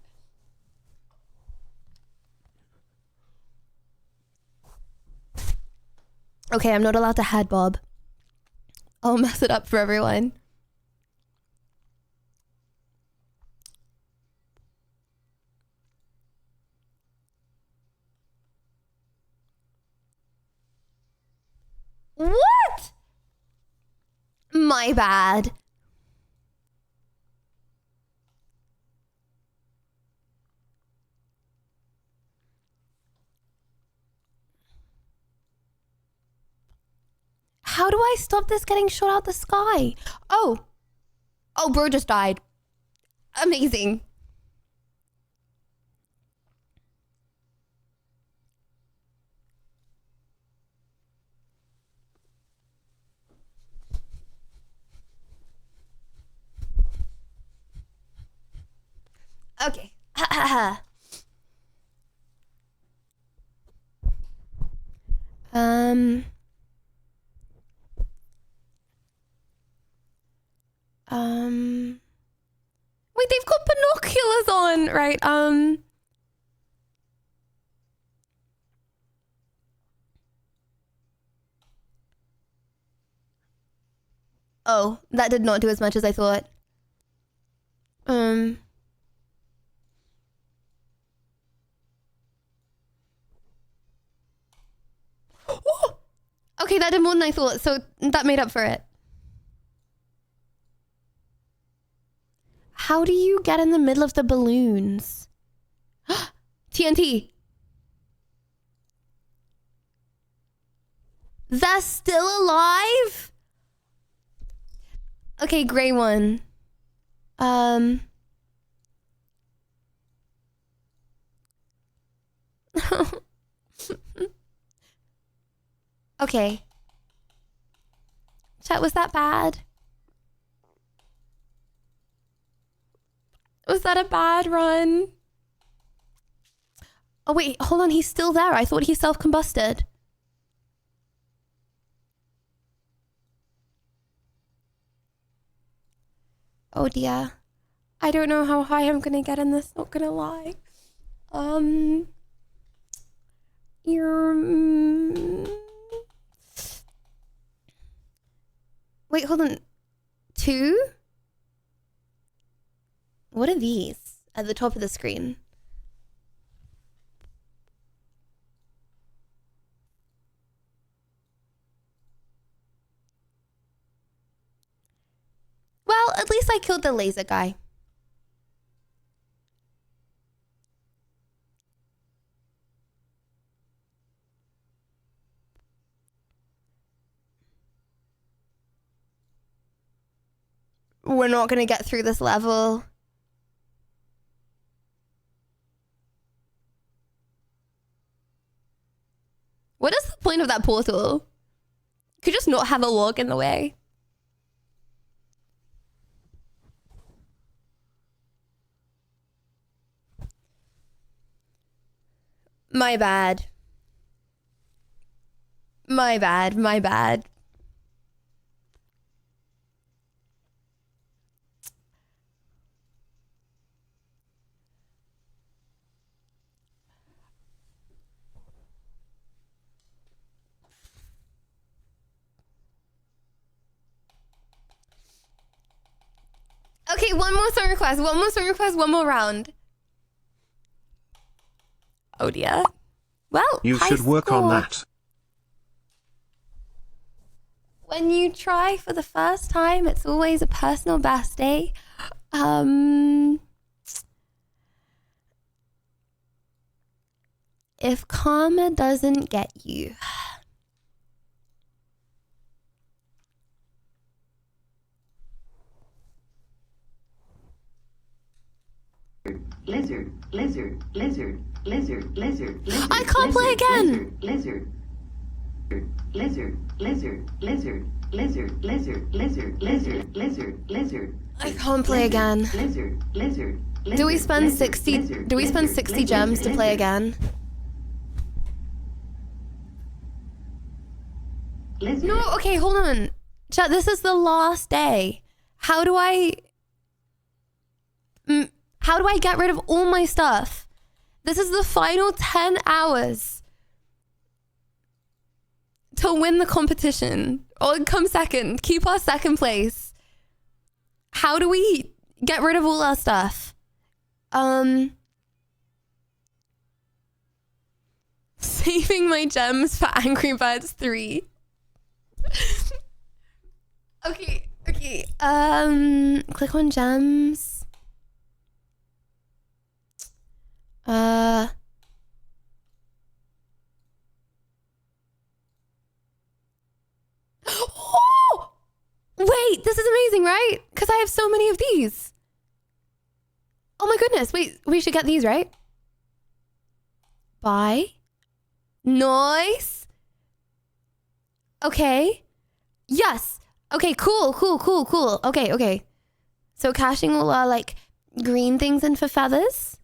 Okay, I'm not allowed to head bob. I'll mess it up for everyone. What? My bad. How do I stop this getting shot out the sky? Oh, bro just died. Amazing. Okay. Wait, they've got binoculars on, right? Oh, that did not do as much as I thought. Okay, that did more than I thought, so that made up for it. How do you get in the middle of the balloons? TNT. They're still alive? Okay, gray one. Okay. Chat, was that bad? Was that a bad run? Oh wait, hold on, he's still there. I thought he self-combusted. Oh dear. I don't know how high I'm gonna get in this, not gonna lie. Wait, hold on. 2? What are these at the top of the screen? Well, at least I killed the laser guy. We're not gonna get through this level. What is the point of that portal? You could just not have a log in the way. My bad. My bad, my bad. Okay, one more song request, one more round. Oh dear. Well, you should work on that. When you try for the first time, it's always a personal best day. If karma doesn't get you. lizard, lizard, lizard, lizard, lizard. I can't play again. Lizard, lizard, lizard, lizard, lizard, lizard, lizard, lizard, lizard, lizard. I can't play again. Lizard, lizard. Do we spend 60? Do we spend 60 gems to play again? No. Okay, hold on. Chat. This is the last day. How do I get rid of all my stuff? This is the final 10 hours to win the competition or come second, keep our second place. How do we get rid of all our stuff? Saving my gems for Angry Birds 3. Okay. Click on gems. Oh! Wait, this is amazing, right? Because I have so many of these. Oh my goodness. Wait, we should get these, right? Buy. Nice. Okay. Yes. Okay, cool. Okay. So cashing all our like green things in for feathers.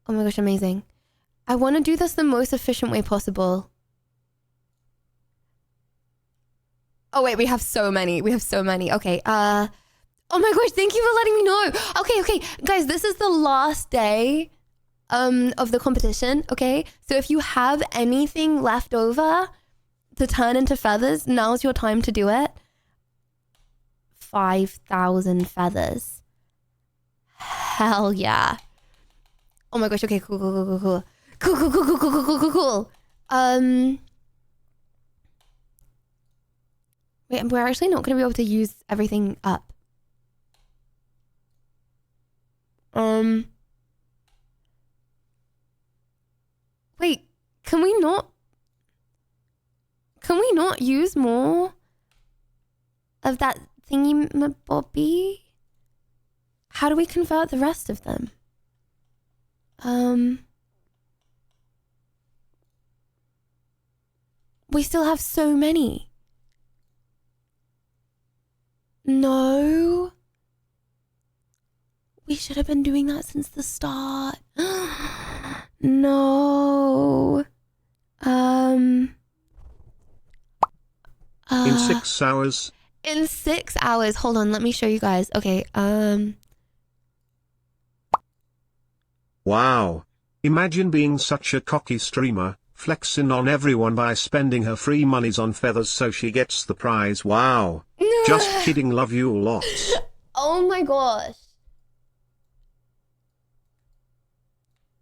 Oh my gosh, amazing. I want to do this the most efficient way possible. Oh wait, we have so many. Okay. Oh my gosh, thank you for letting me know. Okay. Guys, this is the last day of the competition, okay? So if you have anything left over to turn into feathers, now's your time to do it. 5,000 feathers. Hell yeah. Oh my gosh, okay, cool. Wait, we're actually not going to be able to use everything up. Wait, can we not use more of that thingy bobby? How do we convert the rest of them? We still have so many. No. We should have been doing that since the start. No. In 6 hours. In 6 hours. Hold on, let me show you guys. Okay, Wow. Imagine being such a cocky streamer, flexing on everyone by spending her free monies on feathers so she gets the prize. Wow. Just kidding, love you lots. Oh my gosh.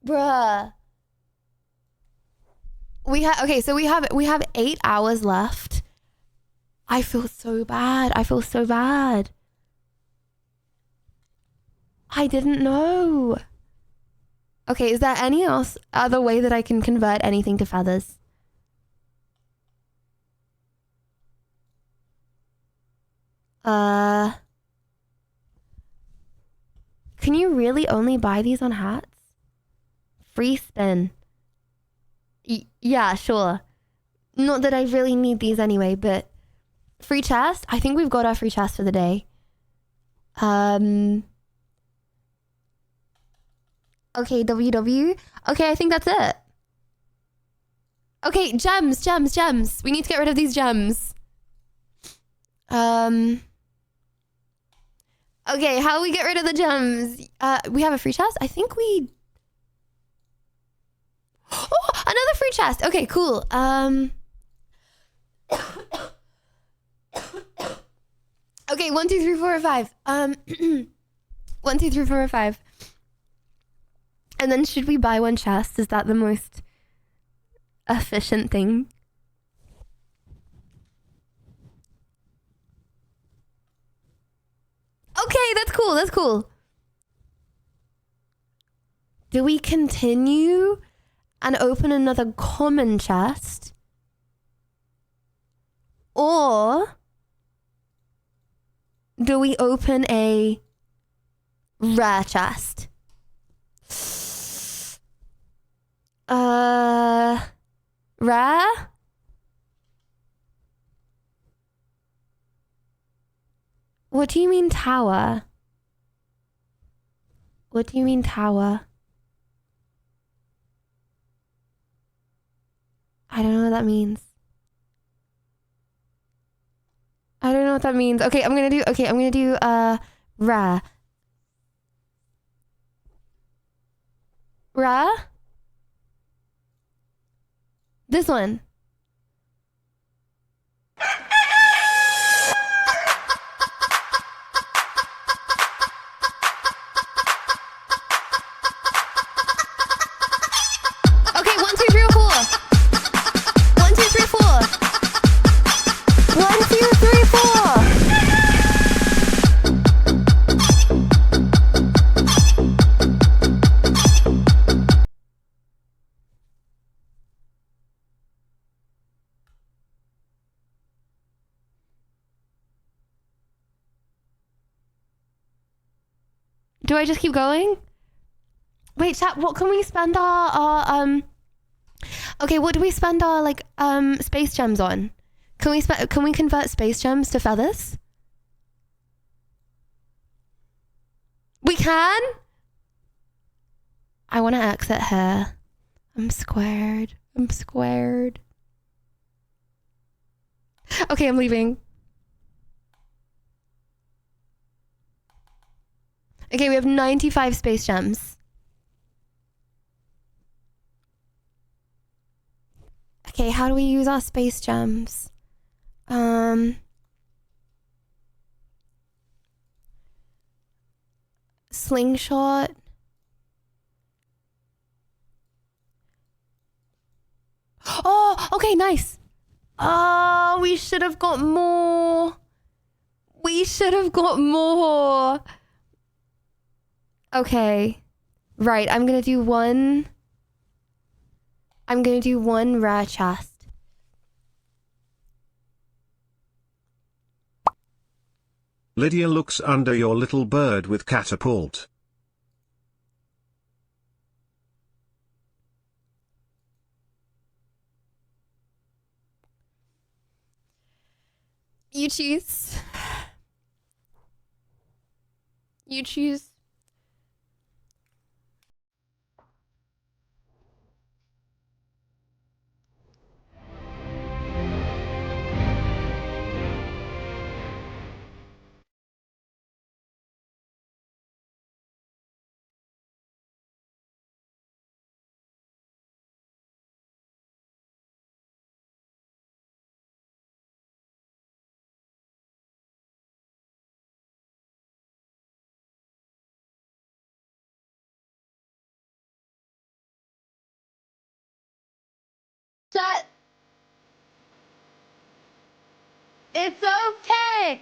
Bruh. We have 8 hours left. I feel so bad. I didn't know. Okay, is there any other way that I can convert anything to feathers? Can you really only buy these on hats? Free spin. Yeah, sure. Not that I really need these anyway, but free chest? I think we've got our free chest for the day. Okay, WW. Okay, I think that's it. Okay, gems. We need to get rid of these gems. Okay, how do we get rid of the gems? We have a free chest? I think we... Oh, another free chest. Okay, cool. Okay, 1, 2, 3, 4, 5. 1, 2, 3, 4, 5. And then should we buy one chest? Is that the most efficient thing? Okay, that's cool. Do we continue and open another common chest? Or do we open a rare chest? Rare? What do you mean tower? What do you mean tower? I don't know what that means. I don't know what that means. Okay, I'm gonna do rare. Rare? This one. Okay, 1, 2, 3, 4. 1, 2, 3, 4. 1, 2, 3, 4. Do I just keep going? Wait, chat, what can we spend our okay, what do we spend our like space gems on? Can we convert space gems to feathers? We can? I want to exit here. I'm squared. Okay, I'm leaving. Okay, we have 95 space gems. Okay, how do we use our space gems? Slingshot. Oh, okay, nice. Oh, we should have got more. Okay. Right, I'm gonna do one rare chest. Lydia looks under your little bird with catapult. You choose. Shut. It's okay.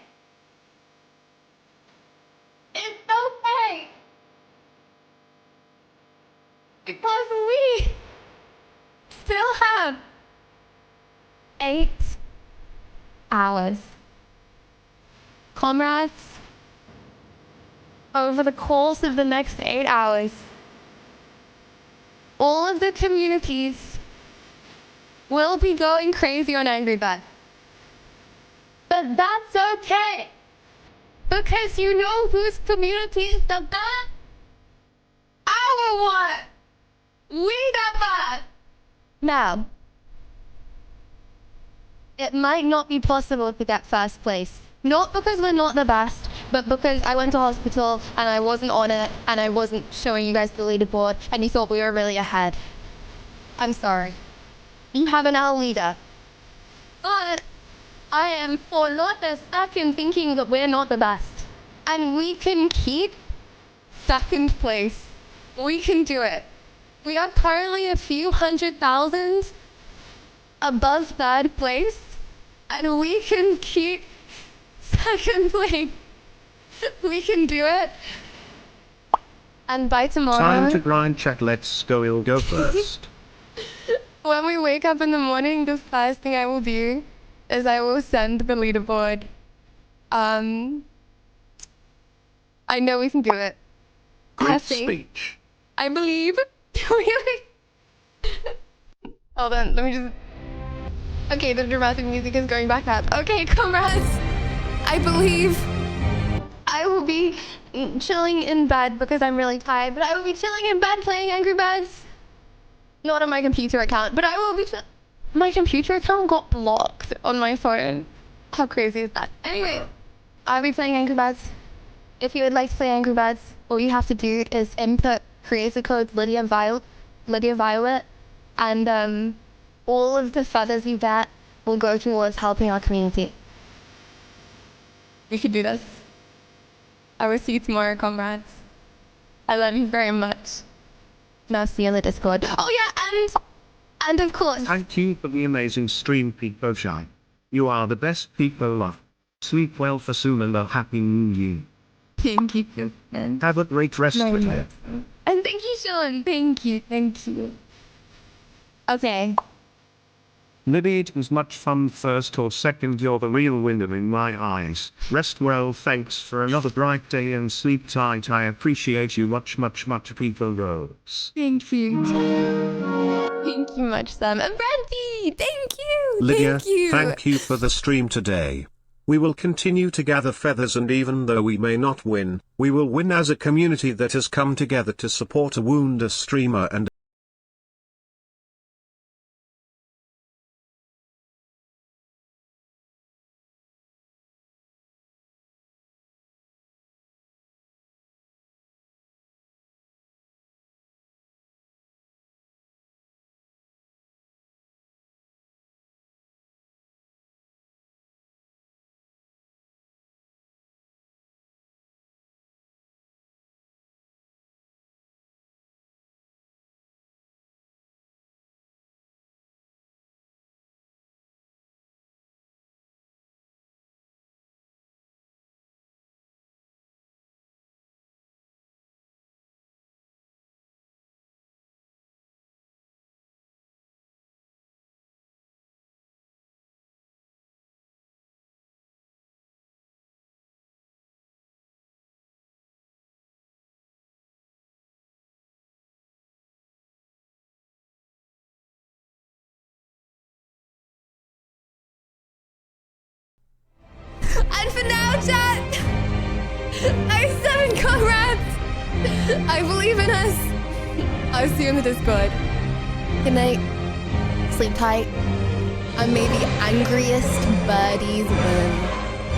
It's okay. Because we still have 8 hours. Comrades, over the course of the next 8 hours, all of the communities will be going crazy on Angry Bird. But that's okay. Because you know whose community is the best? Our one! We the best! Now, it might not be possible to get first place. Not because we're not the best, but because I went to hospital and I wasn't on it and I wasn't showing you guys the leaderboard and you thought we were really ahead. I'm sorry. You have an L leader. But I am for not a second thinking that we're not the best. And we can keep second place. We can do it. We are currently a few 100,000 above third place. And we can keep second place. We can do it. And by tomorrow... Time to grind, chat. Let's go. You'll go first. When we wake up in the morning, the first thing I will do is I will send the leaderboard. I know we can do it. Great speech. I believe. Hold on, let me just. Okay, the dramatic music is going back up. Okay, comrades, I believe I will be chilling in bed because I'm really tired, but I will be chilling in bed playing Angry Birds. Not on my computer account, but I will be. My computer account got blocked on my phone. How crazy is that? Anyway, I'll be playing Angry Birds. If you would like to play Angry Birds, all you have to do is input creator code Lydia Violet, and all of the feathers you get will go towards helping our community. We can do this. I will see you tomorrow, comrades. I love you very much. Now see you in the Discord. Oh yeah, and of course. Thank you for the amazing stream, Pico Shine. You are the best people love. Sleep well for soon and a happy new year. Thank you. And Have a great rest of the day. thank you, Sean. Thank you. Okay. Libby, it was much fun. First or second, you're the real winner in my eyes. Rest well, thanks for another bright day and sleep tight. I appreciate you much, people Rose. Thank you. Thank you much, Sam. And Brandy, thank you. Lydia, Thank you. for the stream today. We will continue to gather feathers, and even though we may not win, we will win as a community that has come together to support a wounded streamer and And for now, chat, I have 7 comrades. I believe in us. I'll see you in the Discord. Good night. Sleep tight. And may the angriest birdies win.